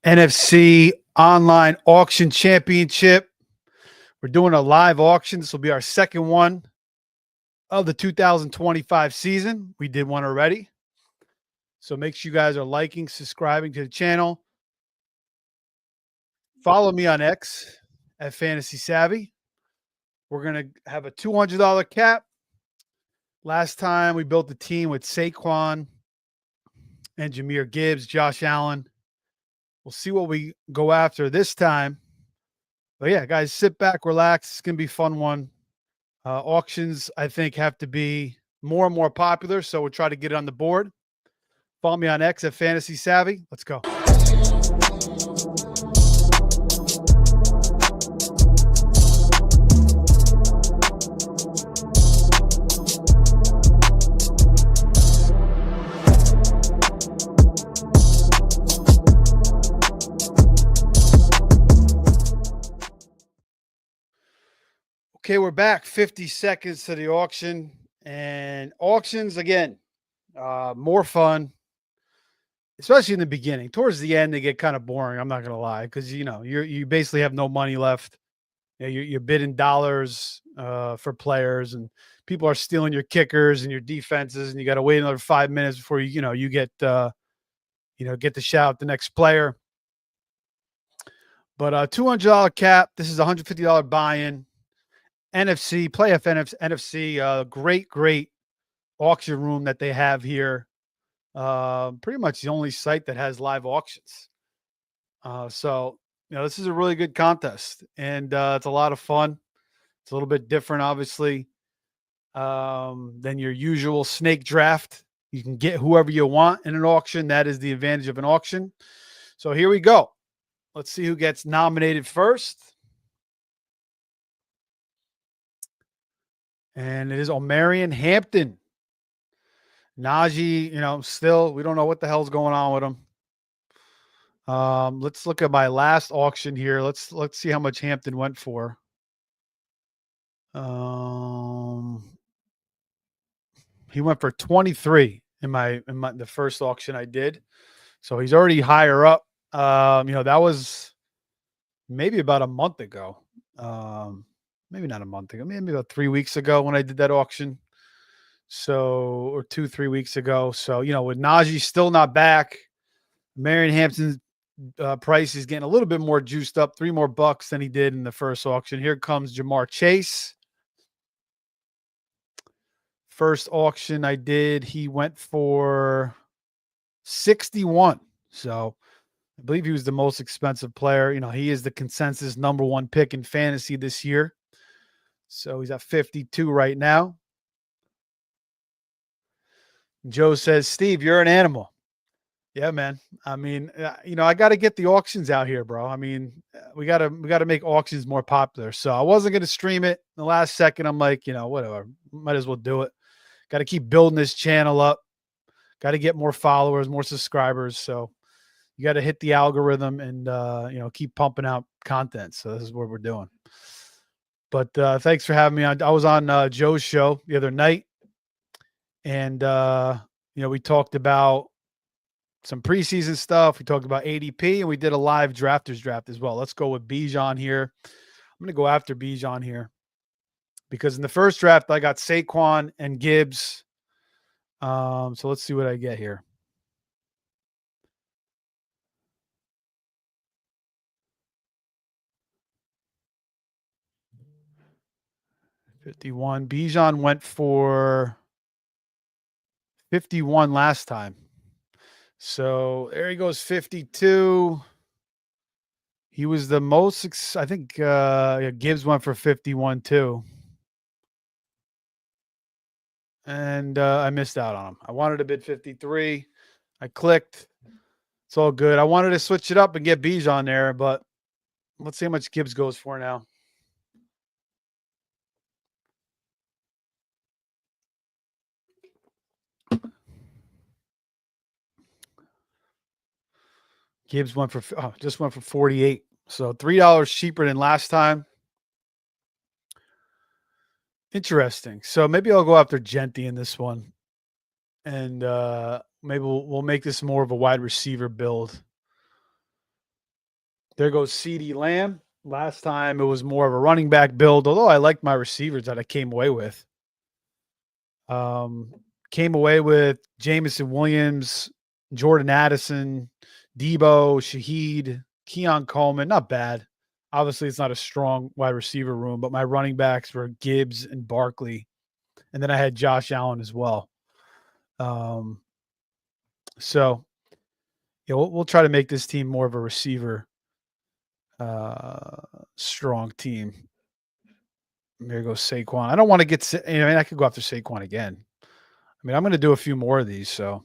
NFC Online Auction Championship. We're doing a live auction. This will be our second one of the 2025 season. We did one already. So make sure you guys are liking, subscribing to the channel. Follow me on X at Fantasy Savvy. We're going to have a $200 cap. Last time we built the team with Saquon and Jahmyr Gibbs, Josh Allen. We'll see what we go after this time. But yeah, guys, sit back, relax. It's going to be a fun one. Auctions, I think, have to be more and more popular, so we'll try to get it on the board. Follow me on X at Fantasy Savvy. Let's go. Okay, we're back. 50 seconds to the auction. And auctions, again, more fun, especially in the beginning. Towards the end, they get kind of boring. I'm not going to lie, because, you basically have no money left. You're bidding dollars for players, and people are stealing your kickers and your defenses, and you got to wait another 5 minutes before you get to shout out the next player. But $200 cap. This is a $150 buy-in. NFC, Playoff NFC, great auction room that they have here. Pretty much the only site that has live auctions. So, this is a really good contest, and it's a lot of fun. It's a little bit different, obviously, than your usual snake draft. You can get whoever you want in an auction. That is the advantage of an auction. So here we go. Let's see who gets nominated first. And it is Omarion Hampton. Najee, still, we don't know what the hell's going on with him. Let's look at my last auction here. Let's see how much Hampton went for. He went for 23 in the first auction I did. So he's already higher up. That was maybe about a month ago. Maybe not a month ago, maybe about 3 weeks ago when I did that auction. So, or 2-3 weeks ago. So, with Najee still not back, Marion Hampton's price is getting a little bit more juiced up, $3 more than he did in the first auction. Here comes Jamar Chase. First auction I did, he went for 61. So I believe he was the most expensive player. He is the consensus #1 pick in fantasy this year. So he's at 52 right now. Joe says, Steve, you're an animal. Yeah, man. I mean, I got to get the auctions out here, bro. I mean, we got to make auctions more popular. So I wasn't going to stream it. In the last second, I'm like, whatever. Might as well do it. Got to keep building this channel up. Got to get more followers, more subscribers. So you got to hit the algorithm and, keep pumping out content. So this is what we're doing. But thanks for having me on. I was on Joe's show the other night, and we talked about some preseason stuff. We talked about ADP, and we did a live drafters draft as well. Let's go with Bijan here. I'm going to go after Bijan here because in the first draft I got Saquon and Gibbs. So let's see what I get here. $51. Bijan went for 51 last time. So there he goes, 52. He was the most, I think Gibbs went for 51 too. And I missed out on him. I wanted to bid 53. I clicked. It's all good. I wanted to switch it up and get Bijan there, but let's see how much Gibbs goes for now. Gibbs just went for 48. So $3 cheaper than last time. Interesting. So maybe I'll go after Gentry in this one. And maybe we'll make this more of a wide receiver build. There goes CeeDee Lamb. Last time it was more of a running back build, although I liked my receivers that I came away with. Came away with Jameson Williams, Jordan Addison, Debo, Shaheed, Keon Coleman. Not bad. Obviously, it's not a strong wide receiver room, but my running backs were Gibbs and Barkley. And then I had Josh Allen as well. So, yeah, we'll try to make this team more of a receiver strong team. There goes Saquon. I don't want to get, I could go after Saquon again. I mean, I'm going to do a few more of these. So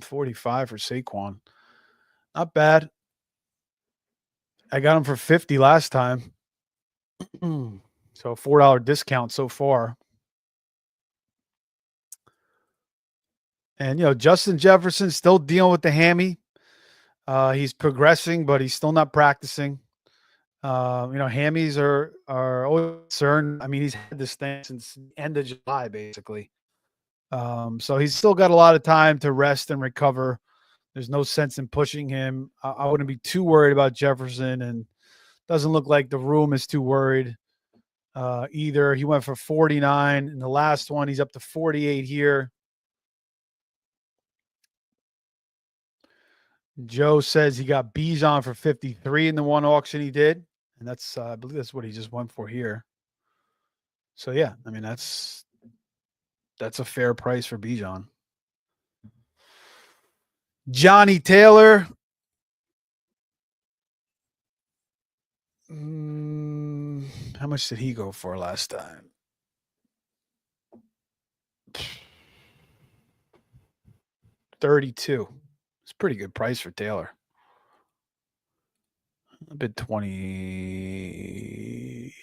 45 for Saquon. Not bad. I got him for 50 last time. So $4 discount so far. And, Justin Jefferson still dealing with the hammy. He's progressing, but he's still not practicing. Hammies are always concerned. I mean, he's had this thing since the end of July, basically. So he's still got a lot of time to rest and recover. There's no sense in pushing him. I wouldn't be too worried about Jefferson, and doesn't look like the room is too worried either. He went for 49 in the last one. He's up to 48 here. Joe says he got Bijan for 53 in the one auction he did. And that's, I believe that's what he just went for here. So, yeah, I mean, that's a fair price for Bijan. Johnny Taylor. How much did he go for last time? $32. It's a pretty good price for Taylor. A bit 20.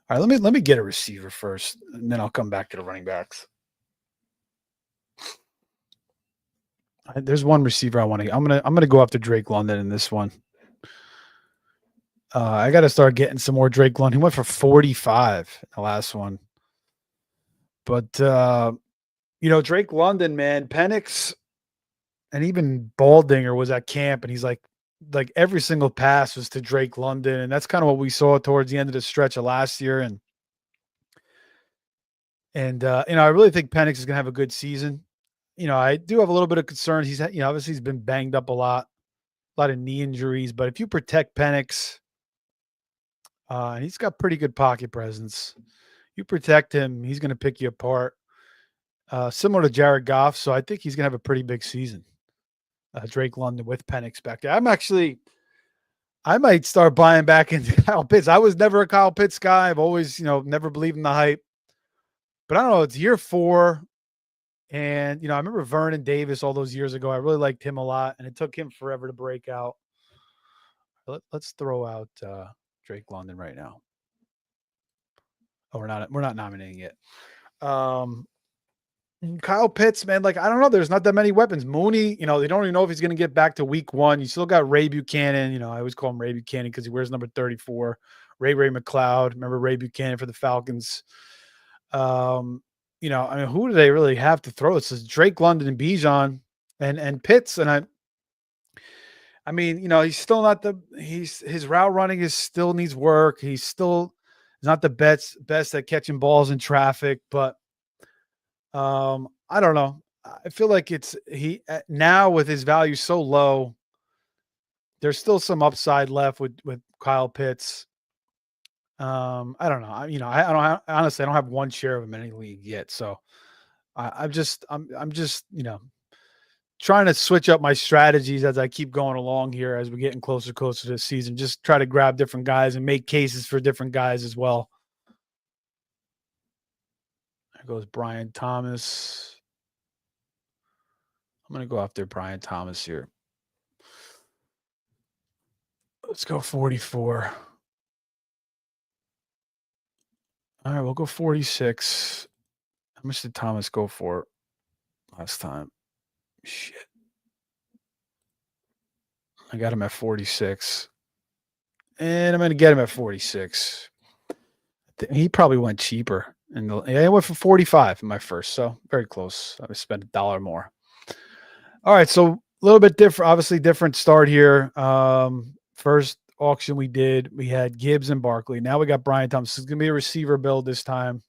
All right, let me get a receiver first, and then I'll come back to the running backs. There's one receiver I want to. I'm gonna go after Drake London in this one. I got to start getting some more Drake London. He went for 45 in the last one, but Drake London, man, Penix, and even Baldinger was at camp, and he's like every single pass was to Drake London, and that's kind of what we saw towards the end of the stretch of last year, and I really think Penix is gonna have a good season. I do have a little bit of concerns. He's obviously he's been banged up a lot of knee injuries, but if you protect Penix, and he's got pretty good pocket presence, you protect him, he's going to pick you apart. Similar to Jared Goff, so I think he's going to have a pretty big season. Drake London with Penix back there. I might start buying back into Kyle Pitts. I was never a Kyle Pitts guy. I've always, never believed in the hype. But I don't know, it's year 4. And, I remember Vernon Davis all those years ago. I really liked him a lot, and it took him forever to break out. Let's throw out Drake London right now. Oh, we're not nominating it. Kyle Pitts, man, I don't know. There's not that many weapons. Mooney, they don't even know if he's going to get back to week 1. You still got Ray Buchanan. I always call him Ray Buchanan because he wears number 34. Ray McLeod. Remember Ray Buchanan for the Falcons. Who do they really have to throw? It says Drake London and Bijan and Pitts. And I mean, he's still not his route running still needs work. He's still not the best at catching balls in traffic, but I don't know. I feel like now with his value so low, there's still some upside left with Kyle Pitts. I don't know. I don't honestly, I don't have one share of him in any league yet. So I'm just trying to switch up my strategies as I keep going along here, as we're getting closer to the season. Just try to grab different guys and make cases for different guys as well. There goes Brian Thomas. I'm going to go after Brian Thomas here. Let's go 44. All right, we'll go 46. How much did Thomas go for last time? Shit. I got him at 46. And I'm going to get him at 46. He probably went cheaper. I went for 45 in my first, so very close. I spent $1 more. All right, so a little bit different, obviously different start here. First auction we did, we had Gibbs and Barkley. Now we got Brian Thomas. It's going to be a receiver build this time.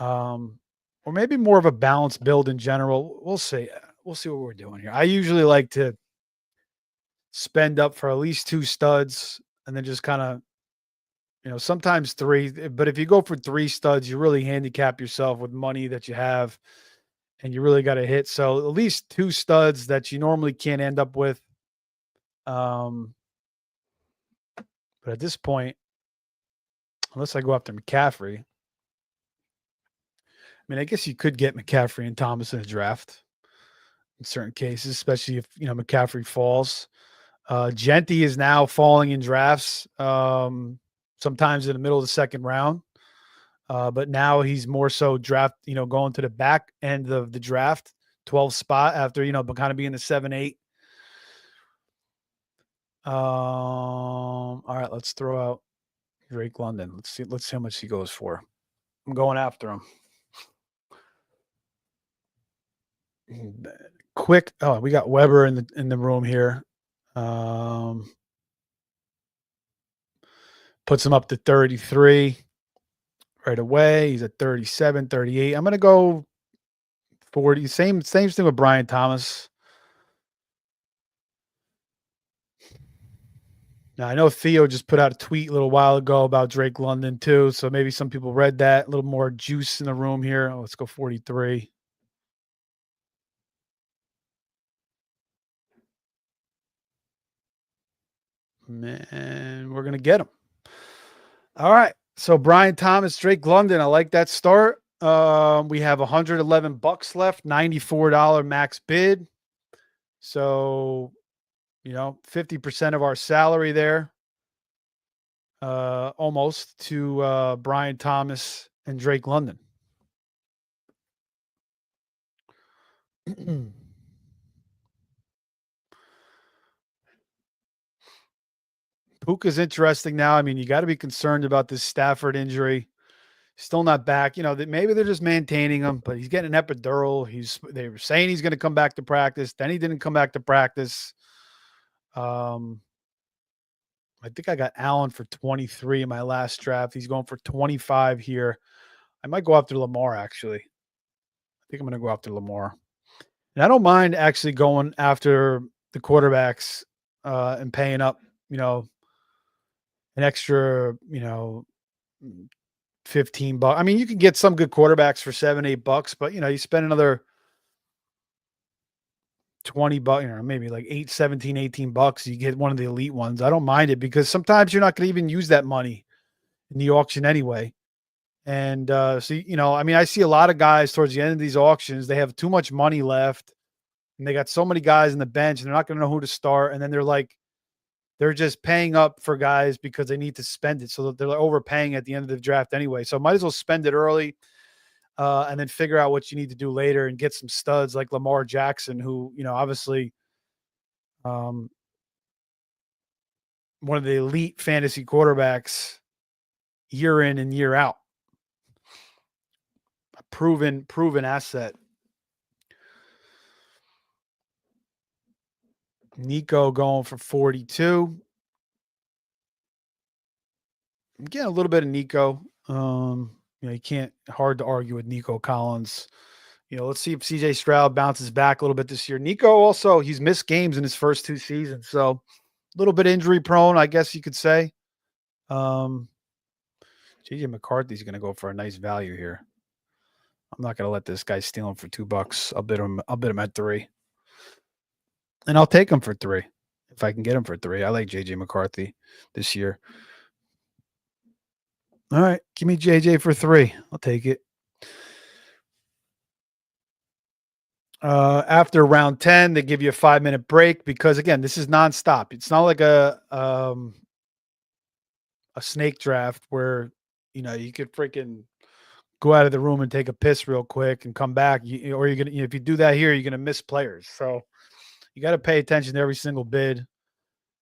Or maybe more of a balanced build in general. We'll see. We'll see what we're doing here. I usually like to spend up for at least 2 studs and then just kind of, sometimes 3. But if you go for 3 studs, you really handicap yourself with money that you have and you really got to hit. So at least 2 studs that you normally can't end up with. But at this point, unless I go after McCaffrey, I mean, I guess you could get McCaffrey and Thomas in a draft in certain cases, especially if, McCaffrey falls. Genti is now falling in drafts, sometimes in the middle of the second round. But now he's more so draft, going to the back end of the draft, 12th spot after, but kind of being the 7-8. All right, let's throw out Drake London. Let's see how much he goes for. I'm going after him. Quick. Oh, we got Weber in the room here. Puts him up to 33 right away. He's at 37, 38. I'm going to go 40. Same thing with Brian Thomas. Now, I know Theo just put out a tweet a little while ago about Drake London too, so maybe some people read that. A little more juice in the room here. Let's go 43. Man, we're going to get him. All right. So Brian Thomas, Drake London. I like that start. We have $111 left, $94 max bid. So, 50% of our salary there, almost to Brian Thomas and Drake London. Puka's interesting now. I mean, you got to be concerned about this Stafford injury. Still not back. Maybe they're just maintaining him, but he's getting an epidural. They were saying he's going to come back to practice. Then he didn't come back to practice. I think I got Allen for 23 in my last draft. He's going for 25 here. I might go after Lamar, actually. I think I'm going to go after Lamar. And I don't mind actually going after the quarterbacks and paying up, an extra, $15. I mean, you can get some good quarterbacks for $7-8, but you spend another $20, maybe like $18-$18. You get one of the elite ones. I don't mind it because sometimes you're not going to even use that money in the auction anyway. And so, I mean, I see a lot of guys towards the end of these auctions, they have too much money left and they got so many guys in the bench and they're not going to know who to start. And then they're just paying up for guys because they need to spend it. So they're overpaying at the end of the draft anyway. So might as well spend it early and then figure out what you need to do later and get some studs like Lamar Jackson, who, obviously one of the elite fantasy quarterbacks year in and year out. A proven asset. Nico going for 42. I'm getting a little bit of Nico. You can't hard to argue with Nico Collins. Let's see if CJ Stroud bounces back a little bit this year. Nico also, he's missed games in his first 2 seasons. So a little bit injury prone, I guess you could say. JJ McCarthy's going to go for a nice value here. I'm not going to let this guy steal him for $2. I'll bid him at 3. And I'll take him for 3 if I can get him for 3. I like JJ McCarthy this year. All right, give me JJ for 3. I'll take it. After round 10, they give you a 5-minute break because, again, this is nonstop. It's not like a snake draft where, you could freaking go out of the room and take a piss real quick and come back. Or you're going to, if you do that here, you're going to miss players. So you got to pay attention to every single bid.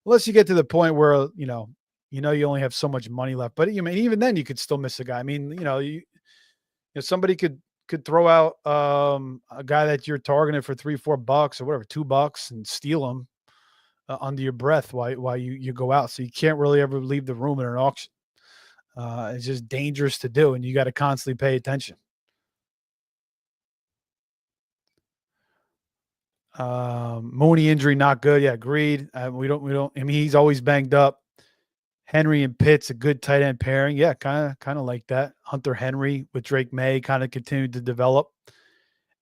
Unless you get to the point where, you only have so much money left. But even then you could still miss a guy. I mean, somebody could throw out a guy that you're targeting for $3-4 or whatever, $2 and steal him. under your breath while you go out. So you can't really ever leave the room in an auction. It's just dangerous to do, and you got to constantly pay attention. Mooney injury not good. Yeah, agreed. We don't. I mean, he's always banged up. Henry and Pitts, a good tight end pairing. Yeah, kind of like that. Hunter Henry with Drake May kind of continued to develop.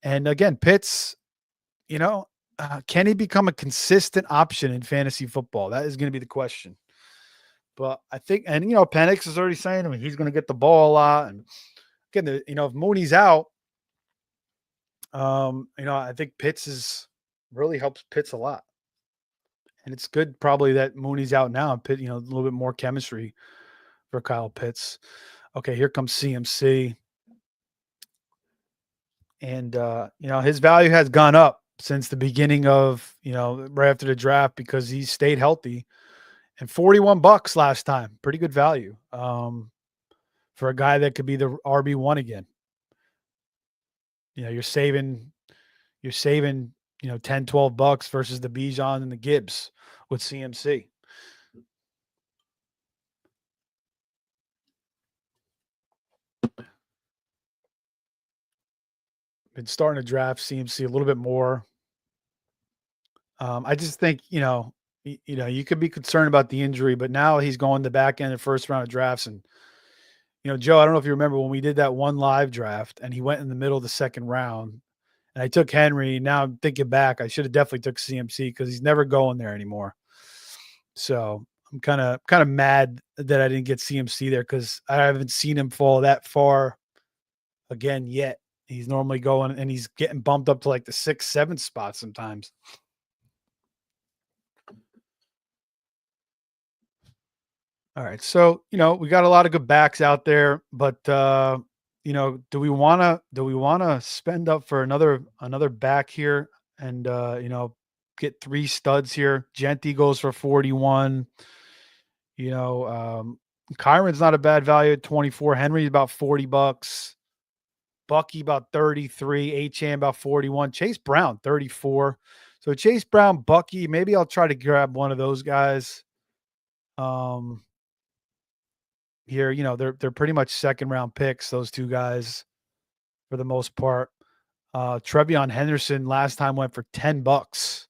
And again, Pitts, you know, can he become a consistent option in fantasy football? That is going to be the question. But I think, and Penix is already saying, I mean, he's going to get the ball a lot. And again, if Mooney's out, I think Pitts really helps Pitts a lot. And it's good probably that Mooney's out now and Pitt, a little bit more chemistry for Kyle Pitts. Okay, here comes CMC. And his value has gone up since the beginning of, right after the draft because he stayed healthy. And $41 last time. Pretty good value. For a guy that could be the RB1 again. You're saving, 10, $12 versus the Bijan and the Gibbs with CMC. Been starting to draft CMC a little bit more. I just think, you could be concerned about the injury, but now he's going the back end of first round of drafts. And, Joe, I don't know if you remember when we did that one live draft and he went in the middle of the second round and I took Henry. Now I'm thinking back, I should have definitely took CMC because he's never going there anymore. So I'm kind of mad that I didn't get CMC there because I haven't seen him fall that far again yet. He's normally going and he's getting bumped up to like the 6th, 7th spot sometimes. All right. So, we got a lot of good backs out there, but do we want to spend up for another back here and get 3 studs here? Genty goes for 41. Kyron's not a bad value at 24. Henry's about $40. Bucky about 33. Achane about 41. Chase Brown 34. So Chase Brown, Bucky, maybe I'll try to grab one of those guys. Here, they're pretty much second round picks, those two guys, for the most part. Trevion Henderson last time went for $10.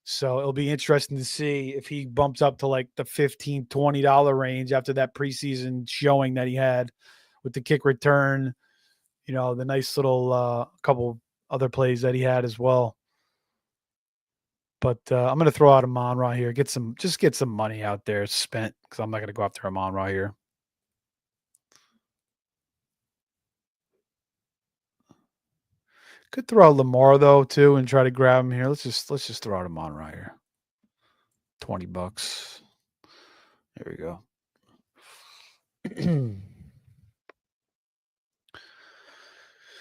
So it'll be interesting to see if he bumps up to like the $15, $20 range after that preseason showing that he had with the kick return, the nice little couple other plays that he had as well. But I'm going to throw out Amon-Ra here. Get some money out there spent because I'm not going to go after Amon-Ra here. Could throw out Lamar though too and try to grab him here. Let's just throw out Amon-Ra here. $20. There we go.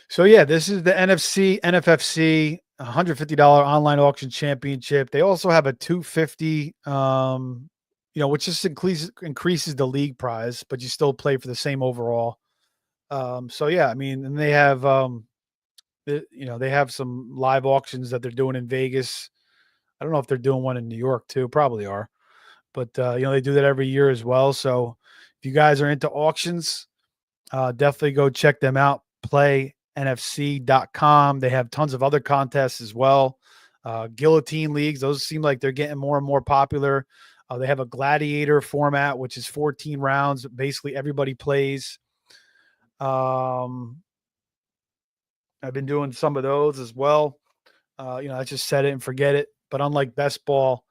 So yeah, this is the NFFC $150 online auction championship. They also have a $250, which just increases the league prize, but you still play for the same overall. So yeah, I mean, and they have, they have some live auctions that they're doing in Vegas. I don't know if they're doing one in New York too. Probably are, but they do that every year as well. So if you guys are into auctions, definitely go check them out. PlayNFC.com. They have tons of other contests as well. Guillotine leagues. Those seem like they're getting more and more popular. They have a gladiator format, which is 14 rounds. Basically, everybody plays. I've been doing some of those as well. I just set it and forget it. But unlike best ball,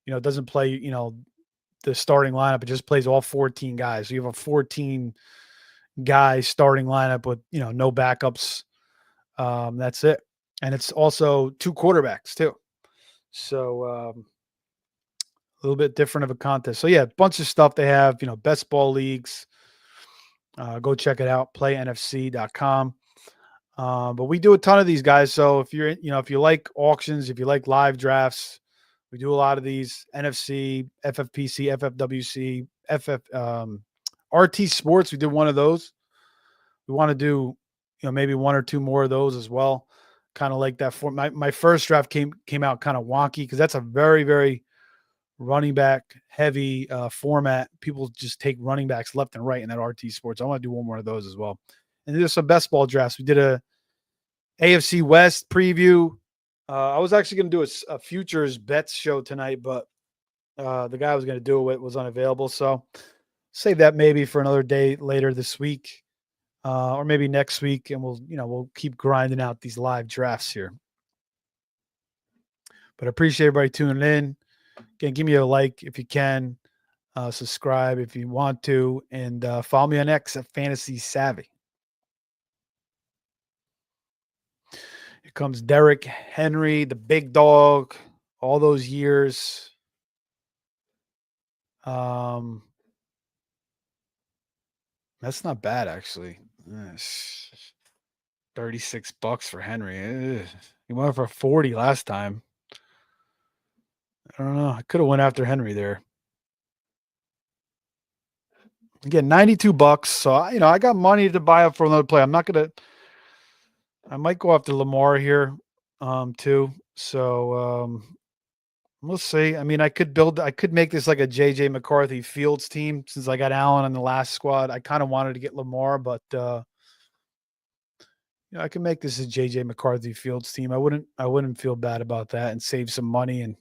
it doesn't play, the starting lineup. It just plays all 14 guys. So you have a 14 guy starting lineup with, no backups. That's it. And it's also 2 quarterbacks too. So a little bit different of a contest. So yeah, a bunch of stuff they have, best ball leagues. Go check it out, playnfc.com. But we do a ton of these guys. So if you're, if you like auctions, if you like live drafts, we do a lot of these NFC, FFPC, FFWC, RT Sports. We did one of those. We want to do, maybe 1 or 2 more of those as well. Kind of like that. My first draft came out kind of wonky because that's a very, very running back heavy format. People just take running backs left and right in that RT Sports. I want to do one more of those as well. And there's some best ball drafts. We did a AFC West preview. I was actually going to do a futures bets show tonight, but the guy I was going to do it was unavailable. So save that maybe for another day later this week, or maybe next week, and we'll keep grinding out these live drafts here. But I appreciate everybody tuning in. Again, give me a like if you can, subscribe if you want to, and follow me on X at Fantasy Savvy. Here comes Derrick Henry, the big dog, all those years. That's not bad, actually. $36 for Henry. He went for 40 last time. I don't know. I could have went after Henry there. Again, $92. So I got money to buy up for another play. I might go after Lamar here, too. So we'll see. I mean, I could make this like a JJ McCarthy Fields team since I got Allen on the last squad. I kind of wanted to get Lamar, but I can make this a JJ McCarthy Fields team. I wouldn't feel bad about that and save some money and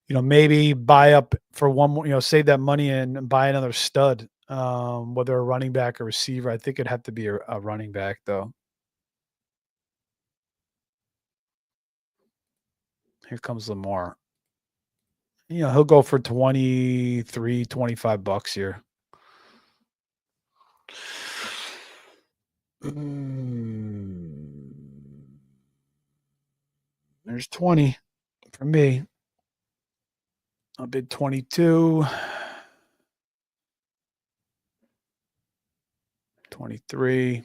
maybe buy up for one more, save that money and buy another stud, whether a running back or receiver. I think it'd have to be a running back though. Here comes Lamar. He'll go for $25 here. There's 20 for me. I'll bid 22. 23.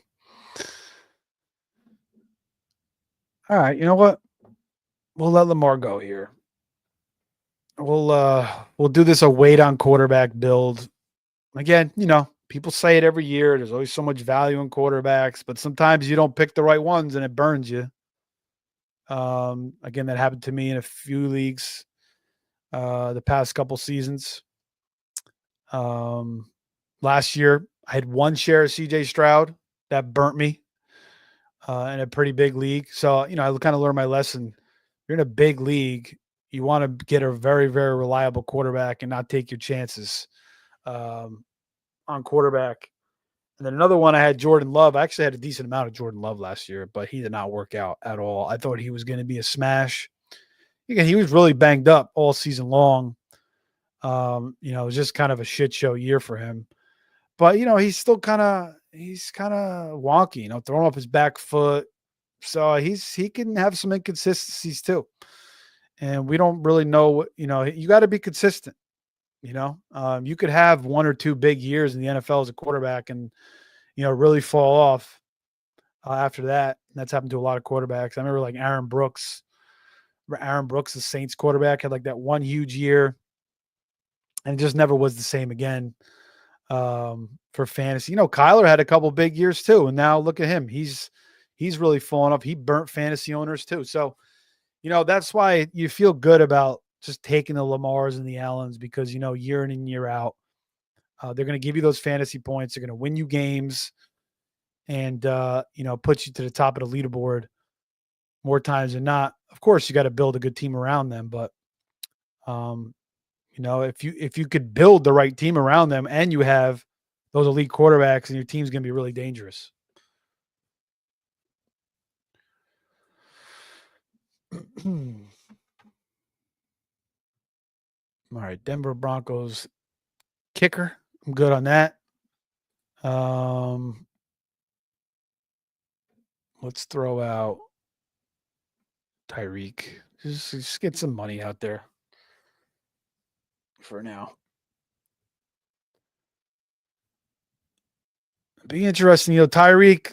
All right, you know what? We'll let Lamar go here. We'll do this a weight on quarterback build. Again, people say it every year. There's always so much value in quarterbacks, but sometimes you don't pick the right ones and it burns you. Again, that happened to me in a few leagues the past couple seasons. Last year, I had one share of CJ Stroud that burnt me in a pretty big league. So, I kind of learned my lesson. You're in a big league. You want to get a very, very reliable quarterback and not take your chances on quarterback. And then another one, I had Jordan Love. I actually had a decent amount of Jordan Love last year, but he did not work out at all. I thought he was going to be a smash. Again, he was really banged up all season long. It was just kind of a shit show year for him. But, he's still kind of wonky, throwing off his back foot. So he can have some inconsistencies too. And we don't really know what, you got to be consistent. You could have one or two big years in the NFL as a quarterback and, really fall off after that. And that's happened to a lot of quarterbacks. I remember like Aaron Brooks, the Saints quarterback, had like that one huge year and just never was the same again for fantasy. Kyler had a couple big years too. And now look at him. He's really fallen off. He burnt fantasy owners too. So, that's why you feel good about just taking the Lamars and the Allens because, year in and year out, they're going to give you those fantasy points. They're going to win you games and, put you to the top of the leaderboard more times than not. Of course, you got to build a good team around them. But, if you could build the right team around them and you have those elite quarterbacks and your team's going to be really dangerous. All right, Denver Broncos kicker. I'm good on that. Let's throw out Tyreek. Just get some money out there for now. Be interesting. Tyreek,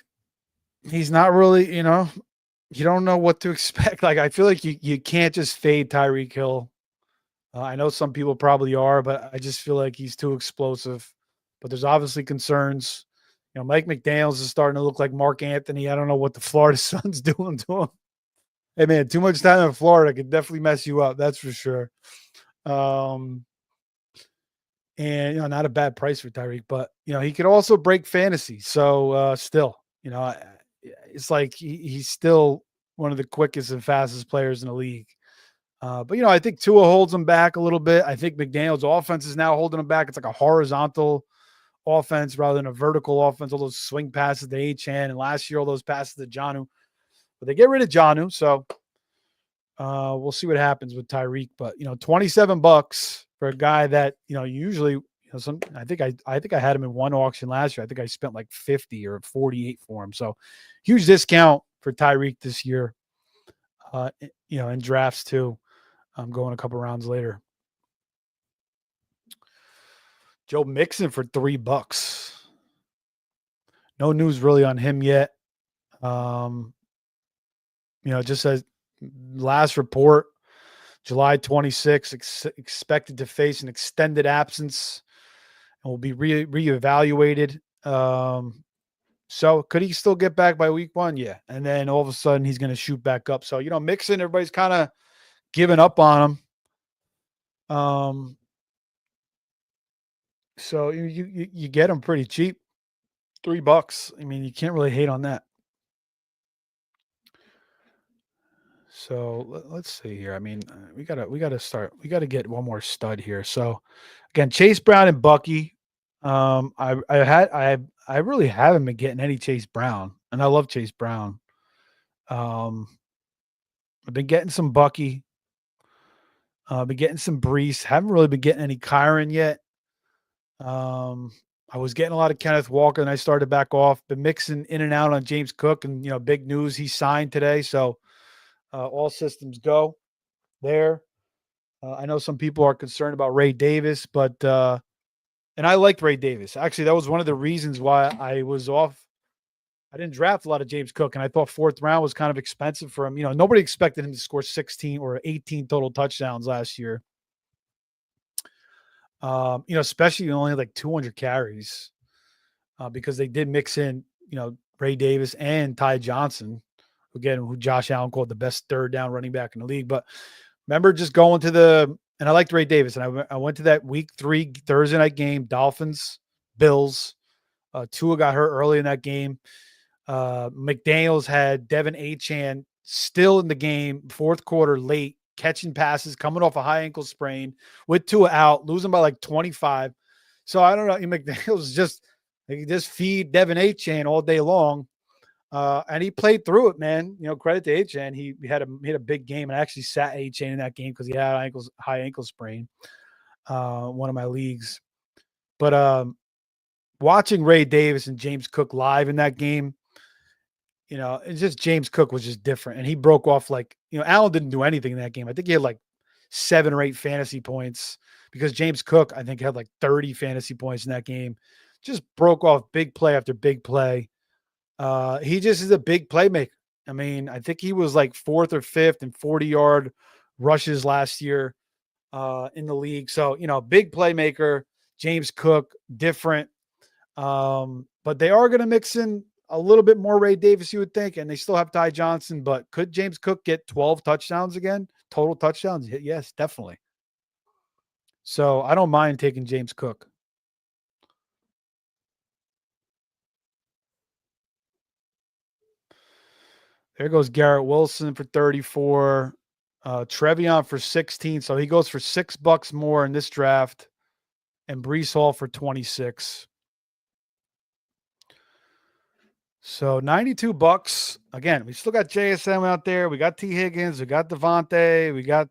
he's not really, you don't know what to expect. Like, I feel like you can't just fade Tyreek Hill. I know some people probably are, but I just feel like he's too explosive. But there's obviously concerns. Mike McDaniels is starting to look like Mark Anthony. I don't know what the Florida Sun's doing to him. Hey, man, too much time in Florida could definitely mess you up. That's for sure. And not a bad price for Tyreek, but he could also break fantasy. So still, it's like he's still one of the quickest and fastest players in the league. But I think Tua holds him back a little bit. I think McDaniel's offense is now holding him back. It's like a horizontal offense rather than a vertical offense. All those swing passes to Achane, and last year all those passes to Jonnu. But they get rid of Jonnu, so we'll see what happens with Tyreek. But $27 for a guy that usually I think I had him in one auction last year. I think I spent like 50 or 48 for him. So huge discount for Tyreek this year. In drafts too. I'm going a couple rounds later. Joe Mixon for $3. No news really on him yet. Just says last report, July 26th, expected to face an extended absence and will be reevaluated. So could he still get back by week 1? Yeah. And then all of a sudden he's going to shoot back up. So, Mixon, everybody's kind of giving up on him. So you get him pretty cheap. $3. I mean, you can't really hate on that. So let's see here. I mean, we gotta get one more stud here. So again, Chase Brown and Bucky. I really haven't been getting any Chase Brown, and I love Chase Brown. I've been getting some Bucky. Been getting some Brees. Haven't really been getting any Kyron yet. I was getting a lot of Kenneth Walker, and I started to back off. Been mixing in and out on James Cook, and big news, he signed today. So all systems go there. I know some people are concerned about Ray Davis, but and I liked Ray Davis. Actually, that was one of the reasons why I was off. I didn't draft a lot of James Cook, and I thought 4th round was kind of expensive for him. Nobody expected him to score 16 or 18 total touchdowns last year. Especially only like 200 carries because they did mix in, Ray Davis and Ty Johnson, again, who Josh Allen called the best 3rd down running back in the league. But remember just going to and I liked Ray Davis, and I went to that week 3 Thursday night game, Dolphins, Bills. Tua got hurt early in that game. McDaniels had Devin Achane still in the game, 4th quarter late, catching passes, coming off a high ankle sprain with Tua out, losing by like 25. So I don't know. McDaniels just feed Devin Achane all day long. And he played through it, man. Credit to Achane. He had a big game, and I actually sat Achane in that game because he had high ankle sprain. One of my leagues. But watching Ray Davis and James Cook live in that game, it's just James Cook was just different. And he broke off Allen didn't do anything in that game. I think he had like 7 or 8 fantasy points because James Cook, I think, had like 30 fantasy points in that game. Just broke off big play after big play. He just is a big playmaker. I mean, I think he was like 4th or 5th in 40-yard rushes last year in the league. So, big playmaker, James Cook, different. But they are going to mix in a little bit more Ray Davis, you would think, and they still have Ty Johnson. But could James Cook get 12 touchdowns again? Total touchdowns? Yes, definitely. So I don't mind taking James Cook. There goes Garrett Wilson for 34. Trevion for 16. So he goes for $6 more in this draft. And Breece Hall for 26. So $92. Again, we still got JSN out there. We got T. Higgins. We got Devontae. We got,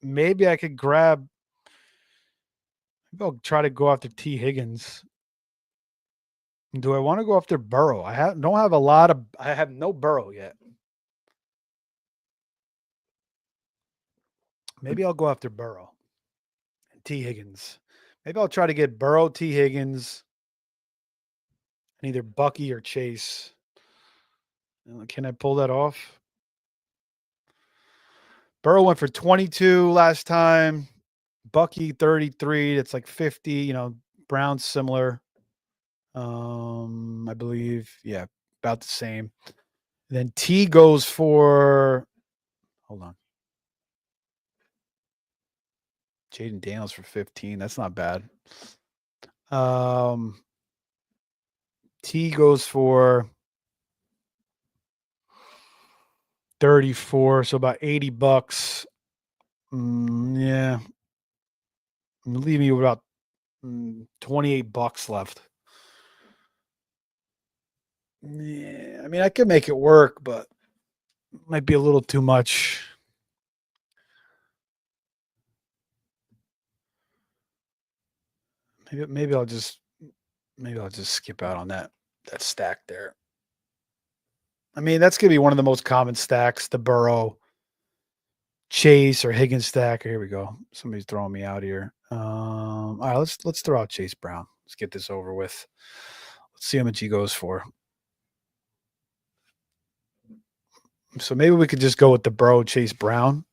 maybe I could grab. Maybe I'll try to go after T. Higgins. Do I want to go after Burrow? I have no Burrow yet. Maybe I'll go after Burrow and T. Higgins. Maybe I'll try to get Burrow, T. Higgins, and either Bucky or Chase. Can I pull that off? Burrow went for 22 last time. Bucky 33. That's like 50. Brown's similar. I believe, yeah, about the same. Then T goes for. Hold on. Jaden Daniels for 15. That's not bad. Um, T goes for 34, so about $80. Yeah. I'm leaving you with about $28 left. Yeah, I mean, I could make it work, but it might be a little too much. Maybe I'll just skip out on that stack there. I mean, that's gonna be one of the most common stacks, the Burrow, Chase, or Higgins stack. Here we go. Somebody's throwing me out here. All right, let's throw out Chase Brown. Let's get this over with. Let's see how much he goes for. So maybe we could just go with the Burrow, Chase Brown.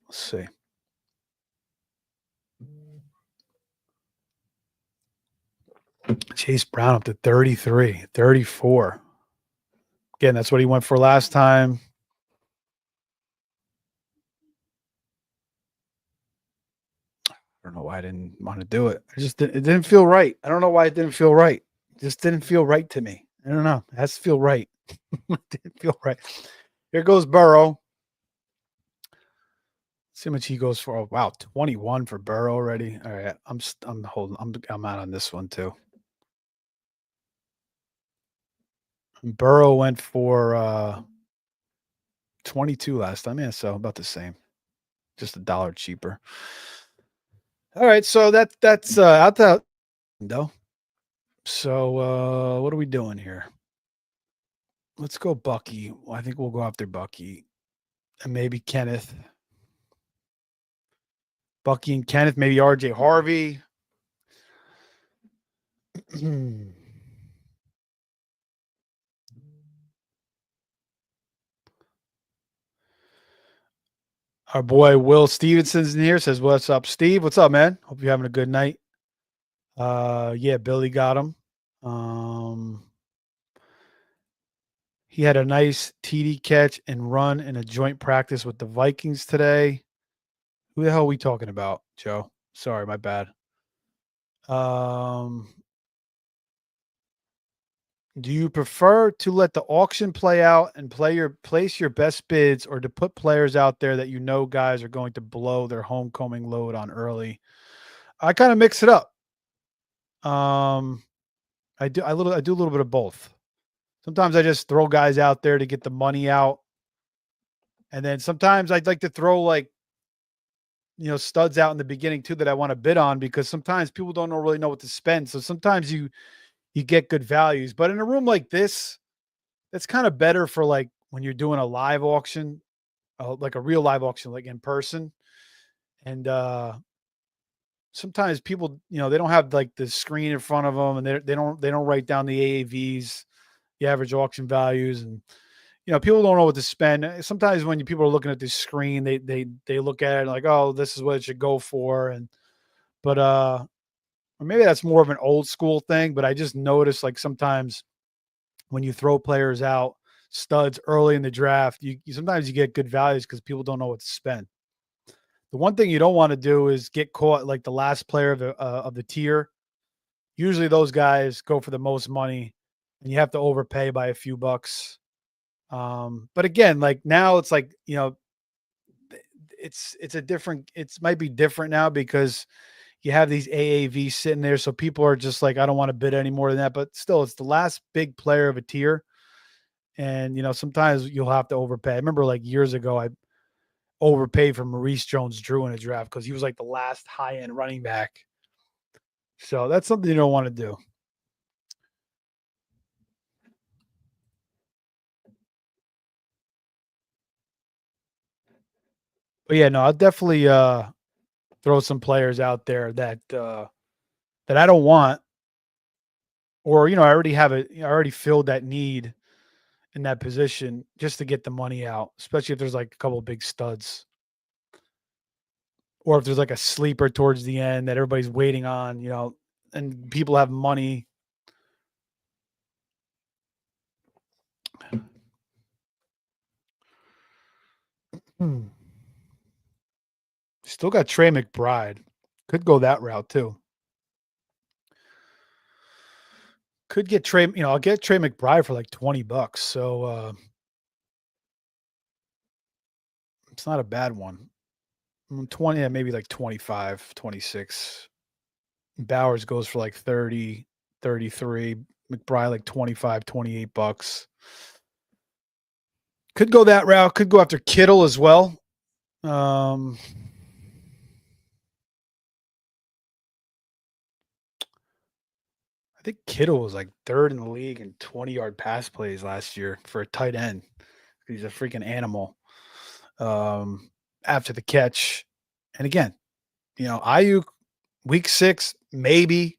Let's see. Chase Brown up to 33, 34. Again, that's what he went for last time. I don't know why I didn't want to do it. It didn't feel right. I don't know why it didn't feel right. It just didn't feel right to me. I don't know. It has to feel right. It didn't feel right. Here goes Burrow. See how much he goes for. Oh, wow, 21 for Burrow already. All right, I'm holding. I'm out on this one too. Burrow went for 22 last time. Yeah, so about the same. Just $1 cheaper. All right, so that's out the window. So what are we doing here? Let's go Bucky. Well, I think we'll go after Bucky. And maybe Kenneth. Bucky and Kenneth, maybe RJ Harvey. Our boy Will Stevenson's in here, says, "What's up, Steve? What's up, man? Hope you're having a good night." Yeah, Billy got him. He had a nice TD catch and run in a joint practice with the Vikings today. Who the hell are we talking about, Joe? Sorry, my bad. Do you prefer to let the auction play out and place your best bids, or to put players out there that you know guys are going to blow their homecoming load on early? I kind of mix it up. I do a little bit of both. Sometimes I just throw guys out there to get the money out, and then sometimes I'd like to throw, like, studs out in the beginning too that I want to bid on, because sometimes people don't really know what to spend. So sometimes you get good values. But in a room like this, it's kind of better for, like, when you're doing a live auction, like a real live auction, like in person. And sometimes people, they don't have like the screen in front of them, and they don't write down the AAVs, the average auction values, and people don't know what to spend. Sometimes when people are looking at this screen, they look at it like, oh, this is what it should go for, but or maybe that's more of an old school thing. But I just noticed, like, sometimes when you throw players out, studs early in the draft, you sometimes you get good values because people don't know what to spend. The one thing you don't want to do is get caught like the last player of the tier. Usually those guys go for the most money, and you have to overpay by a few bucks. But again, like, now it's like, it's a different, it's might be different now because you have these AAV sitting there. So people are just like, I don't want to bid any more than that. But still, it's the last big player of a tier. And, sometimes you'll have to overpay. I remember, like, years ago, I overpaid for Maurice Jones-Drew in a draft because he was like the last high-end running back. So that's something you don't want to do. But yeah, no, I'll definitely throw some players out there that I don't want, or, I already have it. I already filled that need in that position just to get the money out, especially if there's like a couple of big studs, or if there's like a sleeper towards the end that everybody's waiting on, and people have money. Hmm. Still got Trey McBride. Could go that route too. Could get Trey, I'll get Trey McBride for like $20. So it's not a bad one. 20, yeah, maybe like 25, 26. Bowers goes for like 30, 33. McBride like 25, $28. Could go that route. Could go after Kittle as well. I think Kittle was like third in the league in 20-yard pass plays last year for a tight end. He's a freaking animal. After the catch. And again, Ayuk, week 6, maybe.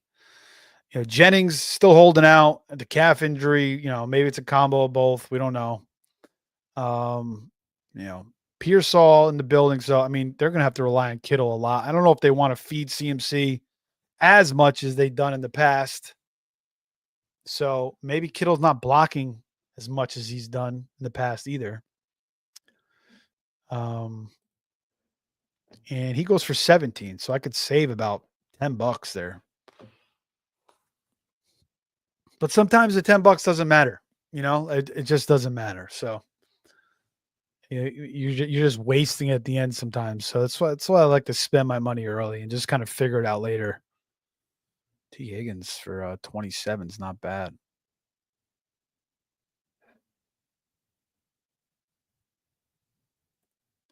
Jennings still holding out. The calf injury, maybe it's a combo of both. We don't know. Pearsall in the building. So, I mean, they're going to have to rely on Kittle a lot. I don't know if they want to feed CMC as much as they've done in the past. So maybe Kittle's not blocking as much as he's done in the past either. And he goes for 17. So I could save about $10 there. But sometimes the $10 doesn't matter. It just doesn't matter. So you're just wasting it at the end sometimes. So that's why I like to spend my money early and just kind of figure it out later. T. Higgins for 27 is not bad.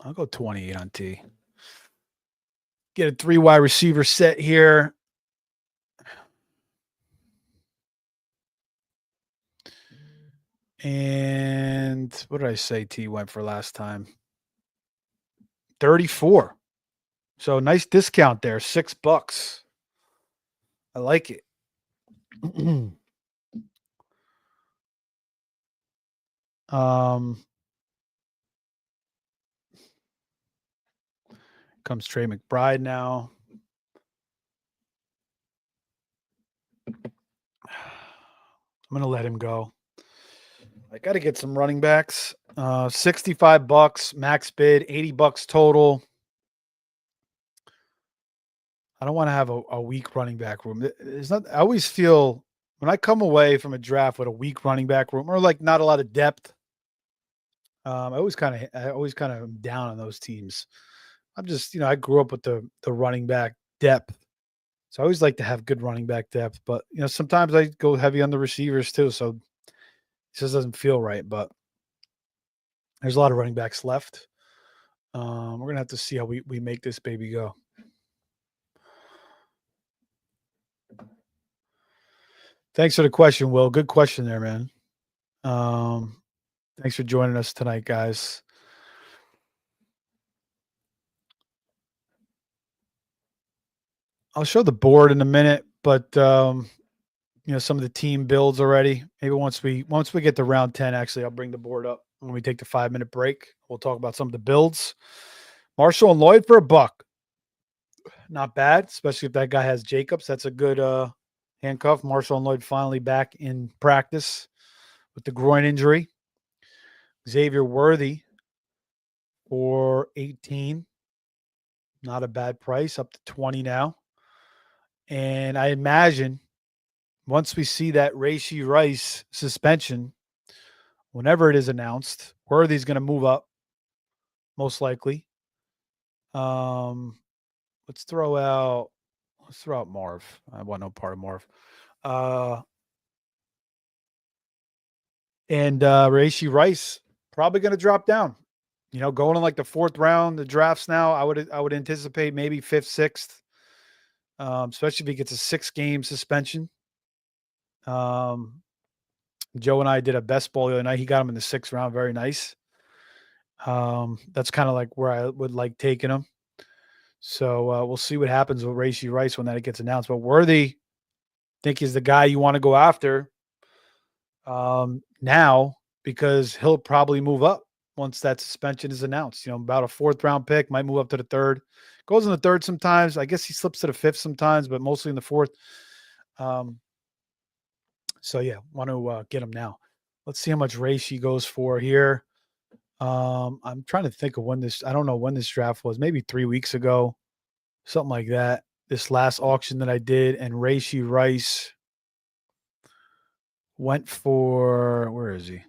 I'll go 28 on T. Get a 3 wide receiver set here. And what did I say T went for last time? 34. So nice discount there, $6. I like it. Comes Trey McBride now. I'm going to let him go. I got to get some running backs. $65 max bid, $80 total. I don't want to have a weak running back room. It's not. I always feel when I come away from a draft with a weak running back room or like not a lot of depth. I always kind of am down on those teams. I'm just, I grew up with the running back depth. So I always like to have good running back depth, but sometimes I go heavy on the receivers too. So it just doesn't feel right, but there's a lot of running backs left. We're going to have to see how we make this baby go. Thanks for the question, Will. Good question there, man. Thanks for joining us tonight, guys. I'll show the board in a minute, but some of the team builds already. Maybe once we get to round 10, actually, I'll bring the board up when we take the 5-minute break. We'll talk about some of the builds. Marshall and Lloyd for $1. Not bad, especially if that guy has Jacobs. That's a good handcuff. Marshall and Lloyd finally back in practice with the groin injury. Xavier Worthy for 18. Not a bad price, up to 20 now. And I imagine once we see that Rashee Rice suspension, whenever it is announced, Worthy's going to move up, most likely. Let's throw out Marv. I want no part of Marv. And Rashee Rice probably going to drop down. Going in like the 4th round, the drafts now, I would anticipate maybe 5th, 6th. Especially if he gets a 6-game suspension. Joe and I did a best ball the other night. He got him in the 6th round. Very nice. That's kind of like where I would like taking him. So we'll see what happens with Rashee Rice when that gets announced. But Worthy, I think, is the guy you want to go after now because he'll probably move up once that suspension is announced. About a 4th round pick, might move up to the 3rd. Goes in the 3rd sometimes. I guess he slips to the 5th sometimes, but mostly in the 4th. So, yeah, want to get him now. Let's see how much Rashee goes for here. I'm trying to think of when this. I don't know when this draft was. Maybe 3 weeks ago, something like that. This last auction that I did, and Rashee Rice went for, where is he?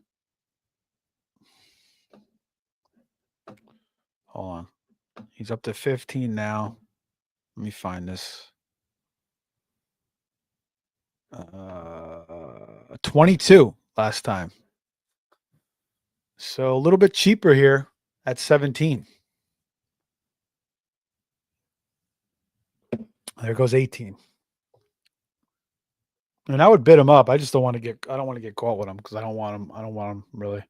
Hold on. He's up to 15 now. Let me find this. 22 last time. So a little bit cheaper here at 17. There goes 18. And I would bid him up. I just don't want to get. I don't want to get caught with him because I don't want him. I don't want him really.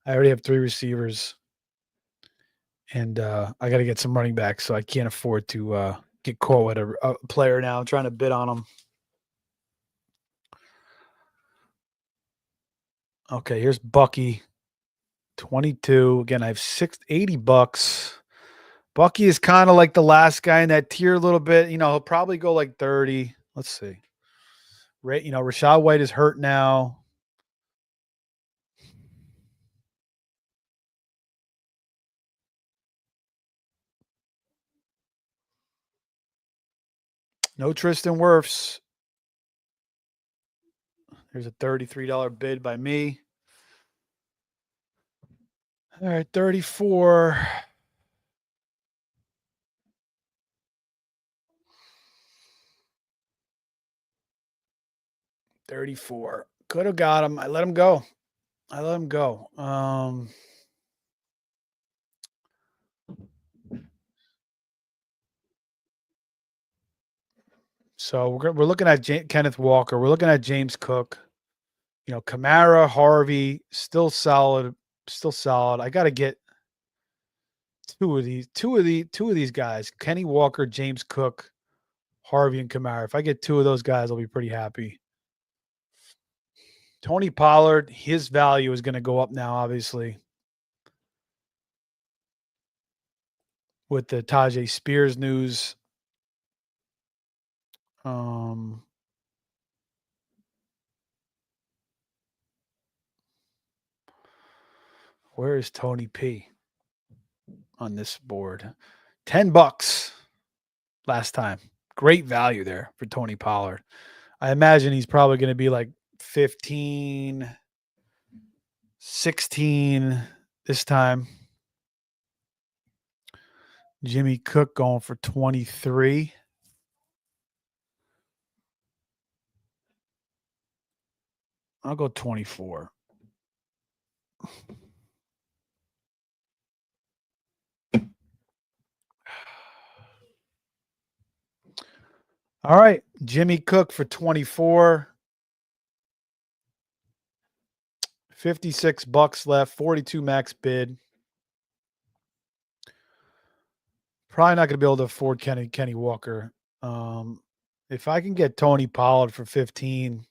I already have 3 receivers, and I got to get some running backs, so I can't afford to get caught with a player now. I'm trying to bid on him. Okay, here's Bucky, 22. Again, I have $80. Bucky is kind of like the last guy in that tier a little bit. He'll probably go like 30. Let's see. Rachaad White is hurt now. No Tristan Wirfs. There's a $33 bid by me. All right, 34. $34. Could have got him. I let him go. So we're looking at Kenneth Walker. We're looking at James Cook. Kamara, Harvey, still solid. Still solid. I got to get two of these guys. Kenny Walker, James Cook, Harvey, and Kamara. If I get 2 of those guys, I'll be pretty happy. Tony Pollard, his value is going to go up now, obviously, with the Tyjae Spears news. Where is Tony P on this board? $10 last time. Great value there for Tony Pollard. I imagine he's probably going to be like 15, 16 this time. Jimmy Cook going for 23. I'll go 24. All right, Jimmy Cook for 24. $56 left, 42 max bid. Probably not going to be able to afford Kenny Walker. If I can get Tony Pollard for 15,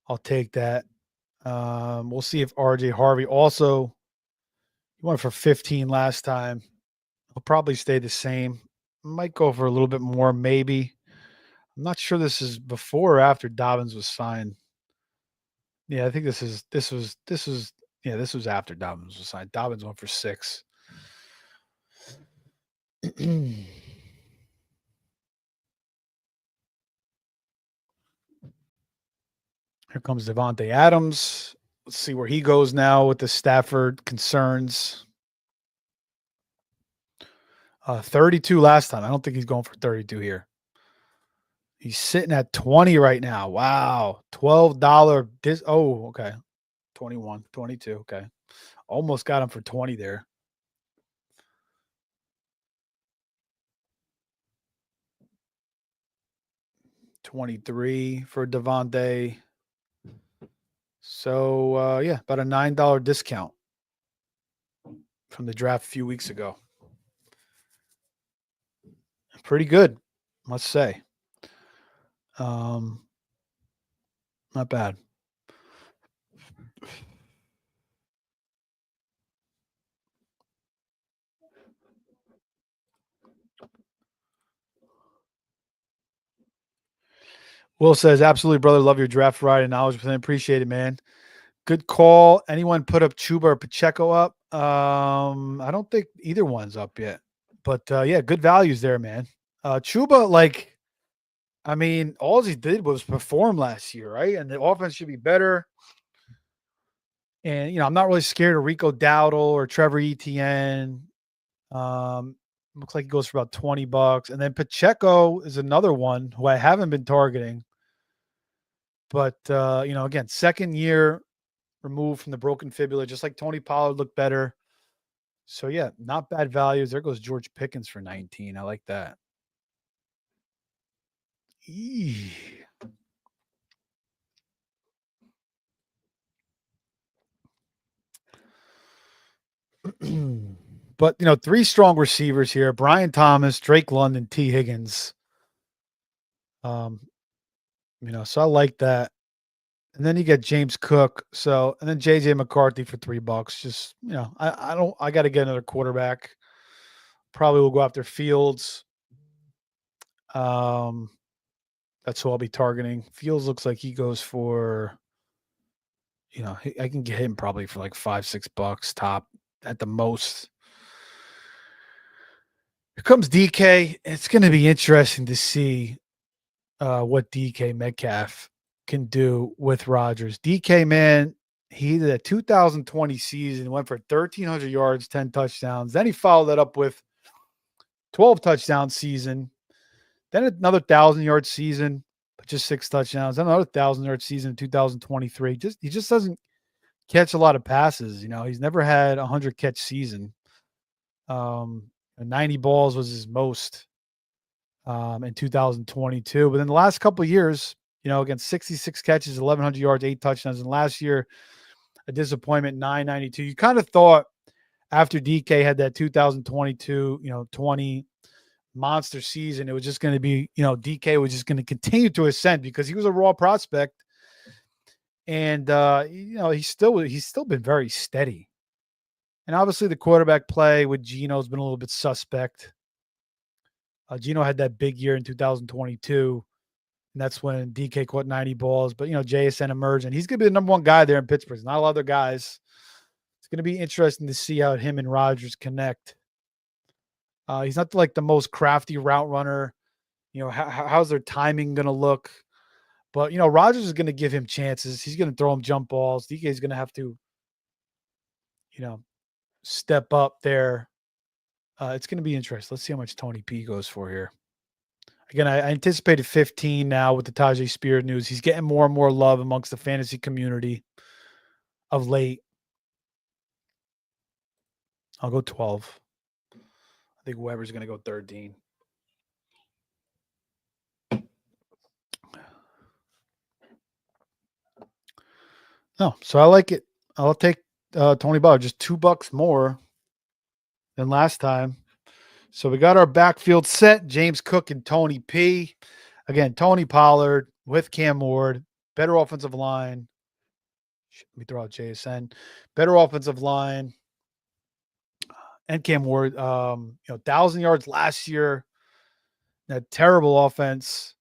I'll take that. We'll see if RJ Harvey also, he went for 15 last time. He'll probably stay the same. Might go for a little bit more, maybe. I'm not sure this is before or after Dobbins was signed. Yeah, I think this was after Dobbins was signed. Dobbins went for 6. Here comes Davante Adams. Let's see where he goes now with the Stafford concerns. 32 last time. I don't think he's going for 32 here. He's sitting at 20 right now. Wow. $12. Okay. 21, 22. Okay. Almost got him for 20 there. $23 for Davante. So yeah, about a $9 discount from the draft a few weeks ago. Pretty good, must say. Not bad. Will says, absolutely, brother. Love your draft ride and knowledge. Appreciate it, man. Good call. Anyone put up Chuba or Pacheco up? I don't think either one's up yet. But yeah, good values there, man. Chuba, like, I mean, all he did was perform last year, right? And the offense should be better. And I'm not really scared of Rico Dowdle or Trevor Etienne. Um, Looks like he goes for about $20. And then Pacheco is another one who I haven't been targeting. But again, second year removed from the broken fibula, just like Tony Pollard looked better. So yeah, not bad values. There goes George Pickens for 19. I like that. Eee. But three strong receivers here: Brian Thomas, Drake London, T. Higgins. Um, so I like that. And then you get James Cook. So and then JJ McCarthy for $3. Just I got to get another quarterback. Probably will go after Fields. Um, that's who I'll be targeting. Fields looks like he goes for, I can get him probably for like $5-6 top at the most. Here comes DK. It's going to be interesting to see what DK Metcalf can do with Rodgers. DK, man, he did a 2020 season, went for 1,300 yards, 10 touchdowns. Then he followed that up with 12 touchdown season. Then another 1,000-yard season, but just 6 touchdowns. Then another 1,000-yard season in 2023. He just doesn't catch a lot of passes. He's never had a 100-catch season. 90 balls was his most in 2022. But in the last couple of years, again, 66 catches, 1,100 yards, 8 touchdowns. And last year, a disappointment, 992. You kind of thought after DK had that 2022, 20 monster season, it was just going to be, DK was just going to continue to ascend because he was a raw prospect. And, he's still been very steady. And obviously the quarterback play with Geno has been a little bit suspect. Geno had that big year in 2022, and that's when DK caught 90 balls. But, JSN emerged, and he's going to be the number one guy there in Pittsburgh. There's not a lot of other guys. It's going to be interesting to see how him and Rodgers connect. He's not like the most crafty route runner. How's their timing going to look? But, Rodgers is going to give him chances. He's going to throw him jump balls. DK is going to have to, step up there. It's going to be interesting. Let's see how much Tony P goes for here. Again, I anticipated 15 now with the Tyjae Spears news. He's getting more and more love amongst the fantasy community of late. I'll go 12. I think Weber's going to go 13. No, so I like it. I'll take Tony Pollard, just $2 more than last time. So we got our backfield set, James Cook and Tony P. Again, Tony Pollard with Cam Ward, better offensive line. Let me throw out JSN. Better offensive line. And Cam Ward, 1,000 yards last year. That terrible offense,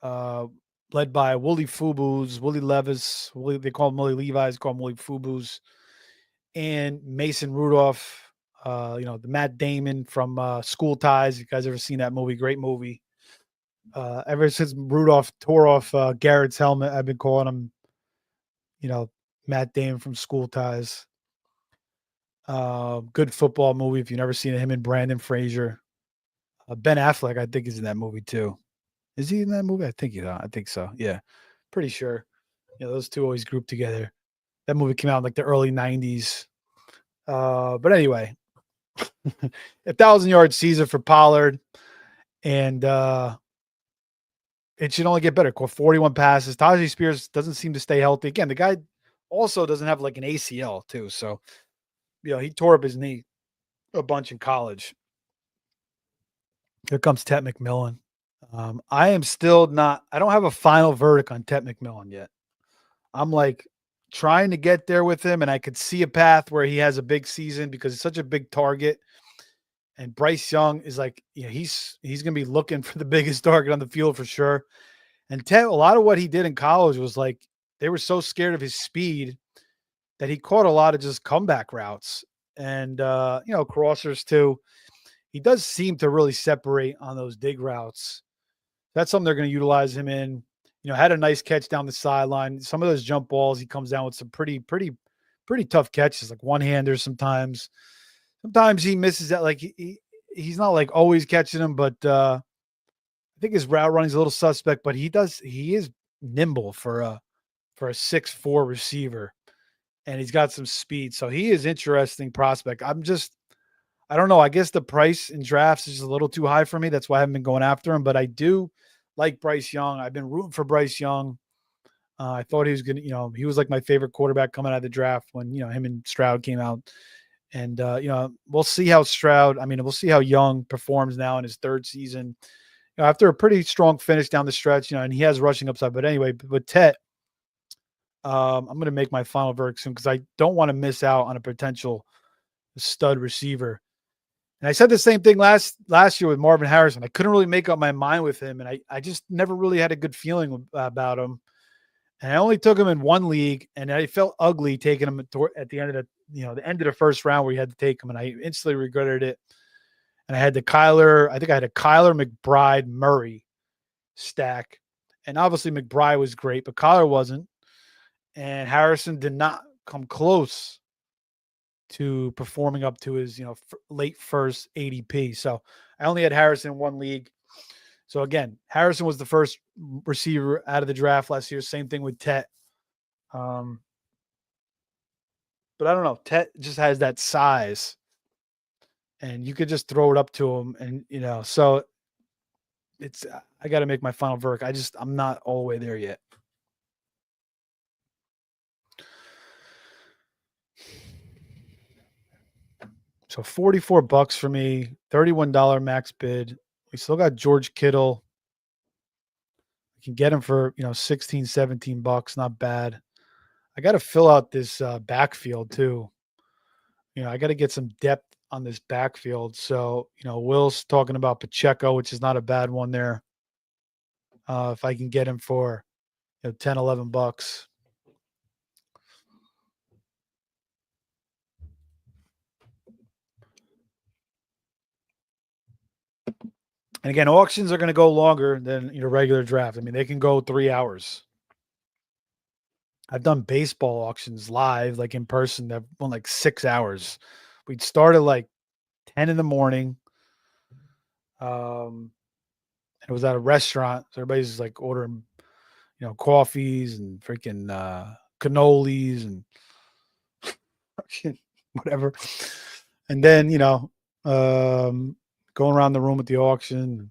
led by Willie Fubus, Willie Levis. They call him Willie Levi's, call him Willie Fubus, and Mason Rudolph. The Matt Damon from School Ties. You guys ever seen that movie? Great movie. Ever since Rudolph tore off Garrett's helmet, I've been calling him, Matt Damon from School Ties. Good football movie. If you've never seen it, him and Brandon Fraser. Ben Affleck, I think, is in that movie too. Is he in that movie? I think so. Yeah, pretty sure. Those two always grouped together. That movie came out in like the early 90s. But anyway, 1,000-yard season for Pollard, and it should only get better. Caught 41 passes. Tyjae Spears doesn't seem to stay healthy. Again, the guy also doesn't have like an ACL too, so he tore up his knee a bunch in college. Here comes Tet McMillan. I am still not. I don't have a final verdict on Tet McMillan yet. I'm like trying to get there with him, and I could see a path where he has a big season because he's such a big target. And Bryce Young is like, he's going to be looking for the biggest target on the field for sure. And Ted, a lot of what he did in college was like, they were so scared of his speed that he caught a lot of just comeback routes and crossers too. He does seem to really separate on those dig routes. That's something they're going to utilize him in. Had a nice catch down the sideline. Some of those jump balls, he comes down with some pretty tough catches, like one-handers sometimes. Sometimes he misses that. Like he's not like always catching them, but I think his route running is a little suspect. But he is nimble for a 6'4" receiver, and he's got some speed. So he is interesting prospect. I don't know. I guess the price in drafts is a little too high for me. That's why I haven't been going after him. But I do like Bryce Young. I've been rooting for Bryce Young. I thought he was going to, he was like my favorite quarterback coming out of the draft when, him and Stroud came out. And, we'll see how we'll see how Young performs now in his third season. After a pretty strong finish down the stretch, and he has rushing upside. But anyway, with Tet, I'm going to make my final verdict soon because I don't want to miss out on a potential stud receiver. And I said the same thing last year with Marvin Harrison. I couldn't really make up my mind with him, and I just never really had a good feeling about him. And I only took him in one league, and I felt ugly taking him at the end of the end of the first round where you had to take him, and I instantly regretted it. And I had I think I had a Kyler McBride Murray stack, and obviously McBride was great, but Kyler wasn't, and Harrison did not come close to performing up to his, late first ADP. So I only had Harrison in one league. So again, Harrison was the first receiver out of the draft last year. Same thing with Tet. But I don't know. Tet just has that size, and you could just throw it up to him, and so it's. I got to make my final verdict. I'm not all the way there yet. So $44 for me, $31 max bid. We still got George Kittle. We can get him for, 16, $17. Not bad. I got to fill out this backfield too. I got to get some depth on this backfield. So, Will's talking about Pacheco, which is not a bad one there. If I can get him for, 10, $11. And again, auctions are going to go longer than your regular draft. I mean, they can go 3 hours. I've done baseball auctions live, like in person, that went like 6 hours. We'd start at like 10 in the morning. It was at a restaurant. So everybody's like ordering, coffees and freaking cannolis and whatever. And then, going around the room at the auction.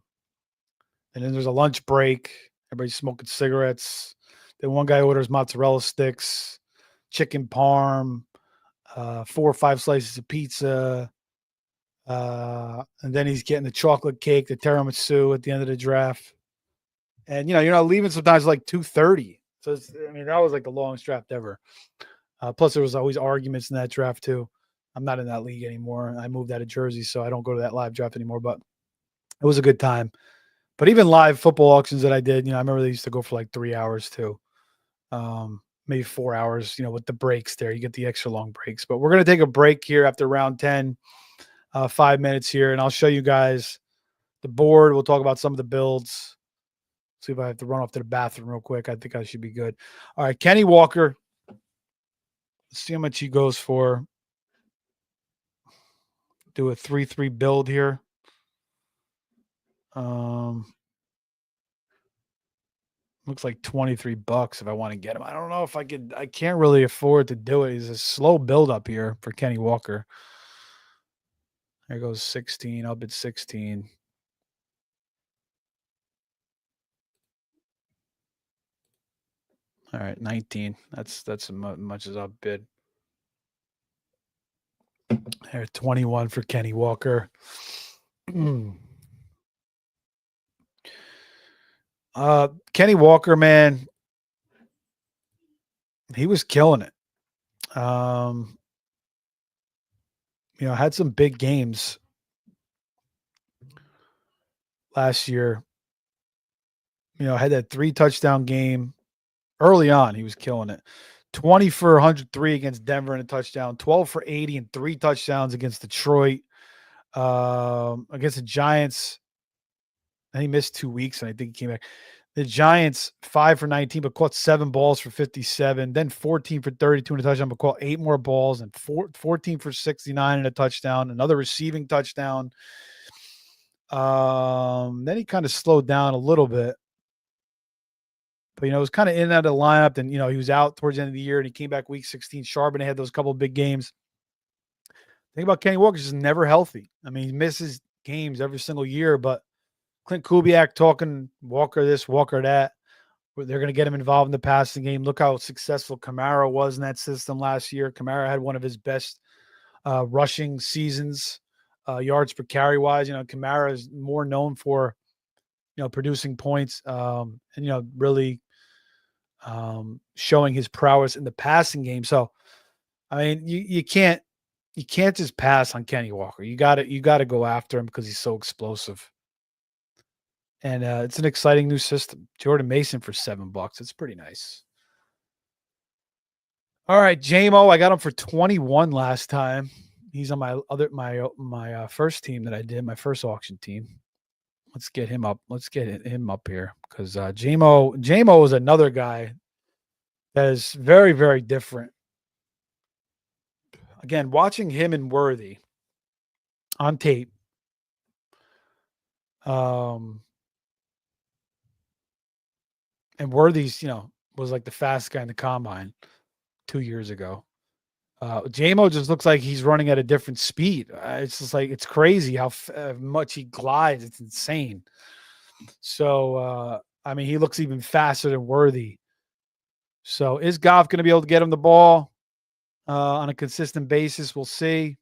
And then there's a lunch break. Everybody's smoking cigarettes. Then one guy orders mozzarella sticks, chicken parm, 4 or 5 slices of pizza. And then he's getting the chocolate cake, the tiramisu at the end of the draft. And, you're not leaving sometimes like 2:30. So, that was like the longest draft ever. Plus, there was always arguments in that draft too. I'm not in that league anymore. I moved out of Jersey, so I don't go to that live draft anymore. But it was a good time. But even live football auctions that I did, I remember they used to go for like 3 hours too. Maybe 4 hours, with the breaks there. You get the extra long breaks. But we're going to take a break here after round 10, 5 minutes here, and I'll show you guys the board. We'll talk about some of the builds. See if I have to run off to the bathroom real quick. I think I should be good. All right, Kenny Walker. Let's see how much he goes for. Do a 3-3 build here. Looks like $23 if I want to get him. I don't know if I could. I can't really afford to do it. He's a slow build up here for Kenny Walker. There goes 16. I'll bid 16. All right, 19. That's as much as I'll bid. There, 21 for Kenny Walker. Kenny Walker, man, he was killing it. Had some big games last year. Had that 3 touchdown game early on. He was killing it. 20 for 103 against Denver and a touchdown, 12 for 80 and 3 touchdowns against Detroit. Against the Giants, and he missed 2 weeks, and I think he came back. The Giants, 5 for 19, but caught 7 balls for 57, then 14 for 32 and a touchdown, but caught 8 more balls and 14 for 69 and a touchdown, another receiving touchdown. Then he kind of slowed down a little bit. But, it was kind of in and out of the lineup. And, he was out towards the end of the year and he came back week 16. Charbonnet had those couple of big games. The thing about Kenny Walker is just never healthy. I mean, he misses games every single year, but Clint Kubiak talking Walker this, Walker that. They're going to get him involved in the passing game. Look how successful Kamara was in that system last year. Kamara had one of his best rushing seasons, yards per carry wise. Kamara is more known for, producing points and, really showing his prowess in the passing game. So, I mean, you can't just pass on Kenny Walker. You got to go after him because he's so explosive. And it's an exciting new system. Jordan Mason for $7. It's pretty nice. All right, JMO, I got him for 21 last time. He's on my first team that I did, my first auction team. Let's get him up. Let's get him up here because JMO is another guy that is very, very different. Again, watching him and Worthy on tape. And Worthy's, was like the fastest guy in the combine 2 years ago. JMO just looks like he's running at a different speed. It's just like, it's crazy how much he glides. It's insane. So, I mean, he looks even faster than Worthy. So is Goff going to be able to get him the ball on a consistent basis? We'll see.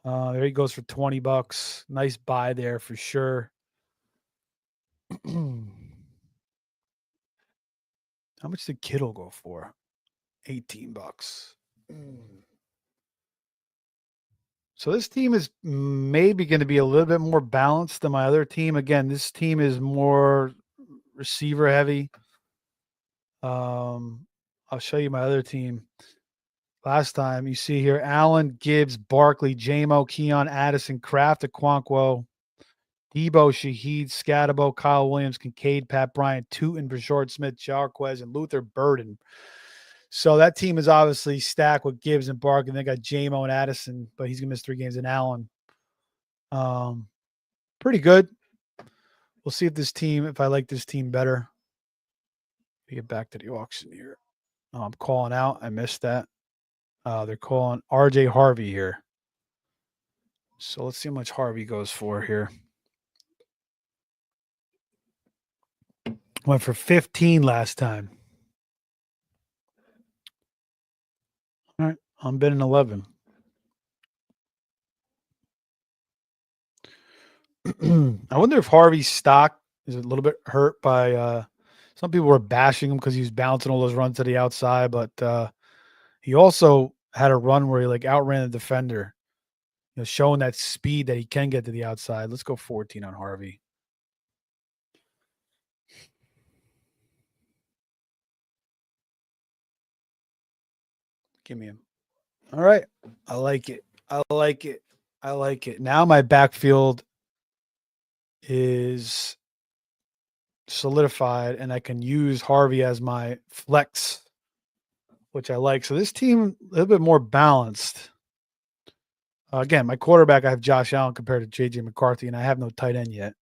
There he goes for $20. Nice buy there for sure. How much did Kittle go for? $18. So this team is maybe going to be a little bit more balanced than my other team. Again, this team is more receiver heavy. I'll show you my other team. Last time you see here, Allen, Gibbs, Barkley, JMO, Keon, Addison, Kraft, Okonkwo, Debo, Shaheed, Scatabo, Kyle Williams, Kincaid, Pat Bryant, Tootin, Brashard Smith, Jarquez, and Luther Burden. So that team is obviously stacked with Gibbs and Barkley. They got JMO and Addison, but he's gonna miss 3 games. And Allen, pretty good. We'll see if I like this team better. Let me get back to the auction here. Oh, I'm calling out. I missed that. They're calling RJ Harvey here. So let's see how much Harvey goes for here. Went for 15 last time. All right, I'm bidding 11. I wonder if Harvey's stock is a little bit hurt by some people were bashing him because he was bouncing all those runs to the outside, but he also had a run where he outran the defender, showing that speed that he can get to the outside. Let's go 14 on Harvey. Give me him. All right. I like it. I like it. I like it. Now my backfield is solidified and I can use Harvey as my flex, which I like. So this team a little bit more balanced. Again, my quarterback, I have Josh Allen compared to JJ McCarthy, and I have no tight end yet.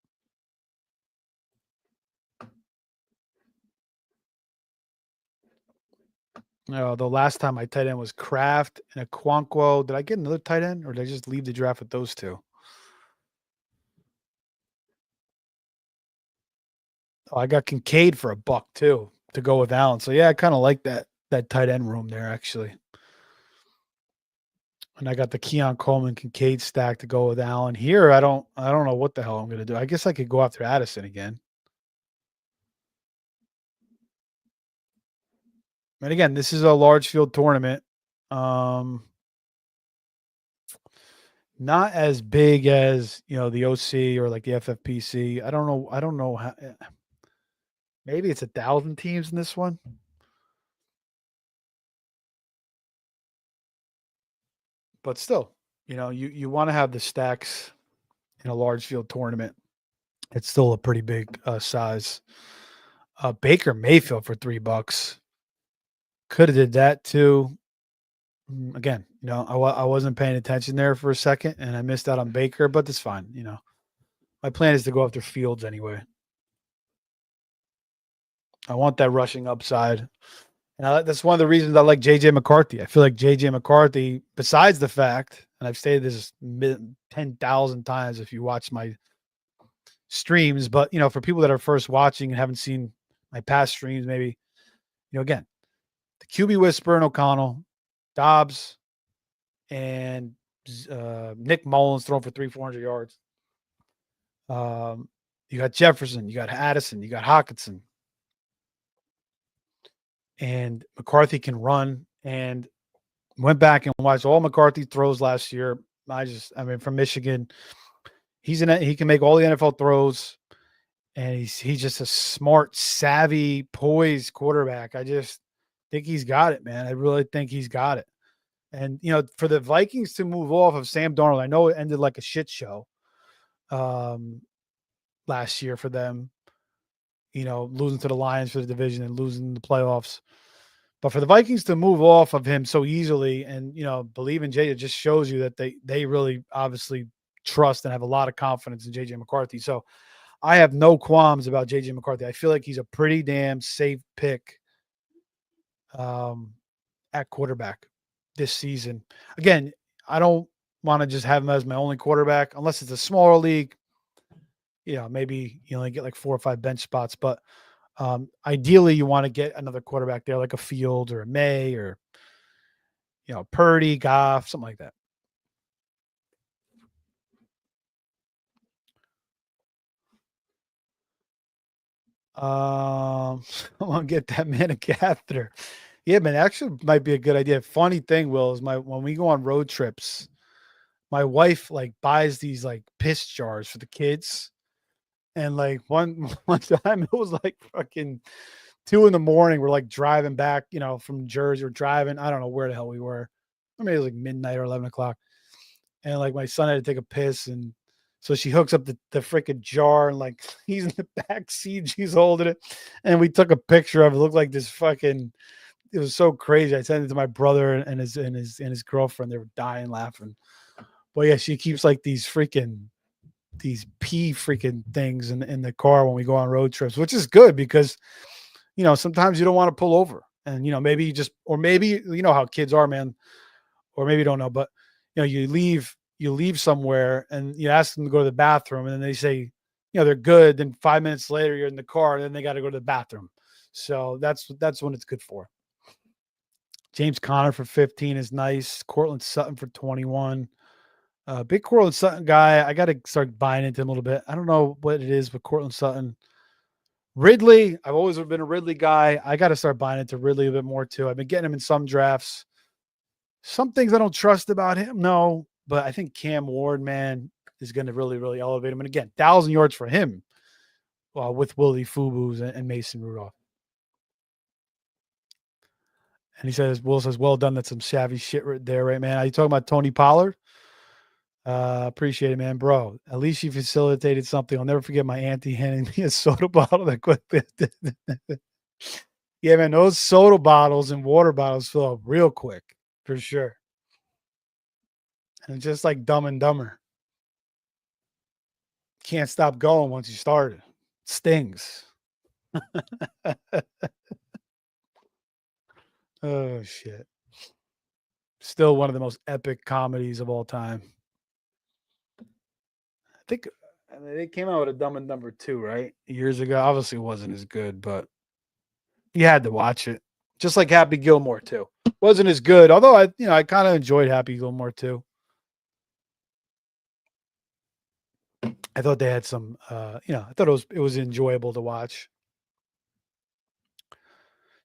The last time my tight end was Kraft and Okonkwo. Did I get another tight end, or did I just leave the draft with those two? Oh, I got Kincaid for $1 too to go with Allen. So yeah, I kind of like that tight end room there actually. And I got the Keon Coleman Kincaid stack to go with Allen. Here, I don't know what the hell I'm gonna do. I guess I could go after Addison again. And again, this is a large field tournament. Not as big as the OC or like the FFPC. I don't know how. Maybe it's 1,000 teams in this one. but still, you want to have the stacks in a large field tournament. It's still a pretty big size. Baker Mayfield for $3. Could have did that too. Again, I wasn't paying attention there for a second, and I missed out on Baker, but that's fine. My plan is to go after Fields anyway. I want that rushing upside. And that's one of the reasons I like JJ McCarthy. I feel like JJ McCarthy, besides the fact, and I've stated this 10,000 times if you watch my streams, but for people that are first watching and haven't seen my past streams, maybe, again, the QB whisperer and O'Connell, Dobbs, and Nick Mullins throwing for 400 yards. You got Jefferson, you got Addison, you got Hockenson. And McCarthy can run, and went back and watched all McCarthy throws last year. From Michigan, he can make all the NFL throws, and he's just a smart, savvy, poised quarterback. I just think he's got it, man. I really think he's got it. And for the Vikings to move off of Sam Darnold, I know it ended like a shit show last year for them. Losing to the Lions for the division and losing the playoffs. But for the Vikings to move off of him so easily and, believe in JJ, just shows you that they really obviously trust and have a lot of confidence in JJ McCarthy. So I have no qualms about JJ McCarthy. I feel like he's a pretty damn safe pick at quarterback this season. Again, I don't want to just have him as my only quarterback unless it's a smaller league. Maybe you only get like 4 or 5 bench spots, but ideally you want to get another quarterback there, like a Fields or a May or, Purdy, Goff, something like that. I want to get that man a catheter. Yeah, man, actually might be a good idea. Funny thing, Will, is when we go on road trips, my wife buys these piss jars for the kids. And one time it was fucking 2 a.m. We're driving back, from Jersey or driving. I don't know where the hell we were. Or maybe it was midnight or 11 o'clock. And my son had to take a piss. And so she hooks up the freaking jar and he's in the back seat. She's holding it. And we took a picture of it. It looked like this fucking, it was so crazy. I sent it to my brother and his girlfriend. They were dying laughing. But yeah, she keeps these pee freaking things in the car when we go on road trips, which is good because, sometimes you don't want to pull over and, maybe maybe how kids are, man, or maybe you don't know, but you leave somewhere and you ask them to go to the bathroom and then they say, they're good. Then 5 minutes later, you're in the car and then they got to go to the bathroom. So that's when it's good for. James Conner for 15 is nice. Cortland Sutton for 21. Big Cortland Sutton guy. I got to start buying into him a little bit. I don't know what it is with Cortland Sutton. Ridley, I've always been a Ridley guy. I got to start buying into Ridley a bit more too. I've been getting him in some drafts. Some things I don't trust about him, no, but I think Cam Ward, man, is going to really, really elevate him. And again, 1,000 yards for him with Willie Fubu's and Mason Rudolph. And Will says, well done. That's some savvy shit right there, right, man? Are you talking about Tony Pollard? Appreciate it, man, bro. At least you facilitated something. I'll never forget my auntie handing me a soda bottle that quick. Yeah, man, those soda bottles and water bottles fill up real quick for sure. And just like Dumb and Dumber, can't stop going once you start it. Stings. Oh shit! Still one of the most epic comedies of all time. I think they came out with a Dumb and Dumber 2, right? Years ago. Obviously, it wasn't as good, but you had to watch it. Just like Happy Gilmore too. Wasn't as good, although I kind of enjoyed Happy Gilmore too. I thought they had some, I thought it was enjoyable to watch.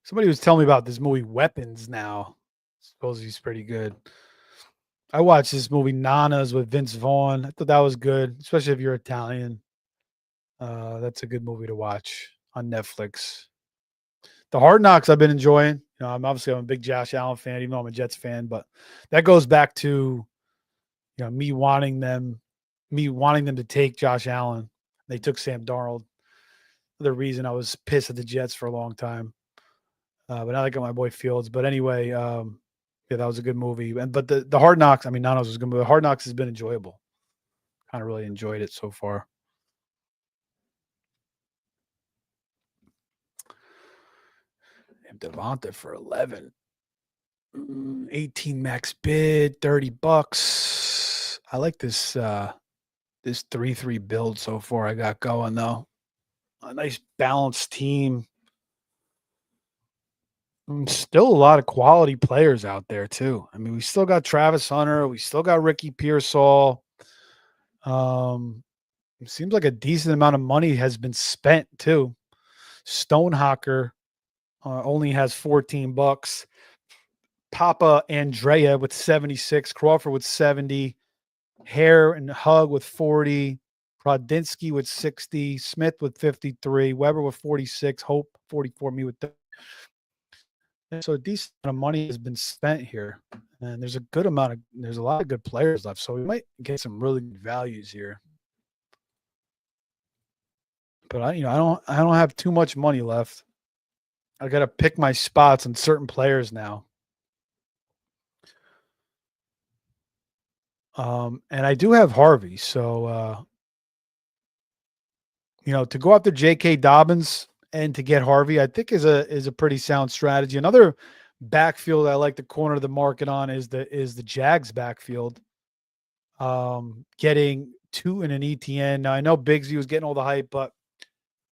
Somebody was telling me about this movie Weapons now. Supposedly he's pretty good. I watched this movie Nanas with Vince Vaughn. I thought that was good, especially if you're Italian. That's a good movie to watch on Netflix. The Hard Knocks I've been enjoying. I'm a big Josh Allen fan, even though I'm a Jets fan, but that goes back to me wanting them to take Josh Allen. They took Sam Darnold. The reason I was pissed at the Jets for a long time. But now they got my boy Fields. But anyway, yeah, that was a good movie. But the Hard Knocks, I mean, Nanos was a good movie. Hard Knocks has been enjoyable. Kind of really enjoyed it so far. And Devonta for 11. 18 max bid, $30. I like this 3-3 build so far I got going though. A nice balanced team. Still a lot of quality players out there too. I mean, we still got Travis Hunter, we still got Ricky Pearsall. It seems like a decent amount of money has been spent too. Stonehocker only has $14. Papa Andrea with 76, Crawford with 70, Hare and Hug with 40, Prodinsky with 60, Smith with 53, Weber with 46, Hope 44, me with 30. So a decent amount of money has been spent here, and there's a lot of good players left, so we might get some really good values here. But I don't have too much money left. I got to pick my spots on certain players now. And I do have Harvey, so to go after J.K. Dobbins and to get Harvey, I think is a pretty sound strategy. Another backfield I like to corner the market on is the Jags backfield. Getting 2 in an ETN. Now I know Bigsby was getting all the hype, but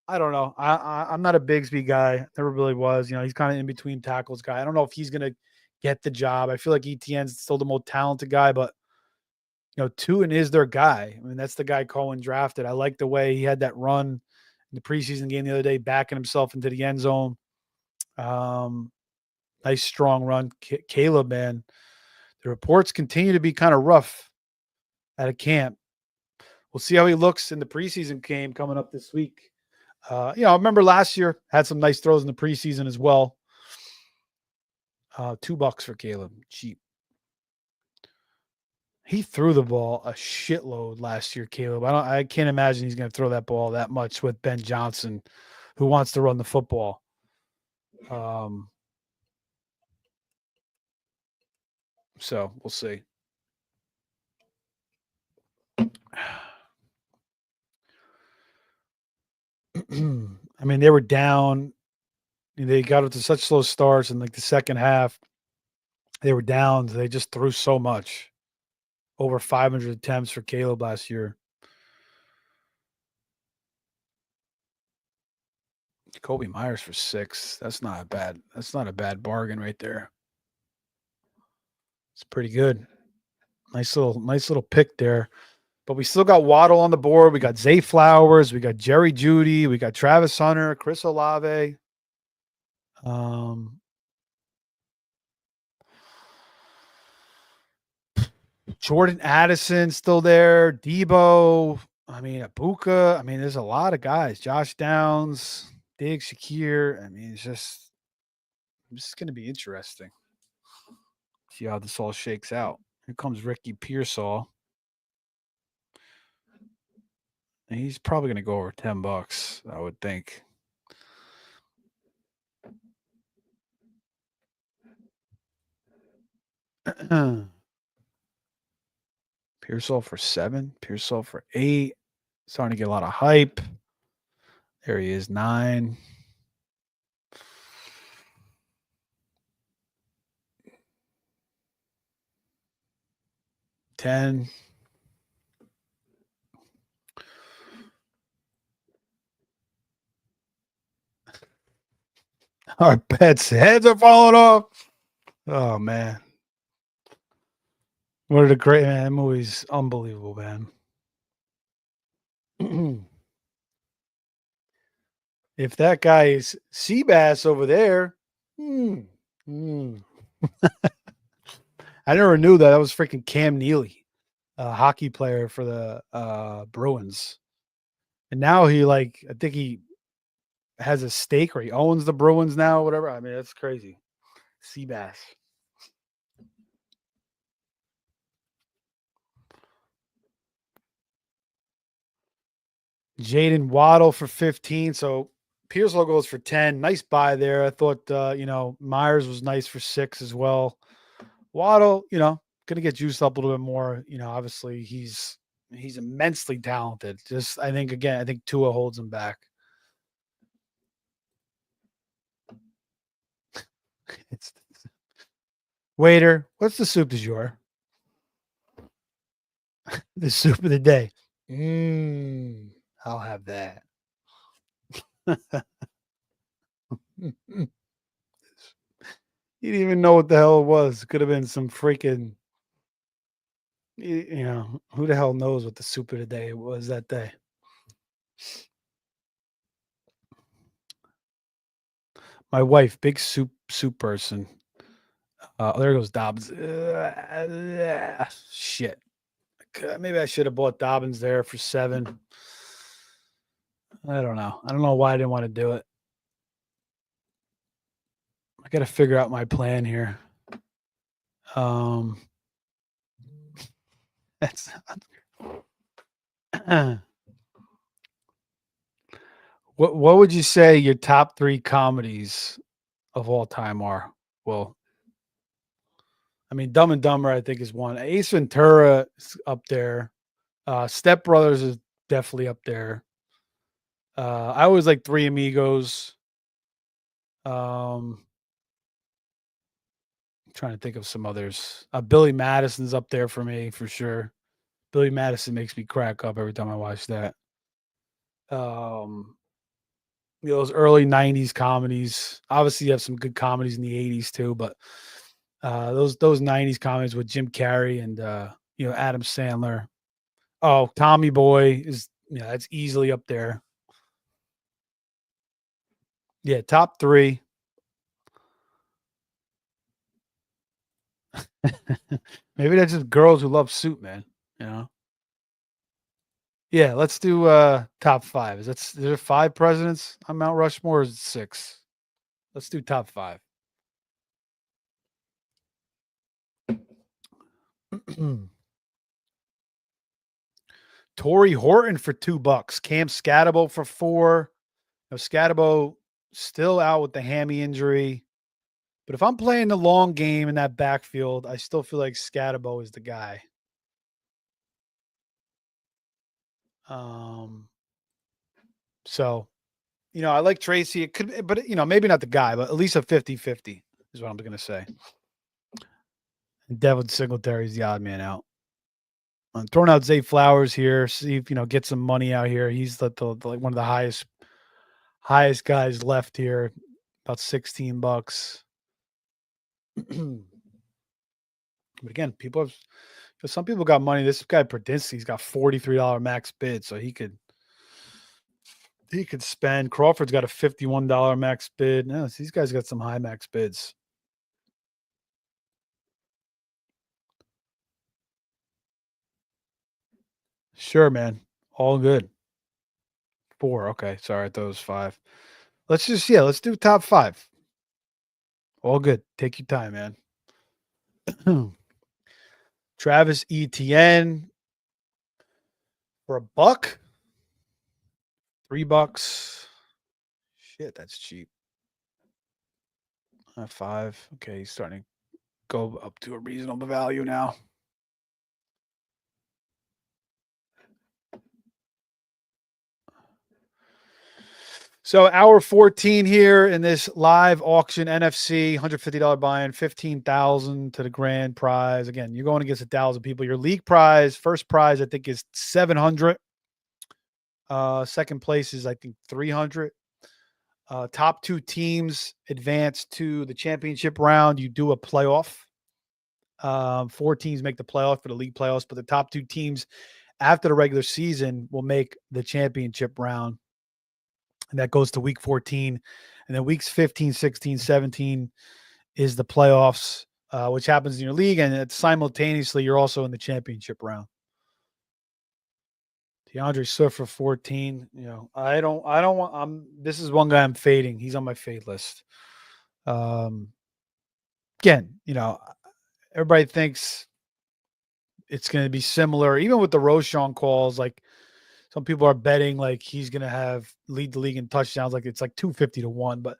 I don't know. I'm not a Bigsby guy. Never really was. He's kind of in between tackles guy. I don't know if he's gonna get the job. I feel like ETN's still the most talented guy, but 2 and is their guy. I mean, that's the guy Cohen drafted. I like the way he had that run in the preseason game the other day, backing himself into the end zone. Nice strong run. Caleb, man. The reports continue to be kind of rough at a camp. We'll see how he looks in the preseason game coming up this week. I remember last year had some nice throws in the preseason as well. $2 for Caleb, cheap. He threw the ball a shitload last year, Caleb. I can't imagine he's going to throw that ball that much with Ben Johnson, who wants to run the football. So we'll see. I mean, they were down. They got up to such slow starts in like the second half. They were down. They just threw so much. Over 500 attempts for Caleb last year. Kobe Myers for 6. That's not a bad bargain right there. It's pretty good. Nice little pick there. But we still got Waddle on the board. We got Zay Flowers. We got Jerry Jeudy. We got Travis Hunter, Chris Olave. Jordan Addison still there. Debo. I mean, Abuka. I mean, there's a lot of guys. Josh Downs, Diggs, Shakir. I mean, it's just going to be interesting. See how this all shakes out. Here comes Ricky Pearsall. And he's probably going to go over $10, I would think. Pearsall for 7. Pearsall for 8. Starting to get a lot of hype. There he is, 9. $10. Our pets' heads are falling off. Oh man. What a great man. That movie's unbelievable, man. If that guy is Seabass over there, I never knew that was freaking Cam Neely, a hockey player for the Bruins. And now I think he has a stake or he owns the Bruins now, whatever. I mean, that's crazy. Seabass. Jaden Waddle for 15. So Pearsall goes for 10. Nice buy there. I thought, Myers was nice for 6 as well. Waddle, going to get juiced up a little bit more. Obviously he's immensely talented. Just, I think Tua holds him back. It's waiter, what's the soup du jour? The soup of the day. I'll have that. You didn't even know what the hell it was. Could have been some freaking, who the hell knows what the soup of the day was that day. My wife, big soup person. There goes Dobbins. Shit. Maybe I should have bought Dobbins there for 7. I don't know. I don't know why I didn't want to do it. I got to figure out my plan here. That's what would you say your top 3 comedies of all time are? Well, I mean, Dumb and Dumber, I think, is one. Ace Ventura is up there. Step Brothers is definitely up there. I always like Three Amigos. I'm trying to think of some others. Billy Madison's up there for me for sure. Billy Madison makes me crack up every time I watch that. Those early '90s comedies. Obviously, you have some good comedies in the '80s too, but those '90s comedies with Jim Carrey and Adam Sandler. Oh, Tommy Boy is that's easily up there. Yeah, top 3. Maybe that's just girls who love soup, man. Yeah, let's do top 5. Is there 5 presidents on Mount Rushmore or is it 6? Let's do top 5. Torrey Horton for $2. Cam Scatabo for 4. Scatabo still out with the hammy injury. But if I'm playing the long game in that backfield, I still feel like Scatabo is the guy. So, I like Tracy. It could, but maybe not the guy, but at least a 50-50 is what I'm going to say. And Devin Singletary is the odd man out. I'm throwing out Zay Flowers here. See if get some money out here. He's the one of the highest guys left here, about $16. But again, some people got money. This guy Pradinsky's got $43 max bid, so he could spend. Crawford's got a $51 max bid. No, these guys got some high max bids. Sure, man. All good. 4. Okay. Sorry, I thought it was 5. Let's do top 5. All good. Take your time, man. Travis Etienne for $1. $3. Shit, that's cheap. 5. Okay, he's starting to go up to a reasonable value now. So hour 14 here in this live auction NFC, $150 buy-in, $15,000 to the grand prize. Again, you're going against 1,000 people. Your league prize, first prize, I think is $700. Second place is I think $300. Top 2 teams advance to the championship round. You do a playoff. 4 teams make the playoff for the league playoffs, but the top 2 teams after the regular season will make the championship round. And that goes to week 14. And then weeks 15, 16, 17 is the playoffs, which happens in your league. And simultaneously, you're also in the championship round. DeAndre Swift for 14. I don't want, this is one guy I'm fading. He's on my fade list. Again, everybody thinks it's going to be similar, even with the Roschon calls. Like Some people are betting like he's going to have lead the league in touchdowns, like it's like 250 to 1. But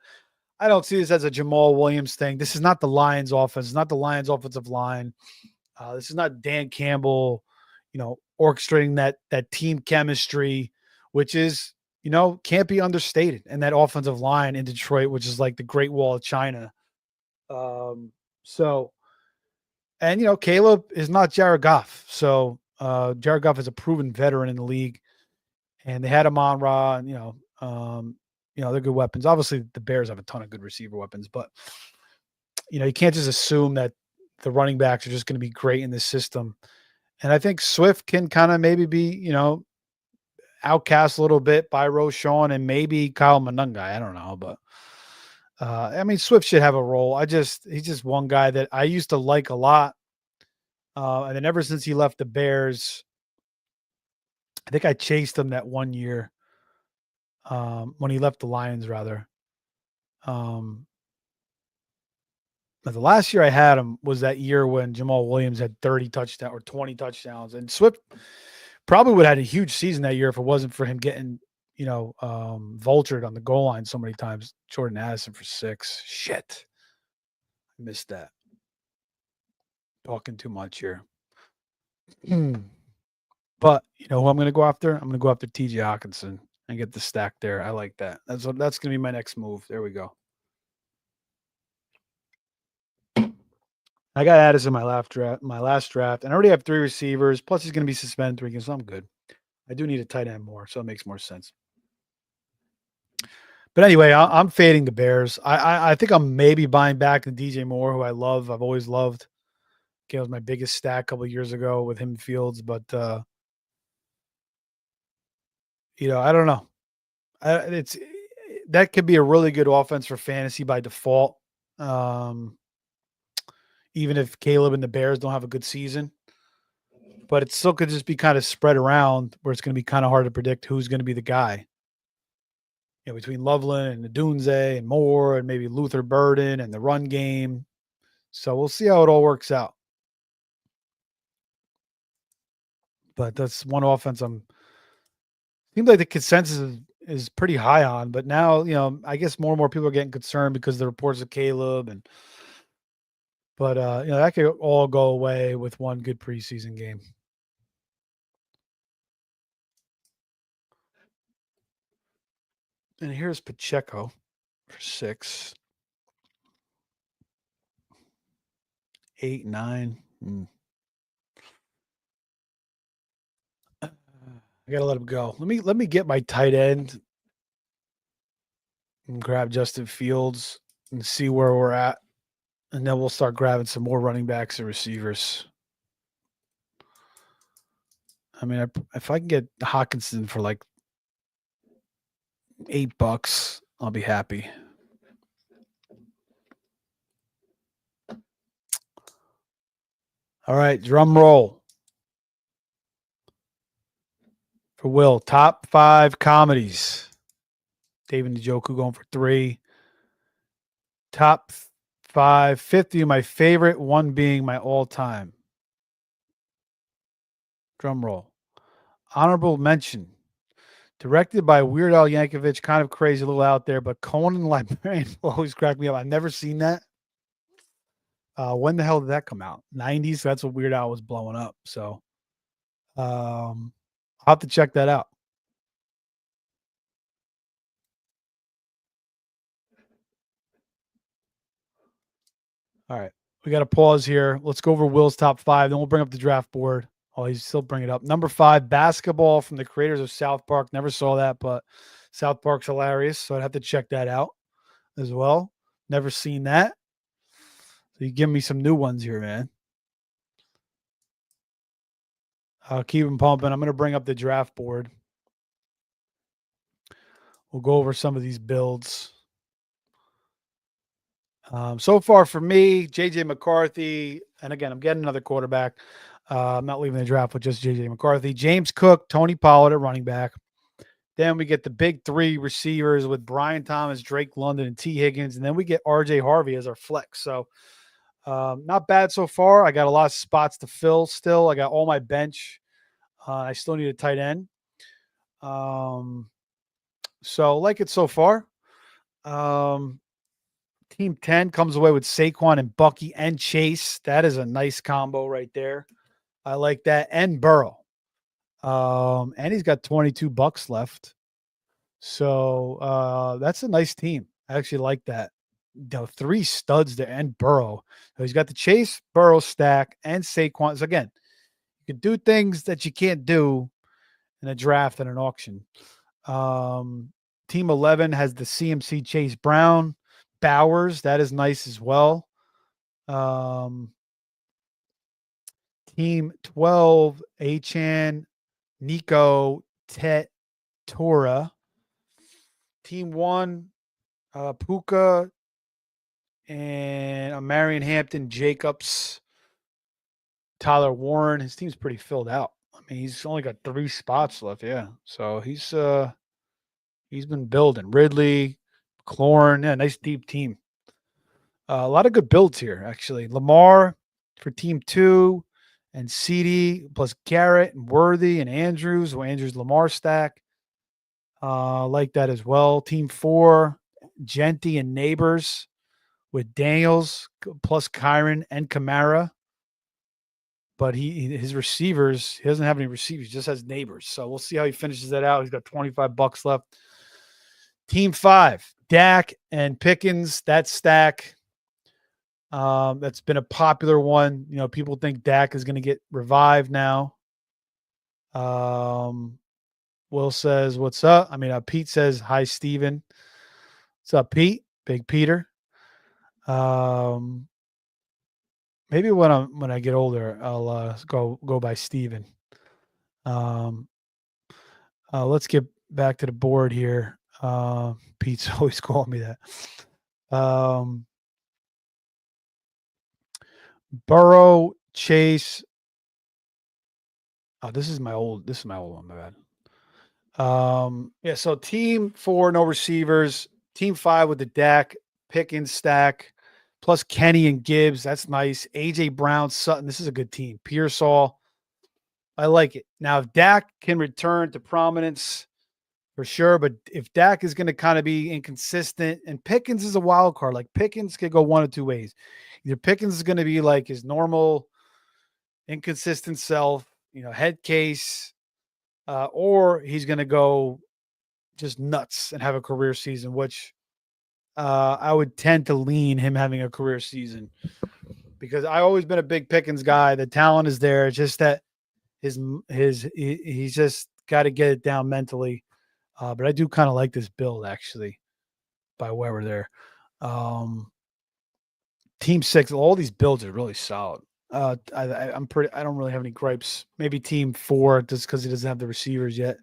I don't see this as a Jamal Williams thing. This is not the Lions offense. It's not the Lions offensive line. This is not Dan Campbell, orchestrating that team chemistry, which is, can't be understated. And that offensive line in Detroit, which is like the Great Wall of China. Caleb is not Jared Goff. So Jared Goff is a proven veteran in the league, and they had Amon-Ra, and they're good weapons. Obviously, the Bears have a ton of good receiver weapons, but you can't just assume that the running backs are just going to be great in this system. And I think Swift can kind of maybe be, outcast a little bit by Roschon and maybe Kyle Monungai. I don't know, but Swift should have a role. He's just one guy that I used to like a lot. And then ever since he left the Bears, I think I chased him that one year when he left the Lions, rather. But the last year I had him was that year when Jamal Williams had 30 touchdowns or 20 touchdowns. And Swift probably would have had a huge season that year if it wasn't for him getting, vultured on the goal line so many times. Jordan Addison for 6. Shit. I missed that. Talking too much here. But you know who I'm going to go after? I'm going to go after TJ Hawkinson and get the stack there. I like that. That's going to be my next move. There we go. I got Addison in my last draft, and I already have 3 receivers. Plus, he's going to be suspended 3 games, so I'm good. I do need a tight end more, so it makes more sense. But anyway, I'm fading the Bears. I think I'm maybe buying back the DJ Moore, who I love. I've always loved. It was my biggest stack a couple of years ago with him Fields, but I don't know. That could be a really good offense for fantasy by default. Even if Caleb and the Bears don't have a good season, but it still could just be kind of spread around where it's going to be kind of hard to predict who's going to be the guy. Between Loveland and Odunze and Moore and maybe Luther Burden and the run game. So we'll see how it all works out. But that's one offense seems like the consensus is pretty high on, but now, I guess more and more people are getting concerned because of the reports of Caleb but that could all go away with one good preseason game. And here's Pacheco for 6. 8, 9. I gotta let him go. Let me get my tight end and grab Justin Fields and see where we're at, and then we'll start grabbing some more running backs and receivers. I mean, if I can get Hawkinson for like $8, I'll be happy. All right, drum roll. For Will, top 5 comedies. David Njoku going for 3. Top 5, 50 of my favorite, 1 being my all-time. Drum roll. Honorable mention. Directed by Weird Al Yankovic, kind of crazy, a little out there, but Conan the Librarian will always crack me up. I've never seen that. When the hell did that come out? 90s? That's what Weird Al was blowing up. So I'll have to check that out. All right. We got to pause here. Let's go over Will's top 5. Then we'll bring up the draft board. Oh, he's still bringing it up. Number 5, basketball from the creators of South Park. Never saw that, but South Park's hilarious. So I'd have to check that out as well. Never seen that. So you give me some new ones here, man. I'll keep them pumping. I'm going to bring up the draft board. We'll go over some of these builds. So far for me, J.J. McCarthy, and again, I'm getting another quarterback. I'm not leaving the draft with just J.J. McCarthy. James Cook, Tony Pollard at running back. Then we get the big 3 receivers with Brian Thomas, Drake London, and T. Higgins. And then we get R.J. Harvey as our flex. So not bad so far. I got a lot of spots to fill still. I got all my bench. I still need a tight end. So like it so far. Um, Team 10 comes away with Saquon and Bucky and Chase. That is a nice combo right there. I like that. And Burrow. And he's got 22 bucks left. So that's a nice team. I actually like that. Three studs there and Burrow. So he's got the Chase Burrow stack and Saquon. So again, you can do things that you can't do in a draft and an auction. Team 11 has the CMC Chase Brown, Bowers. That is nice as well. Team 12, Achan, Nico, Tet, Tora. Team 1, Puka, and Marion Hampton, Jacobs, Tyler Warren. His team's pretty filled out. I mean, he's only got 3 spots left. Yeah, so he's been building. Ridley, McLaurin, yeah, nice deep team. A lot of good builds here, actually. Lamar for team 2, and CD plus Garrett and Worthy and Andrews. Well, Andrews Lamar stack. Like that as well. Team 4, Genty and Neighbors with Daniels plus Kyron and Kamara. But his receivers, he doesn't have any receivers, he just has Neighbors. So we'll see how he finishes that out. He's got 25 bucks left. Team 5, Dak and Pickens, that stack. That's been a popular one. You know, people think Dak is going to get revived now. Will says, "What's up?" I mean, Pete says, "Hi, Steven. What's up, Pete? Big Peter." Maybe when I get older, I'll go by Steven. Let's get back to the board here. Pete's always calling me that. Burrow, Chase. Oh, this is my old one, my bad. Yeah, so team 4, no receivers. Team 5 with the Dak, Pickens stack, plus Kenny and Gibbs. That's nice. AJ Brown, Sutton. This is a good team. Pearsall. I like it. Now, if Dak can return to prominence, for sure, but if Dak is going to kind of be inconsistent, and Pickens is a wild card, like Pickens could go one of two ways. Either Pickens is going to be like his normal inconsistent self, head case, or he's going to go just nuts and have a career season, which I would tend to lean him having a career season because I've always been a big Pickens guy. The talent is there. It's just that he's just got to get it down mentally. But I do kind of like this build actually by Weber there. Team 6, all these builds are really solid. I don't really have any gripes. Maybe team 4 just because he doesn't have the receivers yet.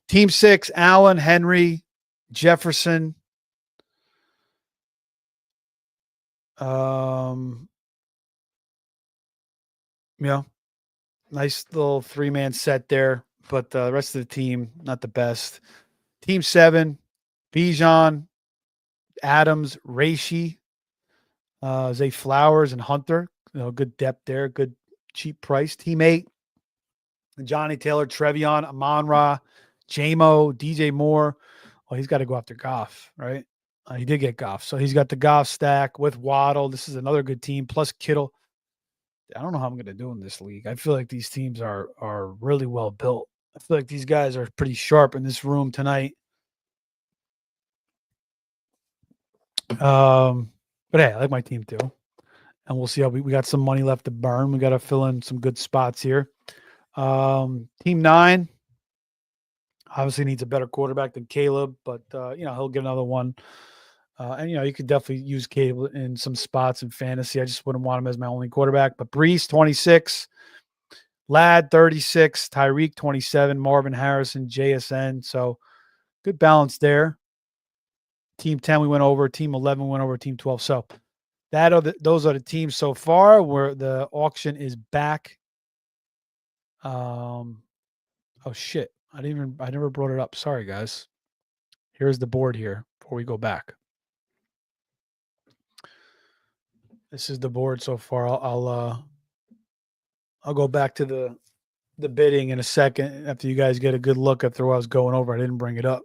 Team 6, Allen, Henry, Jefferson. Nice little 3-man set there, but the rest of the team not the best. Team 7, Bijan, Adams, Reishi, Zay Flowers, and Hunter. Good depth there, good cheap price. Team 8, Johnny Taylor, Trevion, Amon-Ra, J-Mo, DJ Moore. Well, he's got to go after Goff, right? He did get Goff. So he's got the Goff stack with Waddle. This is another good team, plus Kittle. I don't know how I'm going to do in this league. I feel like these teams are really well built. I feel like these guys are pretty sharp in this room tonight. But hey, I like my team too. And we'll see how we got some money left to burn. We got to fill in some good spots here. Team 9 obviously needs a better quarterback than Caleb, but he'll get another one. And you could definitely use Caleb in some spots in fantasy. I just wouldn't want him as my only quarterback. But Brees 26, Ladd 36, Tyreek 27, Marvin Harrison, JSN. So good balance there. Team 10 we went over. Team 11 went over. Team 12. So those are the teams so far where the auction is back. Oh shit. I never brought it up. Sorry, guys. Here's the board here before we go back. This is the board so far. I'll go back to the the bidding in a second after you guys get a good look after what I was going over. I didn't bring it up.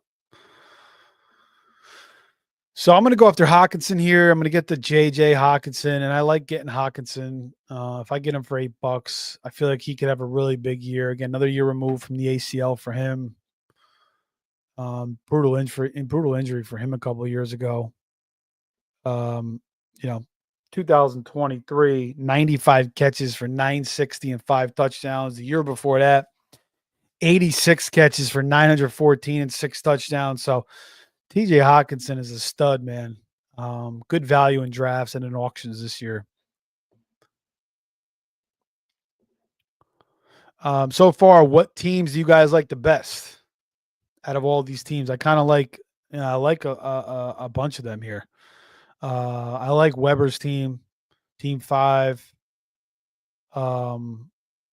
So I'm going to go after Hawkinson here. I'm going to get the JJ Hawkinson, and I like getting Hawkinson. If I get him for $8, I feel like he could have a really big year. Again, another year removed from the ACL for him. Brutal injury for him a couple of years ago. You know, 2023, 95 catches for 960 and 5 touchdowns. The year before that, 86 catches for 914 and 6 touchdowns. So TJ Hawkinson is a stud, man. Good value in drafts and in auctions this year. So far, what teams do you guys like the best out of all these teams? I kind of like, I like a bunch of them here. I like Weber's team, Team 5. I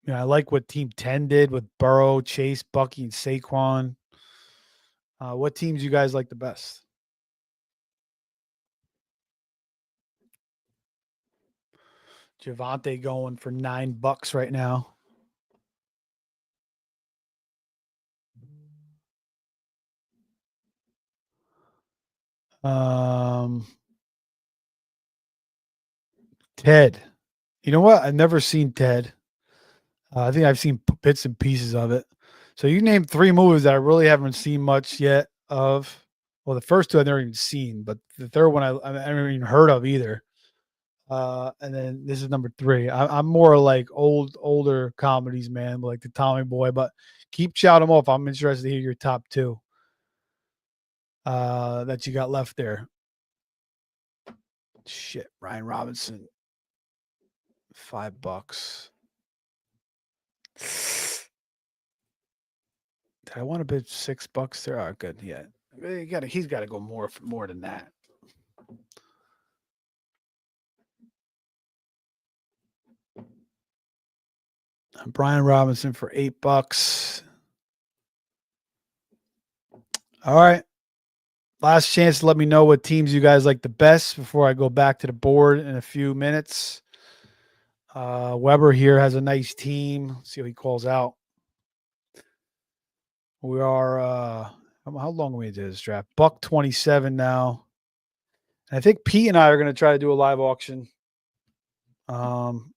like what Team 10 did with Burrow, Chase, Bucky, and Saquon. What teams you guys like the best? Javante going for $9 right now. Ted. You know what? I've never seen Ted. I think I've seen bits and pieces of it. So you named 3 movies that I really haven't seen much yet of. Well, the first 2 I've never even seen, but the third one I haven't even heard of either. And then this is number 3. I'm more like older comedies, man, like the Tommy Boy. But keep shouting them off. I'm interested to hear your top 2 that you got left there. Shit, Ryan Robinson, $5. Did I want to bid $6 there? Oh, good. Yeah, he's got to go more than that. Brian Robinson for $8. All right. Last chance to let me know what teams you guys like the best before I go back to the board in a few minutes. Weber here has a nice team. Let's see what he calls out. We are how long are we into this draft? $127 now. And I think Pete and I are going to try to do a live auction. On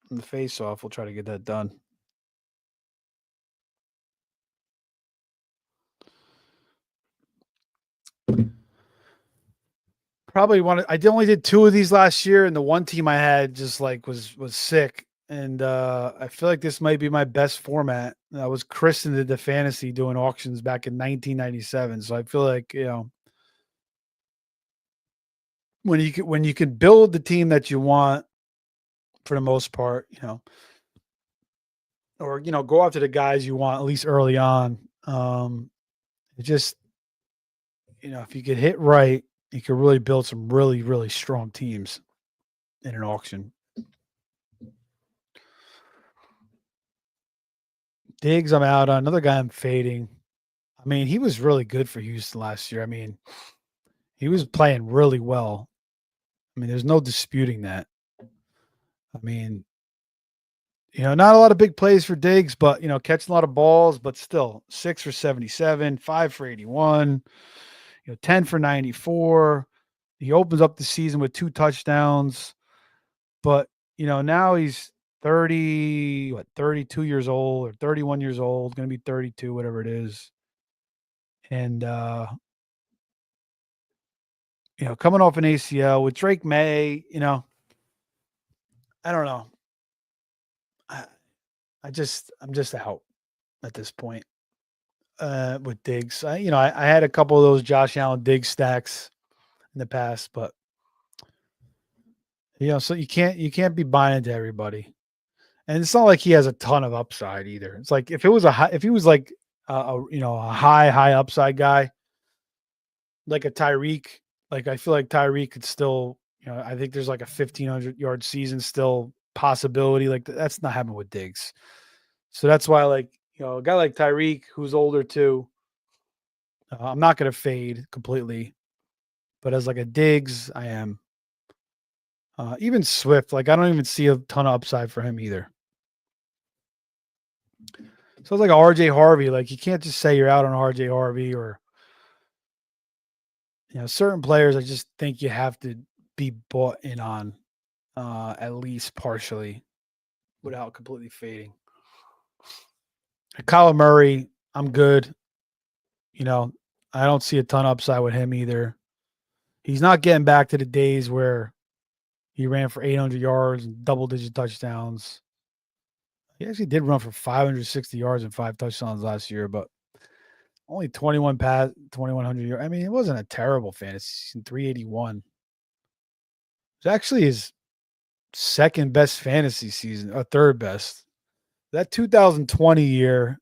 the face off, we'll try to get that done. Probably I only did 2 of these last year, and the one team I had just like was sick. And I feel like this might be my best format. I was Chris into the fantasy doing auctions back in 1997. So I feel like, when you can build the team that you want for the most part, or go after the guys you want at least early on. It just, if you could hit right, you could really build some really, really strong teams in an auction. Diggs, I'm out on. Another guy I'm fading. I mean, he was really good for Houston last year. I mean, he was playing really well. I mean, there's no disputing that. I mean, not a lot of big plays for Diggs, but catching a lot of balls, but still 6 for 77, 5 for 81, 10 for 94. He opens up the season with 2 touchdowns, but now he's 32 years old or 31 years old, going to be 32, whatever it is. And coming off an ACL with Drake May, I don't know. I'm just out at this point with Diggs. I had a couple of those Josh Allen Diggs stacks in the past, but so you can't be buying into everybody. And it's not like he has a ton of upside either. It's like if he was like a high upside guy, like a Tyreek, like I feel like Tyreek could still, I think there's like a 1,500-yard season still possibility. Like that's not happening with Diggs. So that's why, like, a guy like Tyreek, who's older too, I'm not going to fade completely. But as like a Diggs, I am. Even Swift, like I don't even see a ton of upside for him either. So it's like a RJ Harvey. Like you can't just say you're out on RJ Harvey or certain players. I just think you have to be bought in on at least partially without completely fading. Kyler Murray, I'm good. You know, I don't see a ton upside with him either. He's not getting back to the days where he ran for 800 yards and double-digit touchdowns. He actually did run for 560 yards and 5 touchdowns last year, but only 2,100 yards. I mean, it wasn't a terrible fantasy season, 381. It's actually his second best fantasy season, or third best. That 2020 year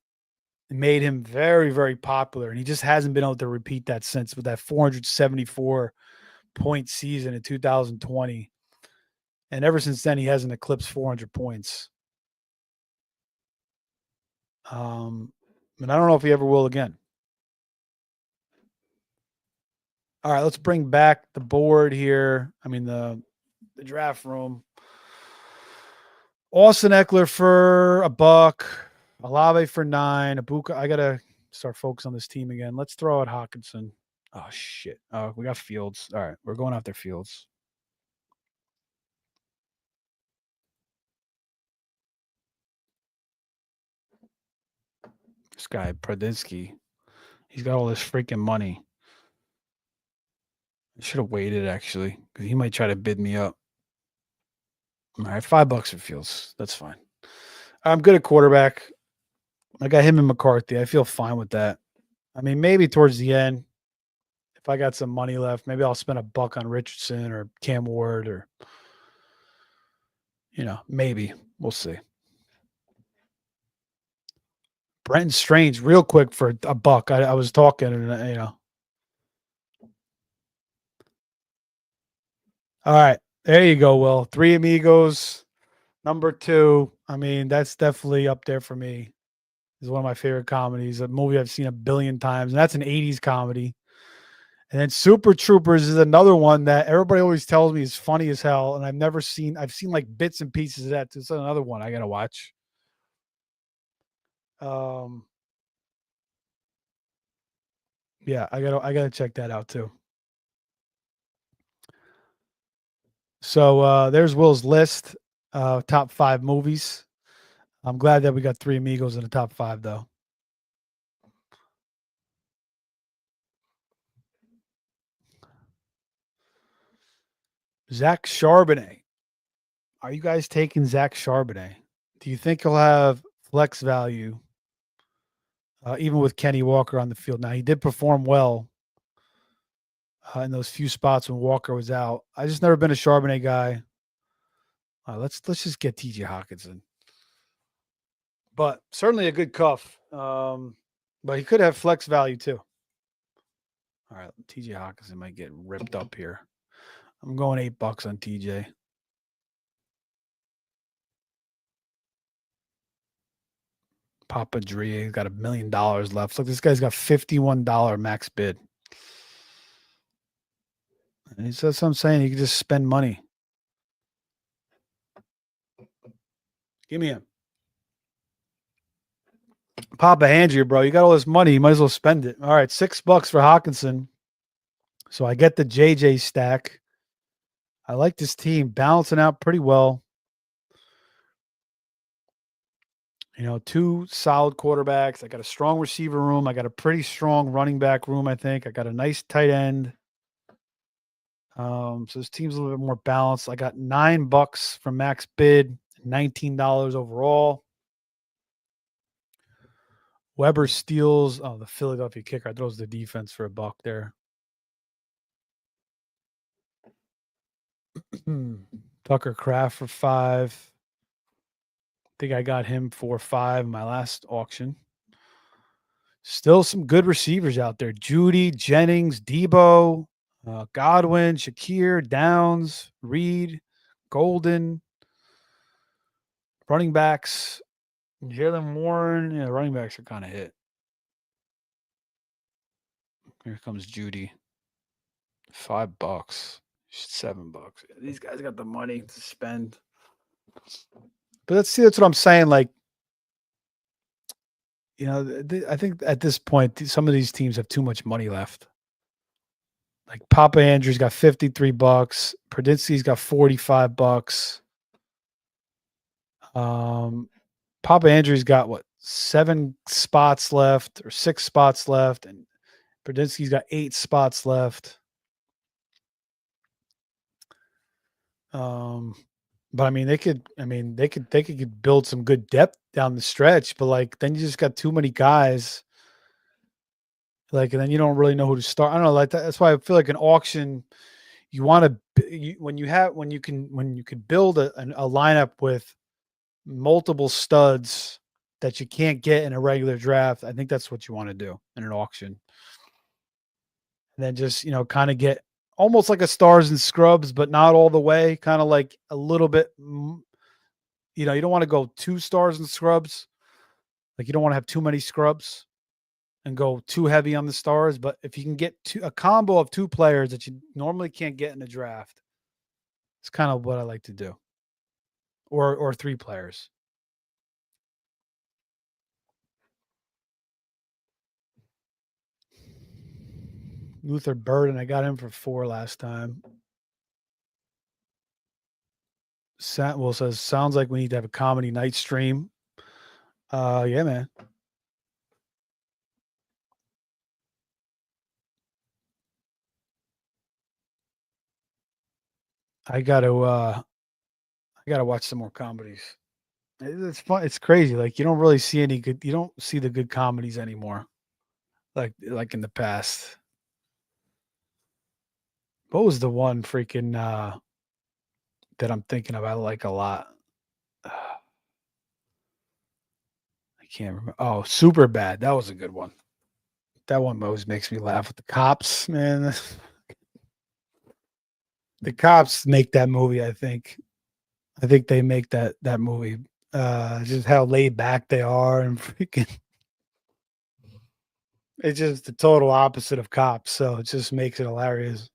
made him very, very popular, and he just hasn't been able to repeat that since with that 474-point season in 2020. And ever since then, he hasn't eclipsed 400 points. And I don't know if he ever will again. All right, let's bring back the board here. I mean, the draft room. Austin Eckler for $1, Olave for $9, Ibuka. I gotta start focusing on this team again. Let's throw out Hockenson. Oh shit! Oh, we got Fields. All right, we're going after Fields. This guy Pradinsky, he's got all this freaking money. I should have waited actually, because he might try to bid me up. All right, $5 for Fields. That's fine. I'm good at quarterback. I got him and McCarthy. I feel fine with that. I mean, maybe towards the end, if I got some money left, maybe I'll spend $1 on Richardson or Cam Ward or, maybe. We'll see. Brenton Strange, real quick for $1. I was talking and, All right. There you go, Will. Three Amigos, number 2. I mean, that's definitely up there for me. It's one of my favorite comedies, a movie I've seen a billion times, and that's an 80s comedy. And then Super Troopers is another one that everybody always tells me is funny as hell, and I've seen like bits and pieces of that. It's another one I gotta watch. Yeah, I gotta check that out too. So there's Will's list, top 5 movies. I'm glad that we got 3 Amigos in the top 5 though. Zach Charbonnet. Are you guys taking Zach Charbonnet? Do you think he'll have flex value, even with Kenny Walker on the field? Now he did perform well in those few spots when Walker was out. I just never been a Charbonnet guy. Let's just get T.J. Hockenson, but certainly a good cuff. But he could have flex value too. All right, T.J. Hockenson might get ripped up here. I'm going $8 on TJ. Papa Dre got $1 million left. Look, this guy's got $51 max bid. And he says, I'm saying you can just spend money. Give me him. Papa Andrew, bro. You got all this money. You might as well spend it. All right, $6 for Hockenson. So I get the JJ stack. I like this team balancing out pretty well. 2 solid quarterbacks. I got a strong receiver room. I got a pretty strong running back room, I think. I got a nice tight end. So this team's a little bit more balanced. I got $9 from max bid, $19 overall. Weber steals. Oh, the Philadelphia kicker throws the defense for $1 there. Tucker Kraft for $5. I think I got him for $5 in my last auction. Still some good receivers out there. Judy, Jennings, Debo, Godwin, Shakir, Downs, Reed, Golden. Running backs, Jalen Warren. Yeah, running backs are kind of hit. Here comes Judy. $5. $7. These guys got the money to spend. But that's what I'm saying. Like, I think at this point, some of these teams have too much money left. Like Papa Andrew's got $53. Pradinsky's got $45. Um, Papa Andrew's got what, 7 spots left or 6 spots left, and Pradinsky's got 8 spots left. But I mean, they could build some good depth down the stretch, but like then you just got too many guys. Like, and then you don't really know who to start. I don't know, like that's why I feel like an auction, you want to when you can build a lineup with multiple studs that you can't get in a regular draft. I think that's what you want to do in an auction. And then just, kind of get almost like a stars and scrubs, but not all the way, kind of like a little bit, you don't want to go 2 stars and scrubs. Like you don't want to have too many scrubs and go too heavy on the stars. But if you can get a combo of 2 players that you normally can't get in a draft, it's kind of what I like to do. Or 3 players. Luther Burden, I got him for 4 last time. Will says, sounds like we need to have a comedy night stream. Yeah, man. I gotta watch some more comedies. It's fun. It's crazy. Like you don't really see you don't see the good comedies anymore. Like in the past. What was the one freaking that I'm thinking of? I like a lot. I can't remember. Oh, Super Bad. That was a good one. That one always makes me laugh with the cops, man. The cops make that movie, I think. I think they make that movie. Just how laid back they are and freaking it's just the total opposite of Cops, so it just makes it hilarious.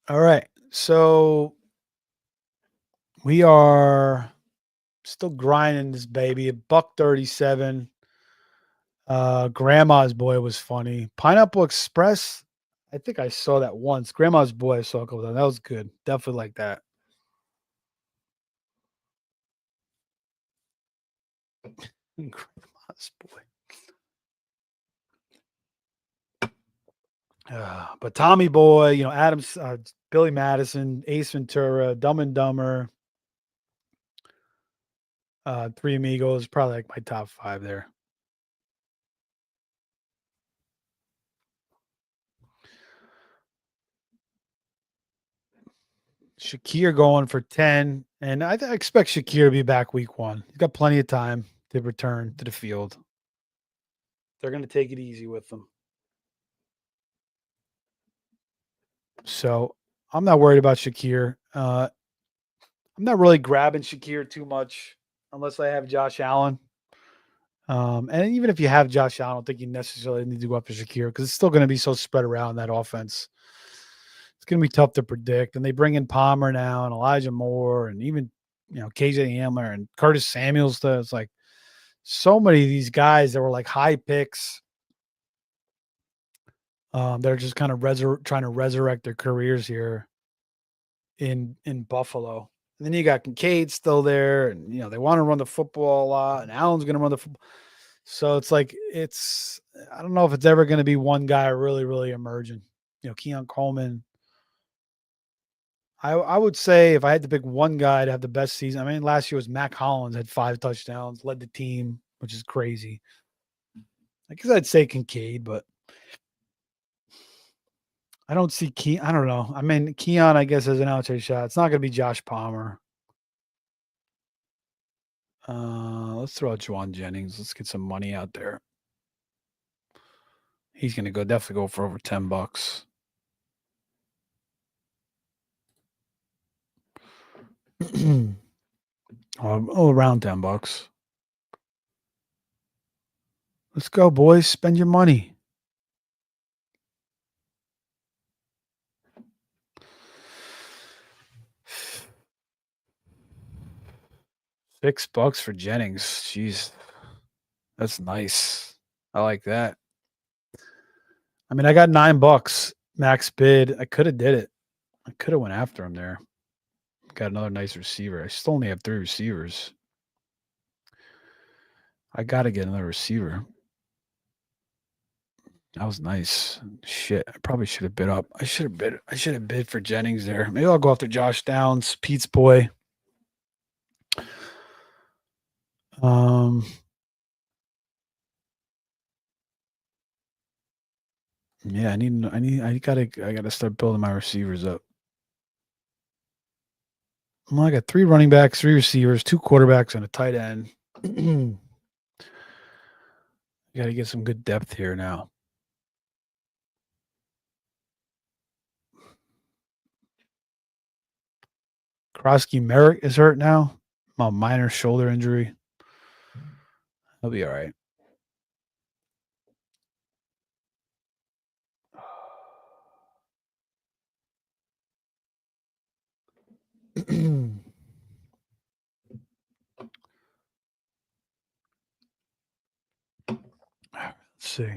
All right. So we are still grinding this baby. A buck 37. Grandma's Boy was funny. Pineapple Express. I think I saw that once. Grandma's Boy, I saw a couple of times. That was good. Definitely like that. Grandma's Boy. But Tommy Boy, Adams, Billy Madison, Ace Ventura, Dumb and Dumber, Three Amigos, probably like my top 5 there. Shakir going for 10, and I expect Shakir to be back week 1. He's got plenty of time to return to the field. They're going to take it easy with them. So I'm not worried about Shakir. I'm not really grabbing Shakir too much unless I have Josh Allen. And even if you have Josh Allen, I don't think you necessarily need to go up for Shakir because it's still going to be so spread around that offense. It's going to be tough to predict. And they bring in Palmer now and Elijah Moore and even, KJ Hamler and Curtis Samuels. It's like so many of these guys that were like high picks. They're just kind of trying to resurrect their careers here in Buffalo. And then you got Kincaid still there, and they want to run the football a lot, and Allen's going to run the football. So it's like I don't know if it's ever going to be one guy really, really emerging. Keon Coleman. I would say if I had to pick one guy to have the best season, I mean, last year was Mac Hollins, had 5 touchdowns, led the team, which is crazy. I guess I'd say Kincaid, but I don't see I don't know. I mean, Keon, I guess, has an outside shot. It's not going to be Josh Palmer. Let's throw out Juwan Jennings. Let's get some money out there. He's going to definitely go for over $10. Around $10. Let's go, boys. Spend your money. $6 for Jennings. Jeez. That's nice. I like that. I mean, I got $9 max bid. I could have did it. I could have went after him there. Got another nice receiver. I still only have 3 receivers. I got to get another receiver. That was nice. Shit, I probably should have bid up. I should have bid for Jennings there. Maybe I'll go after Josh Downs, Pete's boy. Yeah, I gotta start building my receivers up. Well, I got 3 running backs, 3 receivers, 2 quarterbacks, and a tight end. You gotta get some good depth here now. Krosky Merrick is hurt now. A minor shoulder injury. He'll be all right. Let's see.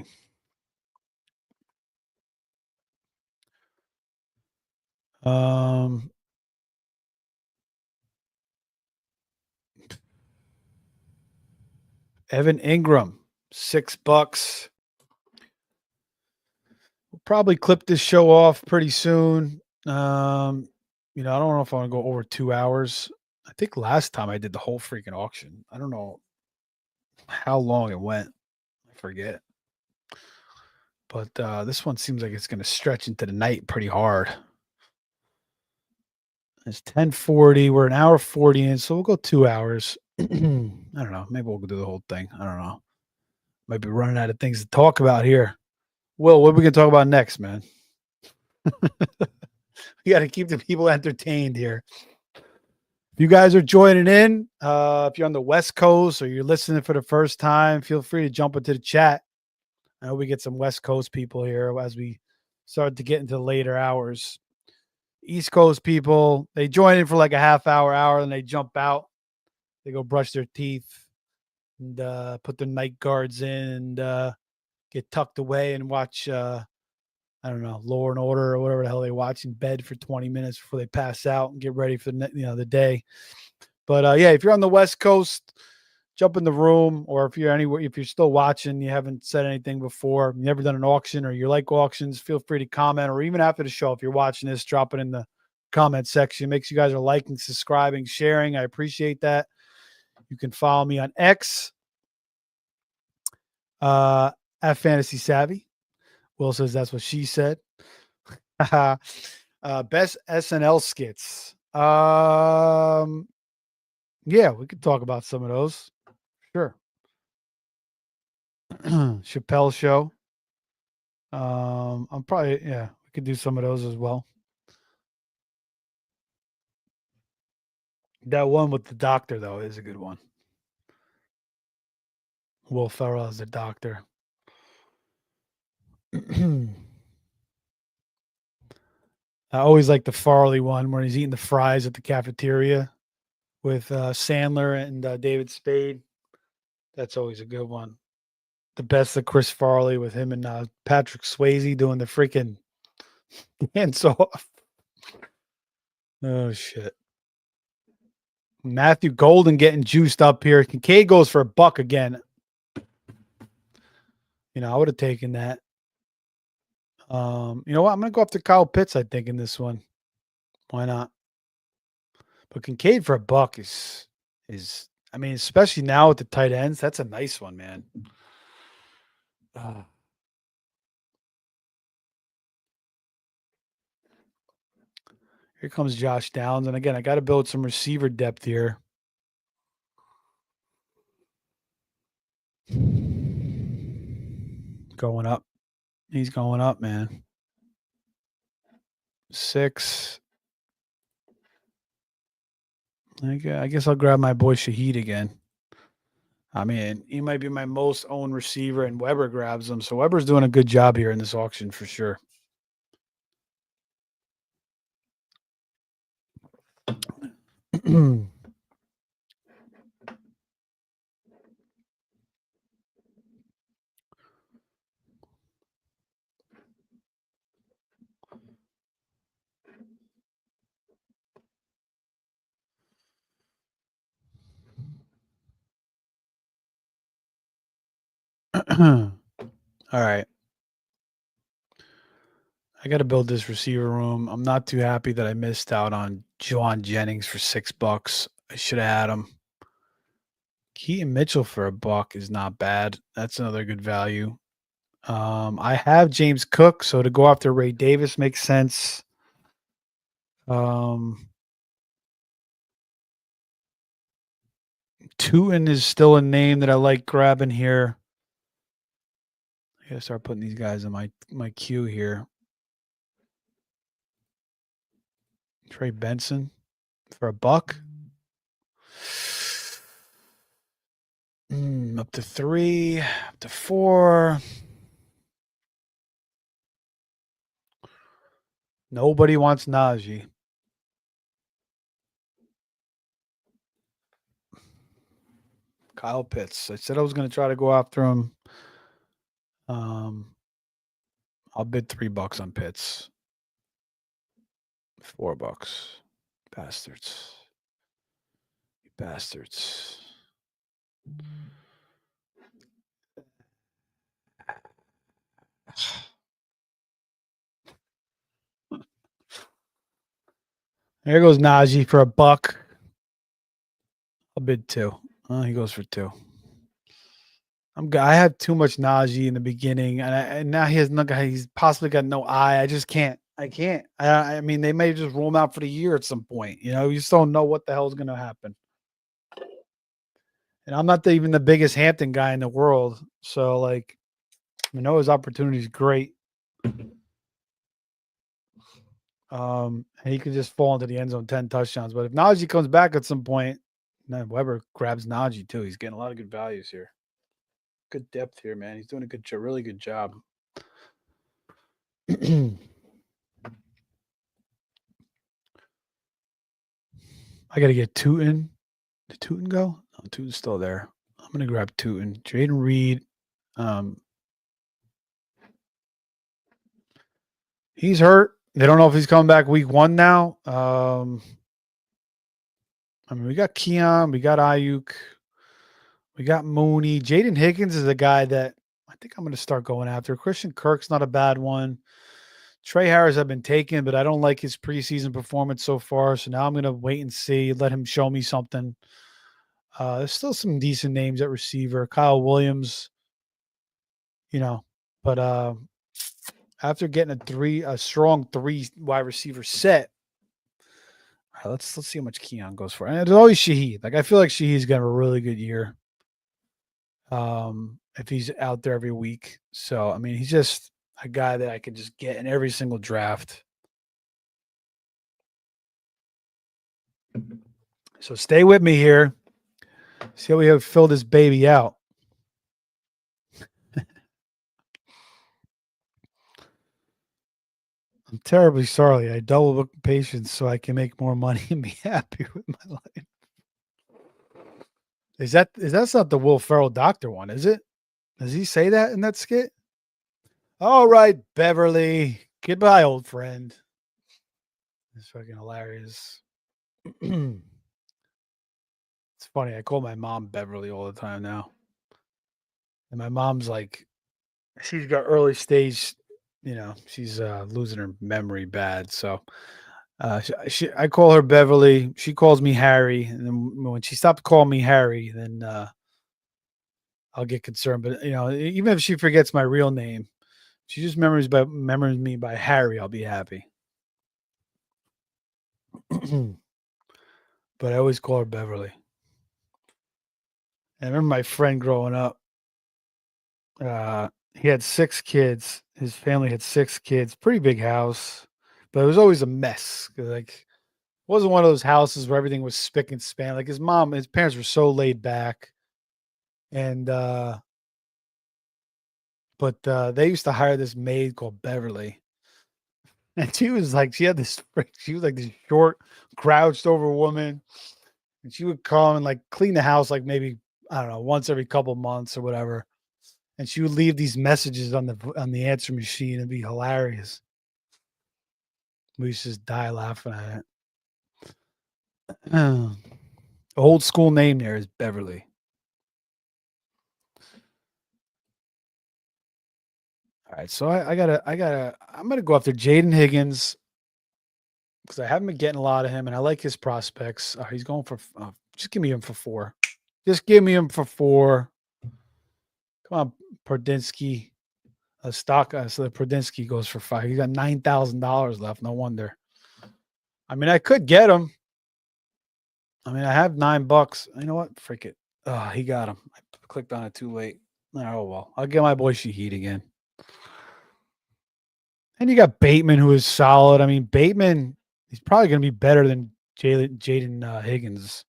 Evan Ingram, $6. We'll probably clip this show off pretty soon. I don't know if I want to go over 2 hours. I think last time I did the whole freaking auction. I don't know how long it went. I forget. But this one seems like it's going to stretch into the night pretty hard. It's 10:40. We're an hour 40 in, so we'll go 2 hours. I don't know. Maybe we'll do the whole thing. I don't know. Might be running out of things to talk about here. Will, what are we going to talk about next, man? We got to keep the people entertained here. If you guys are joining in, if you're on the West Coast or you're listening for the first time, feel free to jump into the chat. I hope we get some West Coast people here as we start to get into the later hours. East Coast people, they join in for like a half hour, and they jump out. They go brush their teeth and put their night guards in and get tucked away and watch, I don't know, Law and Order or whatever the hell they watch in bed for 20 minutes before they pass out and get ready for the day. But yeah, if you're on the West Coast, jump in the room, or if you're anywhere, if you're still watching, you haven't said anything before, you've never done an auction or you like auctions, feel free to comment, or even after the show, if you're watching this, drop it in the comment section. Make sure you guys are liking, subscribing, sharing. I appreciate that. You can follow me on X at Fantasy Savvy. Will says that's what she said. Best SNL skits. Yeah, we could talk about some of those. Sure. Chappelle Show. I'm probably, yeah, we could do some of those as well. That one with the doctor, though, is a good one. Will Ferrell as the doctor. I always like the Farley one where he's eating the fries at the cafeteria with Sandler and David Spade. That's always a good one. The best of Chris Farley with him and Patrick Swayze doing the freaking hands off. Oh, shit. Matthew Golden getting juiced up here. Kincaid goes for $1 again. I would have taken that. You know what? I'm going to go up to Kyle Pitts, I think, in this one. Why not? But Kincaid for $1 is I mean, especially now with the tight ends, that's a nice one, man. Here comes Josh Downs. And again, I got to build some receiver depth here. Going up. He's going up, man. 6. I guess I'll grab my boy Shaheed again. I mean, he might be my most owned receiver, and Weber grabs him. So Weber's doing a good job here in this auction for sure. All right. I got to build this receiver room. I'm not too happy that I missed out on Juwan Jennings for $6. I should have had him. Keaton Mitchell for $1 is not bad. That's another good value. I have James Cook, so to go after Ray Davis makes sense. Tootin is still a name that I like grabbing here. I gotta start putting these guys in my queue here. Trey Benson for $1. Up to 3, up to 4. Nobody wants Najee. Kyle Pitts. I said I was going to try to go after him. I'll bid $3 on Pitts. $4. Bastards. You bastards. There goes Najee for $1. I'll bid 2. He goes for 2. I have too much Najee in the beginning, and now he's possibly got no eye. I just can't. I can't. I mean, they may just roll him out for the year at some point. You know, you just don't know what the hell is going to happen. And I'm not even the biggest Hampton guy in the world, so like, I know his opportunity is great. And he could just fall into the end zone 10 touchdowns. But if Najee comes back at some point, then Weber grabs Najee too. He's getting a lot of good values here. Good depth here, man. He's doing a really good job. I got to get Tootin. Did Tootin go? Oh, Tootin's still there. I'm going to grab Tootin. Jaden Reed. He's hurt. They don't know if he's coming back week 1 now. I mean, we got Keon. We got Ayuk. We got Mooney. Jaden Higgins is a guy that I think I'm going to start going after. Christian Kirk's not a bad one. Trey Harris I've been taking, but I don't like his preseason performance so far. So now I'm going to wait and see, let him show me something. There's still some decent names at receiver. Kyle Williams, you know, but after getting a strong 3 wide receiver set, all right, let's see how much Keon goes for. And there's always Shaheed. Like I feel like Shaheed's got a really good year. If he's out there every week. So I mean, he's just a guy that I could just get in every single draft. So stay with me here. See how we have filled this baby out. I'm terribly sorry. I double book patience so I can make more money and be happy with my life. That's not the Will Ferrell doctor one, is it? Does he say that in that skit? All right, Beverly. Goodbye, old friend. It's fucking hilarious. It's funny. I call my mom Beverly all the time now. And my mom's like, she's got early stage, she's losing her memory bad. So I call her Beverly. She calls me Harry. And then when she stopped calling me Harry, then I'll get concerned. But, even if she forgets my real name, she just remembers me by Harry, I'll be happy. But I always call her Beverly. And I remember my friend growing up. He had 6 kids. His family had 6 kids. Pretty big house, but it was always a mess. Like, it wasn't one of those houses where everything was spick and span. Like his parents were so laid back, and but they used to hire this maid called Beverly, and she was like this short, crouched over woman, and she would come and like clean the house like maybe I don't know once every couple months or whatever. And she would leave these messages on the answer machine. It'd be hilarious. We used to just die laughing at it. Old school name there is Beverly. right, so I'm gonna go after Jaden Higgins because I haven't been getting a lot of him, and I like his prospects. He's going for just give me him for 4. Just give me him for 4. Come on, Prodinsky. So the Prodinsky goes for 5. He got $9,000 left. No wonder. I mean, I could get him. I mean, I have $9. You know what? Freak it. Oh, he got him. I clicked on it too late. Oh well. I'll get my boy Shaheed again. And you got Bateman, who is solid. I mean, Bateman, he's probably going to be better than Jaden Higgins.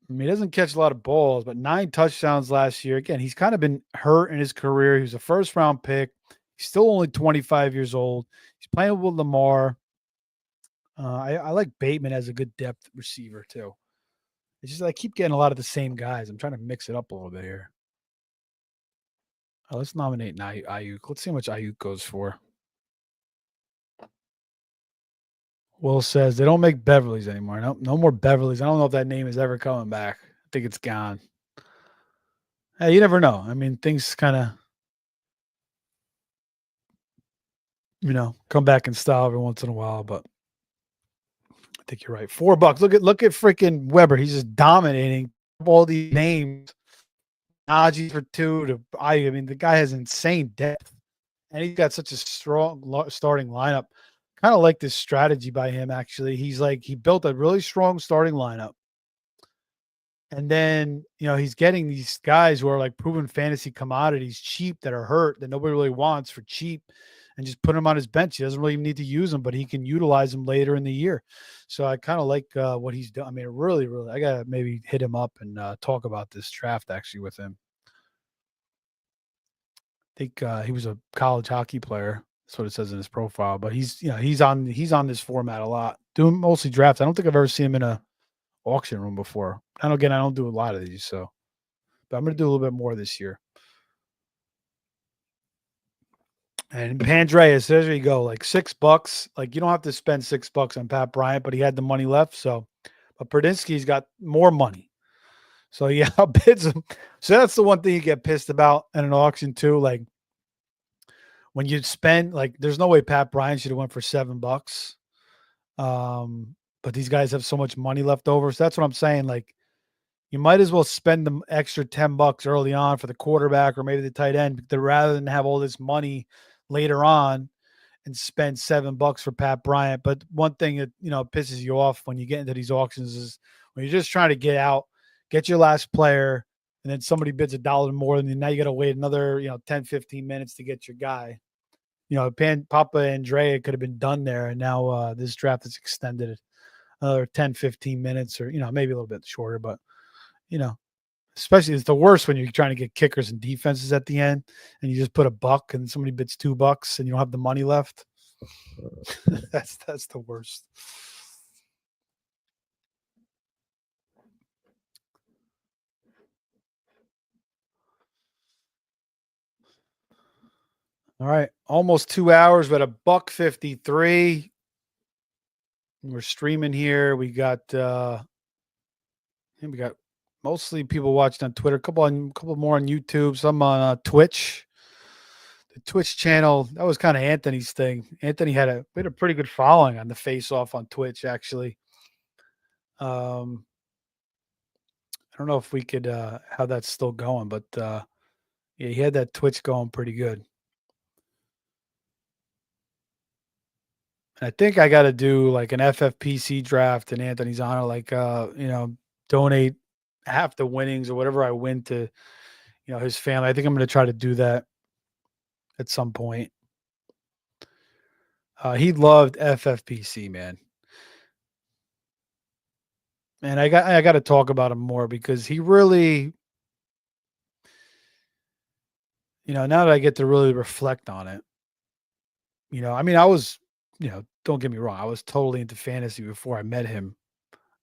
I mean, he doesn't catch a lot of balls, but 9 touchdowns last year. Again, he's kind of been hurt in his career. He was a first-round pick. He's still only 25 years old. He's playing with Lamar. I like Bateman as a good depth receiver too. It's just I keep getting a lot of the same guys. I'm trying to mix it up a little bit here. Let's nominate Ayuk. Let's see how much Ayuk goes for. Will says they don't make Beverly's anymore. No more Beverly's. I don't know if that name is ever coming back. I think it's gone. Hey, you never know. I mean, things kind of, come back in style every once in a while, but I think you're right. $4. Look at freaking Weber. He's just dominating all these names. Najee for 2 to I mean, the guy has insane depth, and he's got such a strong starting lineup. Kind of like this strategy by him, actually. He built a really strong starting lineup. And then, he's getting these guys who are like proven fantasy commodities, cheap, that are hurt, that nobody really wants for cheap, and just put him on his bench. He doesn't really need to use them, but he can utilize them later in the year. So I kind of like what he's done. I mean, really, really, I got to maybe hit him up and talk about this draft actually with him. I think he was a college hockey player. That's what it says in his profile. But he's on this format a lot, doing mostly drafts. I don't think I've ever seen him in a auction room before. I don't do a lot of these, but I'm gonna do a little bit more this year. And Pandreas, there you go, like $6. Like you don't have to spend $6 on Pat Bryant, but he had the money left. So, but Prodinsky's got more money. So yeah, bids him. So that's the one thing you get pissed about in an auction too. Like when you spend, like, there's no way Pat Bryant should have went for $7. But these guys have so much money left over. So that's what I'm saying. Like, you might as well spend the extra $10 early on for the quarterback or maybe the tight end, rather than have all this money later on and spend $7 for Pat Bryant. But one thing that pisses you off when you get into these auctions is when you're just trying to get your last player, and then somebody bids $1 more, and now you got to wait another 10, 15 minutes to get your guy. Papa Andrea could have been done there, and now this draft is extended another 10, 15 minutes, or maybe a little bit shorter, but especially it's the worst when you're trying to get kickers and defenses at the end and you just put $1 and somebody bids $2 and you don't have the money left. That's the worst. All right, almost 2 hours, but $1.53. We're streaming here. We got mostly people watching on Twitter, a couple more on YouTube, some on Twitch. The Twitch channel, that was kind of Anthony's thing. Anthony had a pretty good following on the Face Off on Twitch, actually. I don't know if we could how that's still going, but yeah, he had that Twitch going pretty good. I think I got to do like an FFPC draft in Anthony's honor, like donate half the winnings or whatever I win to his family. I think I'm going to try to do that at some point. He loved FFPC, man. And I got to talk about him more because he really, now that I get to really reflect on it, I mean, I was, don't get me wrong, I was totally into fantasy before I met him.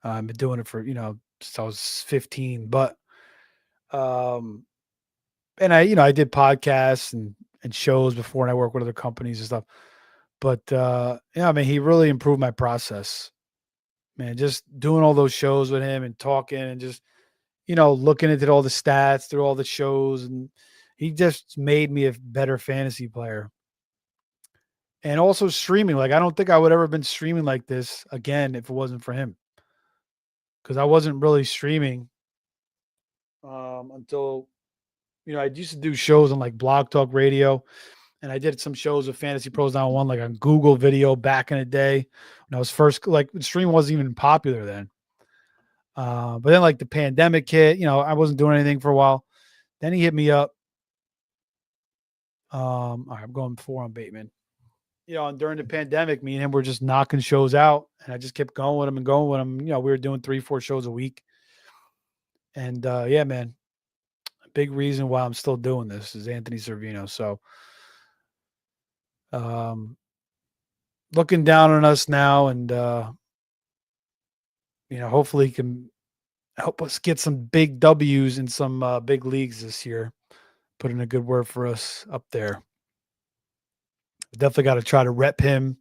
I've been doing it for, since I was 15, but, and I did podcasts and shows before, and I worked with other companies and stuff. But, I mean, he really improved my process, man, just doing all those shows with him and talking and just, looking into all the stats through all the shows and He just made me a better fantasy player. And also streaming, like, I don't think I would ever have been streaming like this again if it wasn't for him. Because I wasn't really streaming, until, I used to do shows on, like, Blog Talk Radio, and I did some shows with Fantasy Pros 911, like, on Google Video back in the day when I was first like, streaming wasn't even popular then. But then, like, the pandemic hit, I wasn't doing anything for a while. Then he hit me up. All right, I'm going 4 on Bateman. And during the pandemic, me and him were just knocking shows out, and I just kept going with him and going with him. We were doing 3, 4 shows a week. And yeah, man, a big reason why I'm still doing this is Anthony Servino. So um looking down on us now, and hopefully he can help us get some big W's in some big leagues this year. Put in a good word for us up there. Definitely got to try to rep him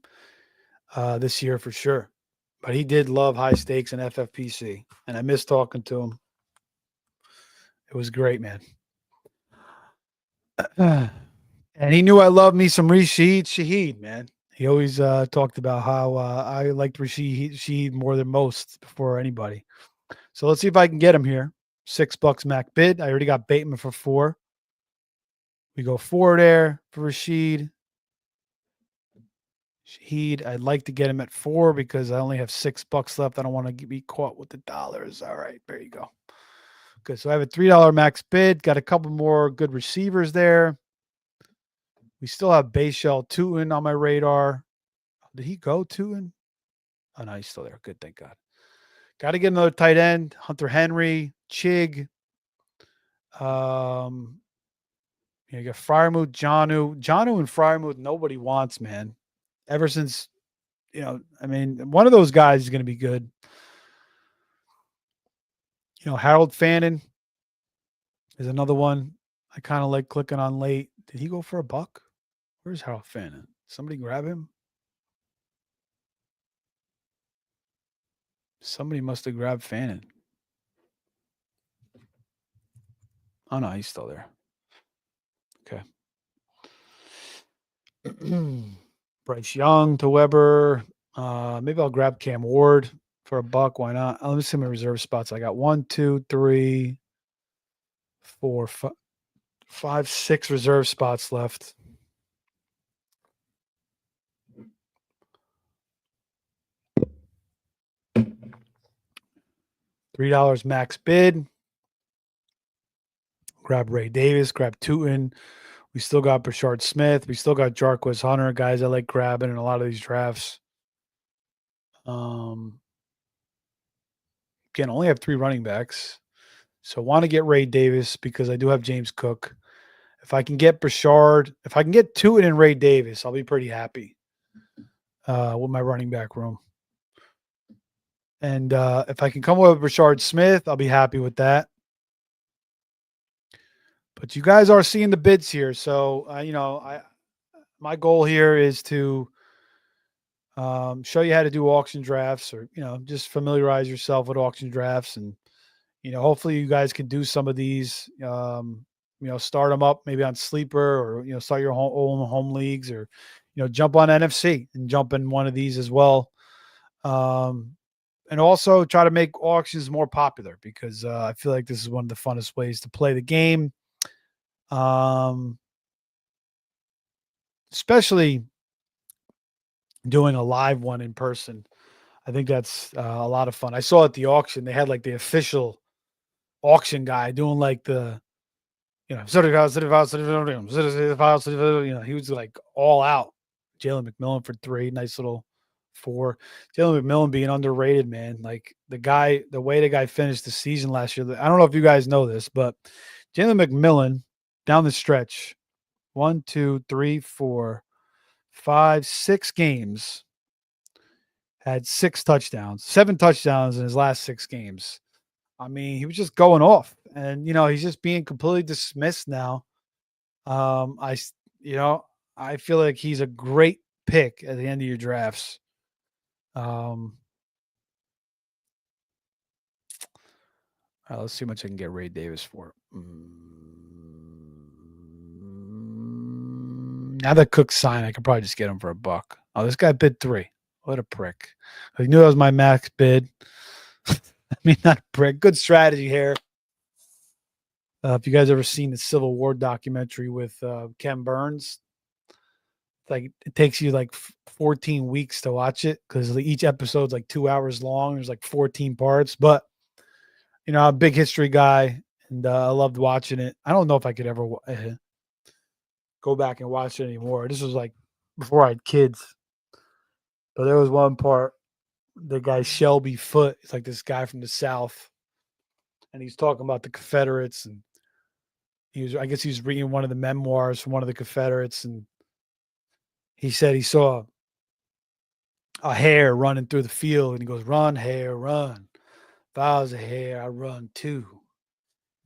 this year for sure. But he did love high stakes and FFPC, and I miss talking to him. It was great, man. And he knew I loved me some Rashid Shaheed, man. He always talked about how I liked Rashid Shaheed more than most before anybody. So let's see if I can get him here. $6 Mac bid. I already got Bateman for 4. We go 4 there for Rashid. Shaheed, I'd like to get him at 4 because I only have $6 left. I don't want to be caught with the dollars. All right, there you go. Good. So I have a $3 max bid. Got a couple more good receivers there. We still have Bayshell Tootin on my radar. Did he go Tootin? Oh, no, he's still there. Good, thank God. Got to get another tight end. Hunter Henry, Chig. You got Fryermuth, Jonnu and Fryermuth, nobody wants, man. Ever since, one of those guys is going to be good. Harold Fannin is another one I kind of like clicking on late. Did he go for $1? Where's Harold Fannin? Somebody grab him? Somebody must have grabbed Fannin. Oh, no, he's still there. Okay. Bryce Young to Weber. Maybe I'll grab Cam Ward for $1. Why not? Let me see my reserve spots. I got 1, 2, 3, 4, 5, 6 reserve spots left. $3 max bid. Grab Ray Davis, grab Tootin. We still got Brashard Smith. We still got Jarquez Hunter, guys I like grabbing in a lot of these drafts. Again, only have 3 running backs. So I want to get Ray Davis because I do have James Cook. If I can get Brashard, if I can get Tootin and Ray Davis, I'll be pretty happy with my running back room. And if I can come up with Brashard Smith, I'll be happy with that. But you guys are seeing the bids here. So, my goal here is to show you how to do auction drafts, or, just familiarize yourself with auction drafts. And, hopefully you guys can do some of these, start them up maybe on Sleeper, or, start your own home leagues, or, jump on NFC and jump in one of these as well. And also try to make auctions more popular because I feel like this is one of the funnest ways to play the game. Especially doing a live one in person. I think that's a lot of fun. I saw at the auction, they had like the official auction guy doing like the, he was like all out. Jalen McMillan for 3, nice little 4. Jalen McMillan being underrated, man. Like the way the guy finished the season last year. I don't know if you guys know this, but Jalen McMillan down the stretch, 1, 2, 3, 4, 5, 6 games, had 6 touchdowns, 7 touchdowns in his last 6 games. I mean, he was just going off, and he's just being completely dismissed now. I feel like he's a great pick at the end of your drafts. All right, let's see how much I can get Ray Davis for. Now that Cook's signed, I could probably just get him for a buck. Oh, this guy bid 3. What a prick. I knew that was my max bid. I mean, not a prick. Good strategy here. If you guys ever seen the Civil War documentary with Ken Burns, like it takes you like 14 weeks to watch it because each episode's like 2 hours long. There's like 14 parts, but I'm a big history guy and I loved watching it. I don't know if I could ever go back and watch it anymore. This was like before I had kids, but there was one part. The guy Shelby Foote, it's like this guy from the South, and he's talking about the Confederates, and I guess he was reading one of the memoirs from one of the Confederates, and he said he saw a hare running through the field, and he goes, "Run, hare, run. If I was a hare, I'd run too."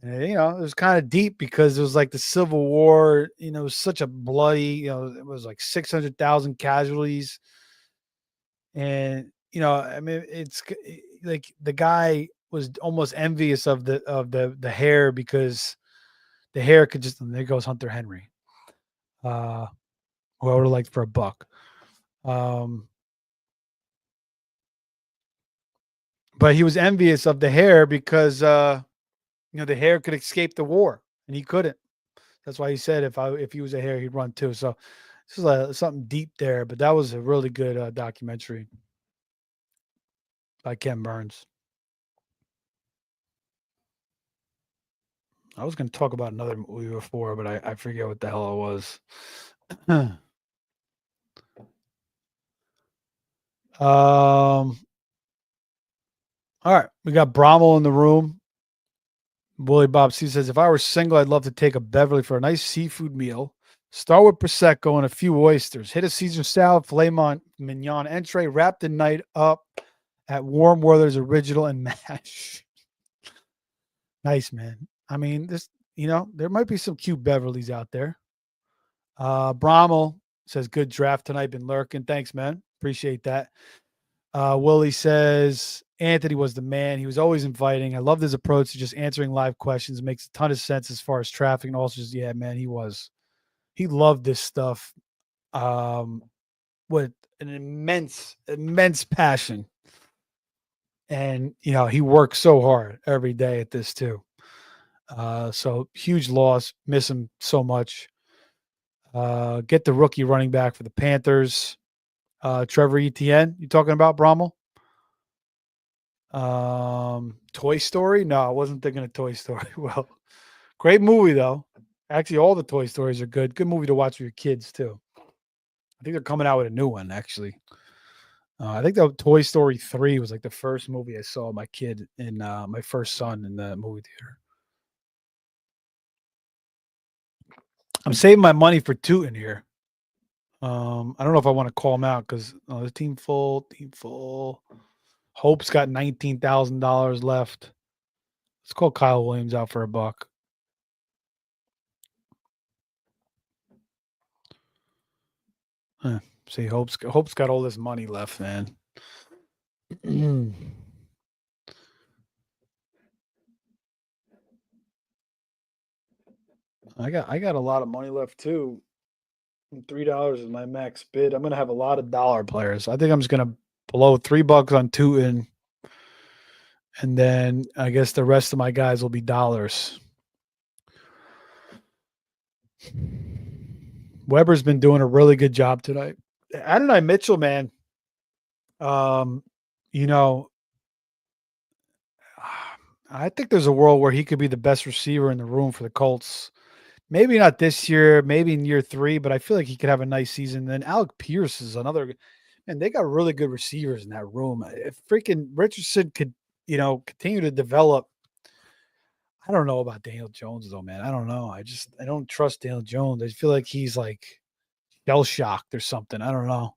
And it was kind of deep because it was like the Civil War. It was such a bloody. It was like 600,000 casualties, and I mean, like the guy was almost envious of the hare because the hare could just. And there goes Hunter Henry, who I would have liked for a buck. But he was envious of the hare because the hare could escape the war and he couldn't. That's why he said if he was a hare, he'd run too. So this is something deep there, but that was a really good documentary by Ken Burns. I was going to talk about another movie before, but I forget what the hell it was. All right, we got Brommel in the room. Willie Bob C says, if I were single, I'd love to take a Beverly for a nice seafood meal. Start with Prosecco and a few oysters. Hit a Caesar salad, filet mignon entree, wrap the night up at Warm Werther's Original and mash. Nice, man. I mean, there might be some cute Beverlys out there. Brommel says, good draft tonight. Been lurking. Thanks, man. Appreciate that. Willie says, Anthony was the man. He was always inviting. I loved his approach to just answering live questions. It makes a ton of sense as far as traffic. And also just, yeah, man, he loved this stuff with an immense passion. And, he works so hard every day at this too. So huge loss. Miss him so much. Get the rookie running back for the Panthers. Trevor Etienne, you talking about Brommel? Toy Story? No, I wasn't thinking of Toy Story. Well, great movie though. Actually, all the Toy Stories are good. Good movie to watch with your kids too. I think they're coming out with a new one actually. I think the Toy Story 3 was like the first movie I saw my kid and my first son in the movie theater. I'm saving my money for Tootin here. I don't know if I want to call him out because the team full. Hope's got $19,000 left. Let's call Kyle Williams out for a buck. See, Hope's got all this money left, man. I got a lot of money left too. $3 is my max bid. I'm gonna have a lot of dollar players. I think I'm just gonna blow $3 on Tootin, and then I guess the rest of my guys will be dollars. Weber's been doing a really good job tonight. Adonai Mitchell, man. I think there's a world where he could be the best receiver in the room for the Colts. Maybe not this year, maybe in year 3, but I feel like he could have a nice season. Then Alec Pierce is another, and they got really good receivers in that room. If freaking Richardson could, continue to develop. I don't know about Daniel Jones though, man. I don't know. I don't trust Daniel Jones. I feel like he's like shell shocked or something. I don't know.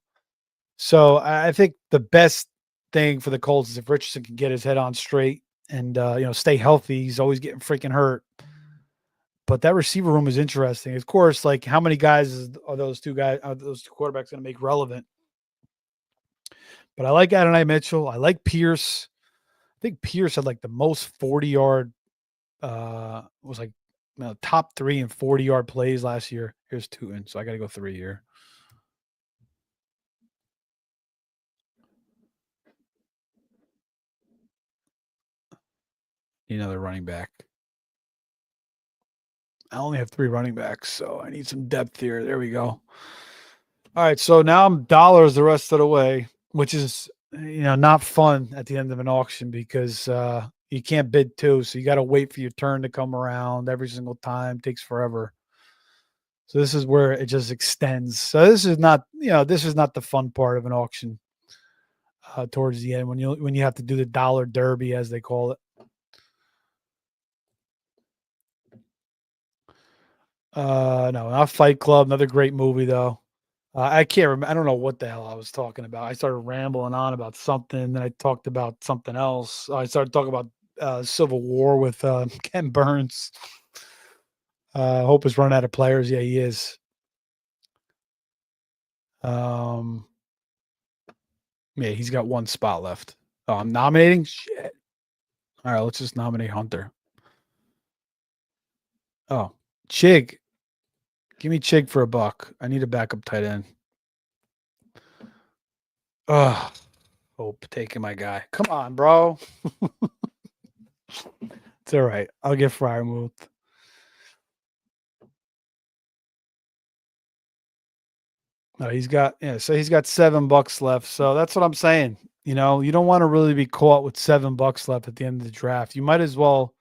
So I think the best thing for the Colts is if Richardson can get his head on straight and stay healthy. He's always getting freaking hurt. But that receiver room is interesting. Of course, like how many guys are those two quarterbacks going to make relevant? But I like Adonai Mitchell. I like Pierce. I think Pierce had like the most 40-yard was like top 3 and 40-yard plays last year. Here's Tootin, so I got to go 3 here. Another running back. I only have 3 running backs, so I need some depth here. There we go. All right, so now I'm dollars the rest of the way, which is not fun at the end of an auction because you can't bid 2, so you got to wait for your turn to come around every single time. It takes forever. So this is where it just extends. So this is not the fun part of an auction towards the end when you have to do the dollar derby as they call it. No, not Fight Club. Another great movie though. I can't remember. I don't know what the hell I was talking about. I started rambling on about something, then I talked about something else. I started talking about Civil War with Ken Burns. Hope is running out of players. Yeah, he is. Yeah, he's got 1 spot left. Oh, I'm nominating? Shit. All right, let's just nominate Hunter. Oh, Chig. Give me Chig for $1. I need a backup tight end. Ugh. Hope taking my guy. Come on, bro. It's all right. I'll get Freiermuth. No, he's got $7 left. So that's what I'm saying. You don't want to really be caught with $7 left at the end of the draft. You might as well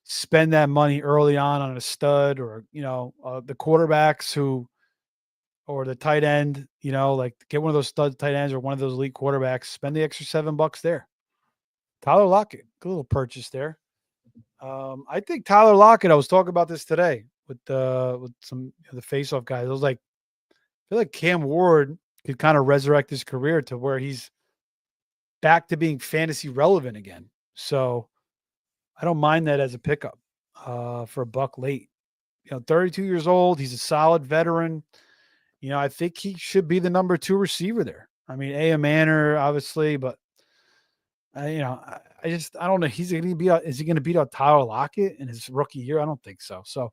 spend that money early on a stud or the quarterbacks or the tight end. Like get one of those stud tight ends or one of those elite quarterbacks. Spend the extra $7 there. Tyler Lockett, good little purchase there. I think Tyler Lockett. I was talking about this today with some the face-off guys. I was like, I feel like Cam Ward could kind of resurrect his career to where he's back to being fantasy relevant again. So I don't mind that as a pickup for $1 late. 32 years old. He's a solid veteran. I think he should be the number 2 receiver there. I mean, Manor, obviously, but I don't know. Is he going to beat out Tyler Lockett in his rookie year? I don't think so. So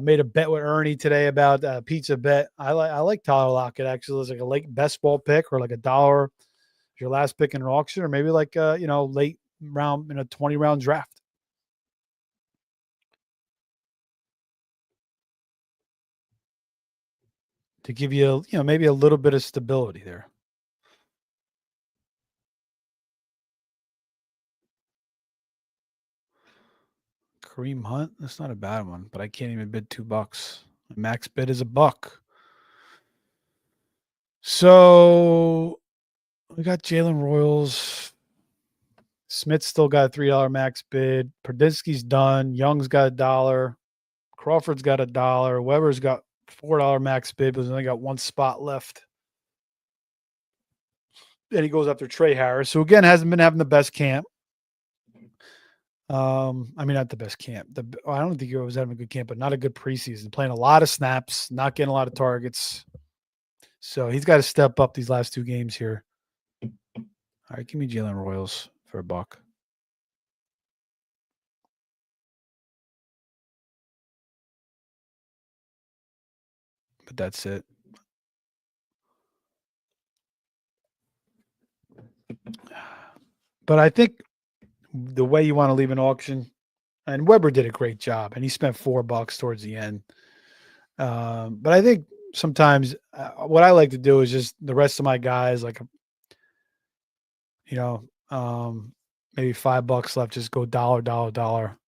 made a bet with Ernie today about pizza bet. I like Tyler Lockett actually. It's like a late best ball pick or like $1 your last pick in an auction, or maybe like late round in a 20-round draft. To give you maybe a little bit of stability there. Kareem Hunt, that's not a bad one, but I can't even bid $2. My max bid is $1. So we got Jalen Royals. Smith's still got a $3 max bid. Pradinsky's done. Young's got $1. Crawford's got $1. Weber's got $4 max bid, but he's only got 1 spot left. Then he goes after Trey Harris, who again hasn't been having the best camp. I mean, not the best camp. I don't think he was having a good camp, but not a good preseason. Playing a lot of snaps, not getting a lot of targets. So he's got to step up these last 2 games here. All right, give me Jalen Royals for $1. But that's it. But I think the way you want to leave an auction, and Weber did a great job, and he spent $4 towards the end. But I think sometimes what I like to do is just the rest of my guys, like, maybe $5 left, just go dollar.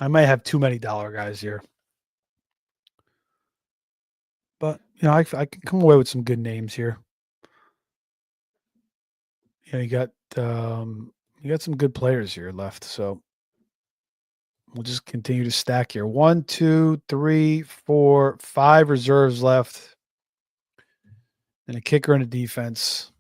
I might have too many dollar guys here. But, I can come away with some good names here. You got some good players here left, so we'll just continue to stack here. 1, 2, 3, 4, 5 reserves left, and a kicker and a defense.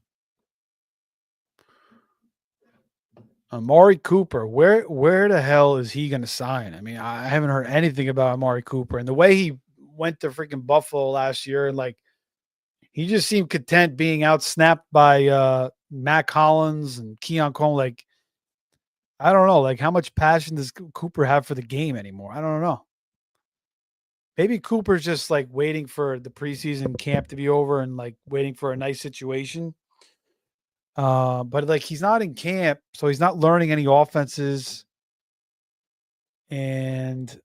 Amari Cooper, where the hell is he going to sign? I mean, I haven't heard anything about Amari Cooper, and the way he went to freaking Buffalo last year, and like he just seemed content being outsnapped by Matt Collins and Keon Coleman. Like I don't know. Like, how much passion does Cooper have for the game anymore? I don't know. Maybe Cooper's just like waiting for the preseason camp to be over and like waiting for a nice situation. But like he's not in camp, so he's not learning any offenses. And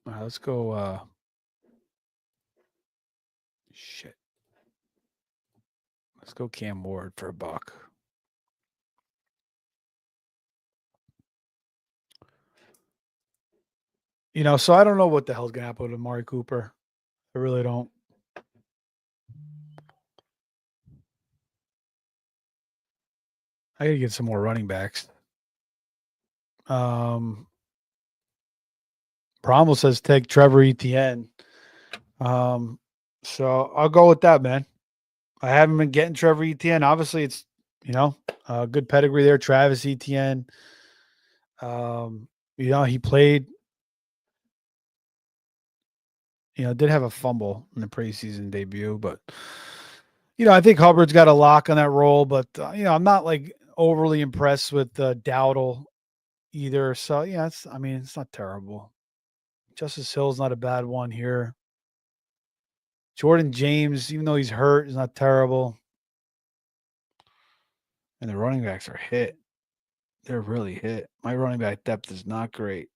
let's go. Shit. Let's go Cam Ward for $1. So I don't know what the hell's gonna happen with Amari Cooper. I really don't. I gotta get some more running backs. Promo says take Trevor Etienne. So I'll go with that, man. I haven't been getting Trevor Etienne. Obviously, it's a good pedigree there. Travis Etienne. He played. Did have a fumble in the preseason debut, but I think Hubbard's got a lock on that role. But I'm not like overly impressed with Dowdle either. So yeah, it's not terrible. Justice Hill's not a bad one here. Jordan James, even though he's hurt, is not terrible. And the running backs are hit. They're really hit. My running back depth is not great.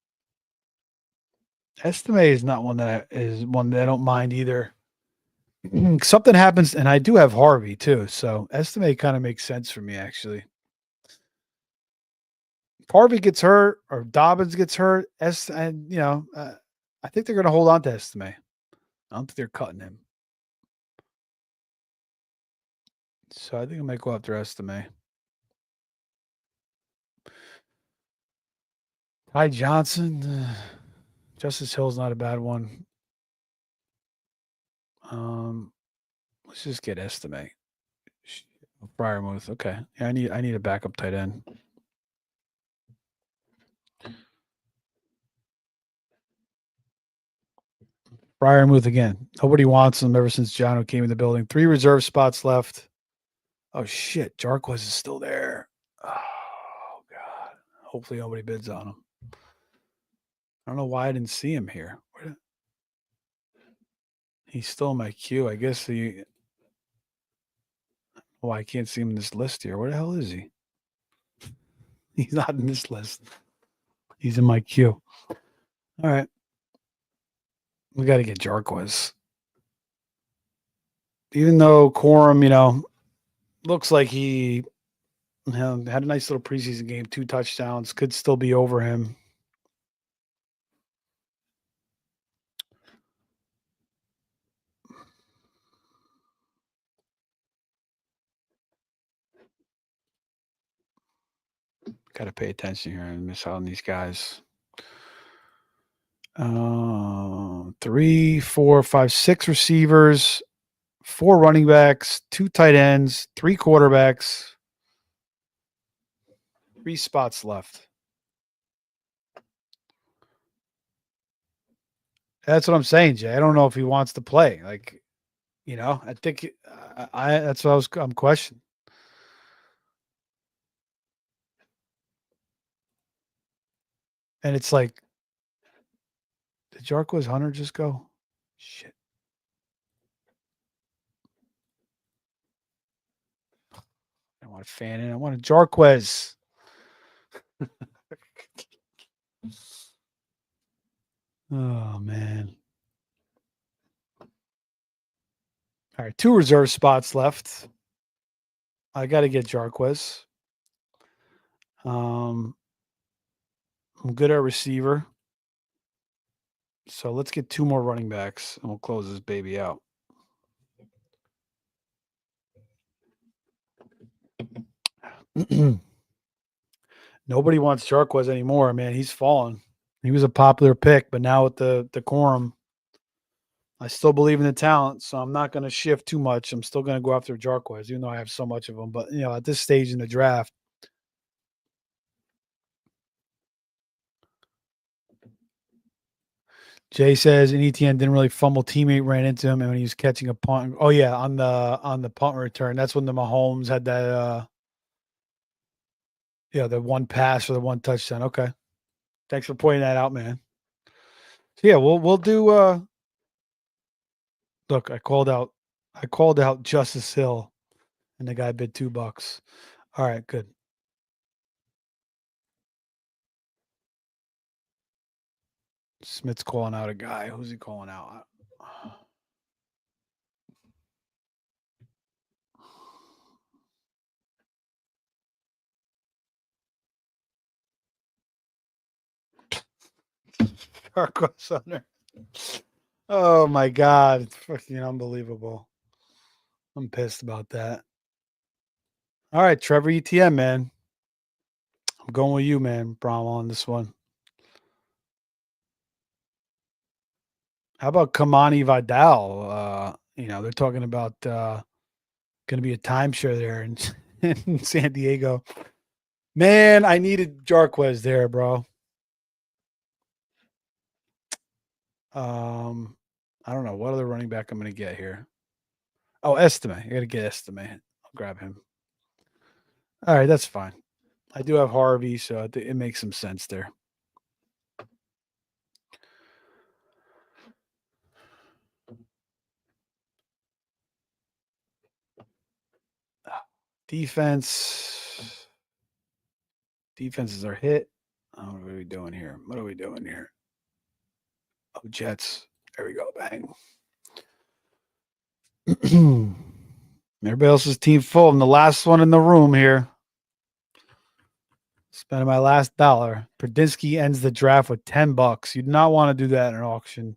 Estime is not one that I don't mind either. Something happens, and I do have Harvey too, so Estime kind of makes sense for me actually. If Harvey gets hurt or Dobbins gets hurt, I think they're going to hold on to Estime. I don't think they're cutting him. So I think I might go after Estime. Ty Johnson, Justice Hill's not a bad one. Let's just get Estime. Freiermuth, okay. Yeah, I need a backup tight end. Freiermuth again. Nobody wants him ever since Jono came in the building. 3 reserve spots left. Oh shit, Jarquez is still there. Oh god. Hopefully nobody bids on him. I don't know why I didn't see him here. He's still in my queue. I guess I can't see him in this list here. Where the hell is he? He's not in this list. He's in my queue. All right. We got to get Jarquez. Even though Corum, looks like he had a nice little preseason game, 2 touchdowns, could still be over him. Got to pay attention here and miss out on these guys. 3, 4, 5, 6 receivers, 4 running backs, 2 tight ends, 3 quarterbacks, 3 spots left. That's what I'm saying, Jay. I don't know if he wants to play. Like, I think that's what I'm questioning. And it's like, did Jarquez Hunter just go? Shit. I want a fan in. I want a Jarquez. Oh, man. All right, 2 reserve spots left. I got to get Jarquez. I'm good at receiver. So let's get 2 more running backs and we'll close this baby out. Nobody wants Jarquez anymore, man. He's fallen. He was a popular pick, but now with the Corum, I still believe in the talent, so I'm not going to shift too much. I'm still going to go after Jarquez, even though I have so much of them. But at this stage in the draft, Jay says, and Etienne didn't really fumble. Teammate ran into him, and when he was catching a punt. Oh yeah, on the punt return, that's when the Mahomes had that Yeah, the one pass or the one touchdown. Okay. Thanks for pointing that out, man. So yeah, we'll do look, I called out Justice Hill and the guy bid $2. All right, good. Smith's calling out a guy. Who's he calling out? Darko Sumner. Oh my God. It's fucking unbelievable. I'm pissed about that. All right, Trevor Etienne, man. I'm going with you, man, Brom, on this one. How about Kamani Vidal? They're talking about going to be a timeshare there in, in San Diego. Man, I needed Jarquez there, bro. I don't know what other running back I'm going to get here. Oh, Estime. I got to get Estime. I'll grab him. All right, that's fine. I do have Harvey, so I think it makes some sense there. Defense. Defenses are hit. Oh, what are we doing here? What are we doing here? Oh, Jets. There we go. Bang. Everybody else's team full. I'm the last one in the room here. Spending my last dollar. Pradinsky ends the draft with $10. You do not want to do that in an auction.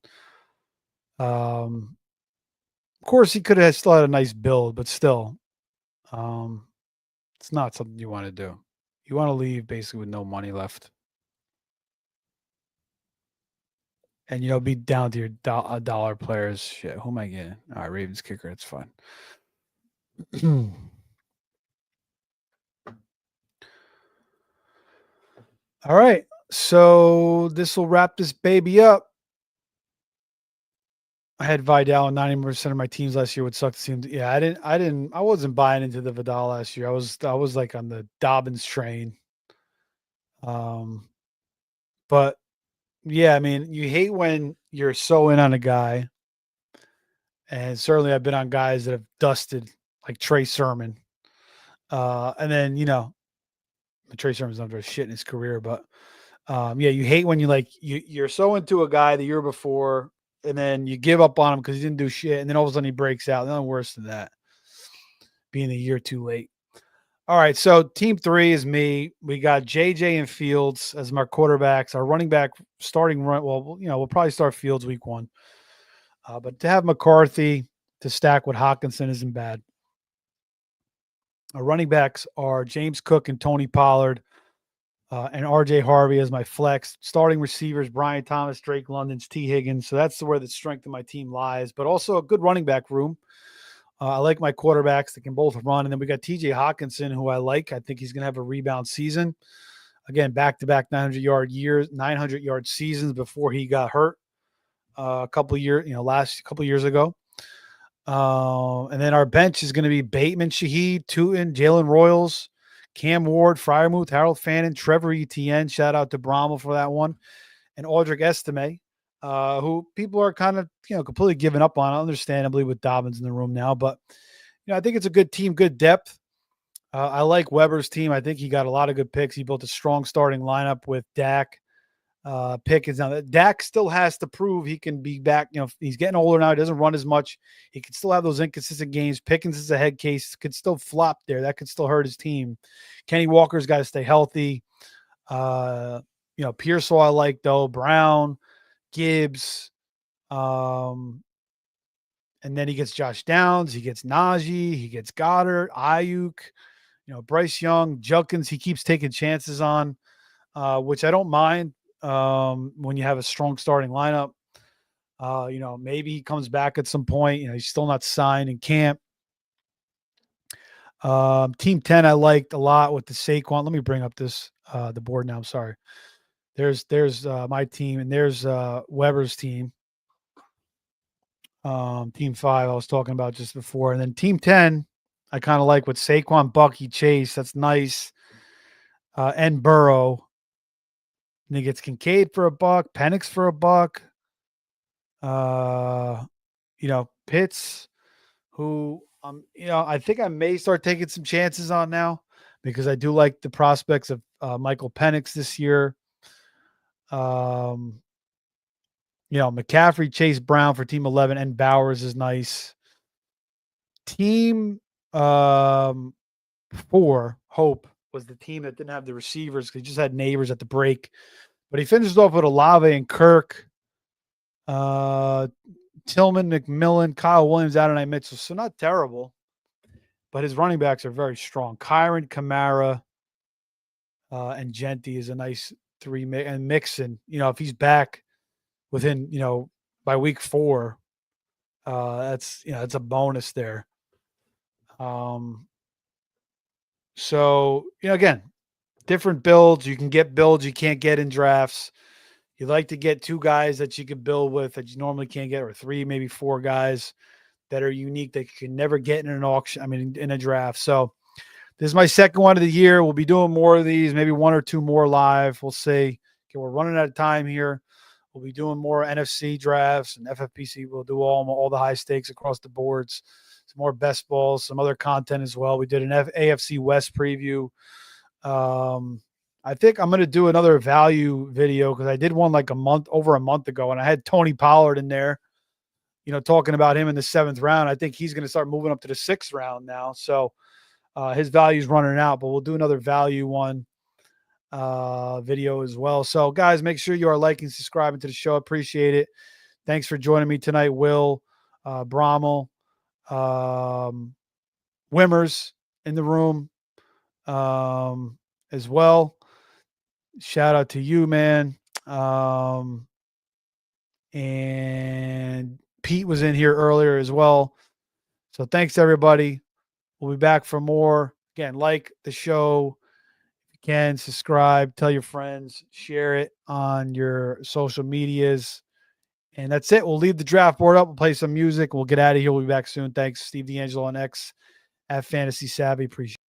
Of course, he could have still had a nice build, but still, it's not something you want to do. You want to leave basically with no money left. And, be down to your dollar players. Shit, who am I getting? All right, Ravens kicker. It's fine. All right. So this will wrap this baby up. I had Vidal on 90% of my teams last year, which sucked. Yeah, I wasn't buying into the Vidal last year. I was like on the Dobbins train. But yeah, I mean, you hate when you're so in on a guy. And certainly I've been on guys that have dusted like Trey Sermon. And then, Trey Sermon's done very shit in his career, but yeah, you hate when you're so into a guy the year before and then you give up on him because he didn't do shit, and then all of a sudden he breaks out. Nothing worse than that. Being a year too late. All right, so team 3 is me. We got JJ and Fields as my quarterbacks. Our running back starting run. Well, we'll probably start Fields week 1. But to have McCarthy to stack with Hawkinson isn't bad. Our running backs are James Cook and Tony Pollard, and RJ Harvey as my flex. Starting receivers, Brian Thomas, Drake London's, T. Higgins. So that's where the strength of my team lies, but also a good running back room. I like my quarterbacks that can both run. And then we got TJ Hawkinson, who I like. I think he's going to have a rebound season. Again, back-to-back 900-yard seasons before he got hurt a couple years ago. And then our bench is going to be Bateman, Shaheed, Tootin, Jalen Royals, Cam Ward, Freiermuth, Harold Fannin, Trevor Etienne. Shout out to Brommel for that one. And Audric Estime, who people are kind of, completely giving up on, understandably, with Dobbins in the room now. But, I think it's a good team, good depth. I like Weber's team. I think he got a lot of good picks. He built a strong starting lineup with Dak. Pickens. Now, Dak still has to prove he can be back. He's getting older now. He doesn't run as much. He can still have those inconsistent games. Pickens is a head case. Could still flop there. That could still hurt his team. Kenny Walker's got to stay healthy. Pearsall I like, though. Brown, Gibbs. And then he gets Josh Downs. He gets Najee. He gets Goddard, Ayuk. Bryce Young, Judkins. He keeps taking chances on, which I don't mind. When you have a strong starting lineup, maybe he comes back at some point. He's still not signed in camp. Team 10 I liked a lot with the Saquon. Let me bring up the board now. I'm sorry. There's my team, and there's Weber's team. Team 5 I was talking about just before, and then team 10 I kind of like with Saquon, Bucky, Chase. That's nice. and Burrow. And he gets Kincaid for $1, Penix for $1. Pitts, who I think I may start taking some chances on now because I do like the prospects of Michael Penix this year. McCaffrey, Chase Brown for team 11, and Bowers is nice. Team 4, Hope, was the team that didn't have the receivers because he just had Neighbors at the break. But he finishes off with Olave and Kirk, Tillman, McMillan, Kyle Williams, Adonai Mitchell. So not terrible, but his running backs are very strong. Kyron, Kamara, and Genti is a nice 3. And Mixon, if he's back within, by week 4, that's a bonus there. So, again, different builds. You can get builds you can't get in drafts. You like to get 2 guys that you could build with that you normally can't get, or 3, maybe 4 guys that are unique that you can never get in an auction. I mean, in a draft. So this is my second one of the year. We'll be doing more of these, maybe 1 or 2 more live. We'll see. Okay, we're running out of time here. We'll be doing more NFC drafts and FFPC. We'll do all the high stakes across the boards. Some more best balls, some other content as well. We did an AFC West preview. I think I'm going to do another value video because I did one like over a month ago, and I had Tony Pollard in there, talking about him in the 7th round. I think he's going to start moving up to the 6th round now. So his value's running out, but we'll do another value one video as well. So guys, make sure you are liking, subscribing to the show. Appreciate it. Thanks for joining me tonight, Will, Brommel, Wimmers in the room as well. Shout out to you, man. And Pete was in here earlier as well. So thanks, everybody. We'll be back for more. Again, like the show. If you can, subscribe, tell your friends, share it on your social medias. And that's it. We'll leave the draft board up. We'll play some music. We'll get out of here. We'll be back soon. Thanks, Steve D'Angelo on X at Fantasy Savvy. Appreciate it.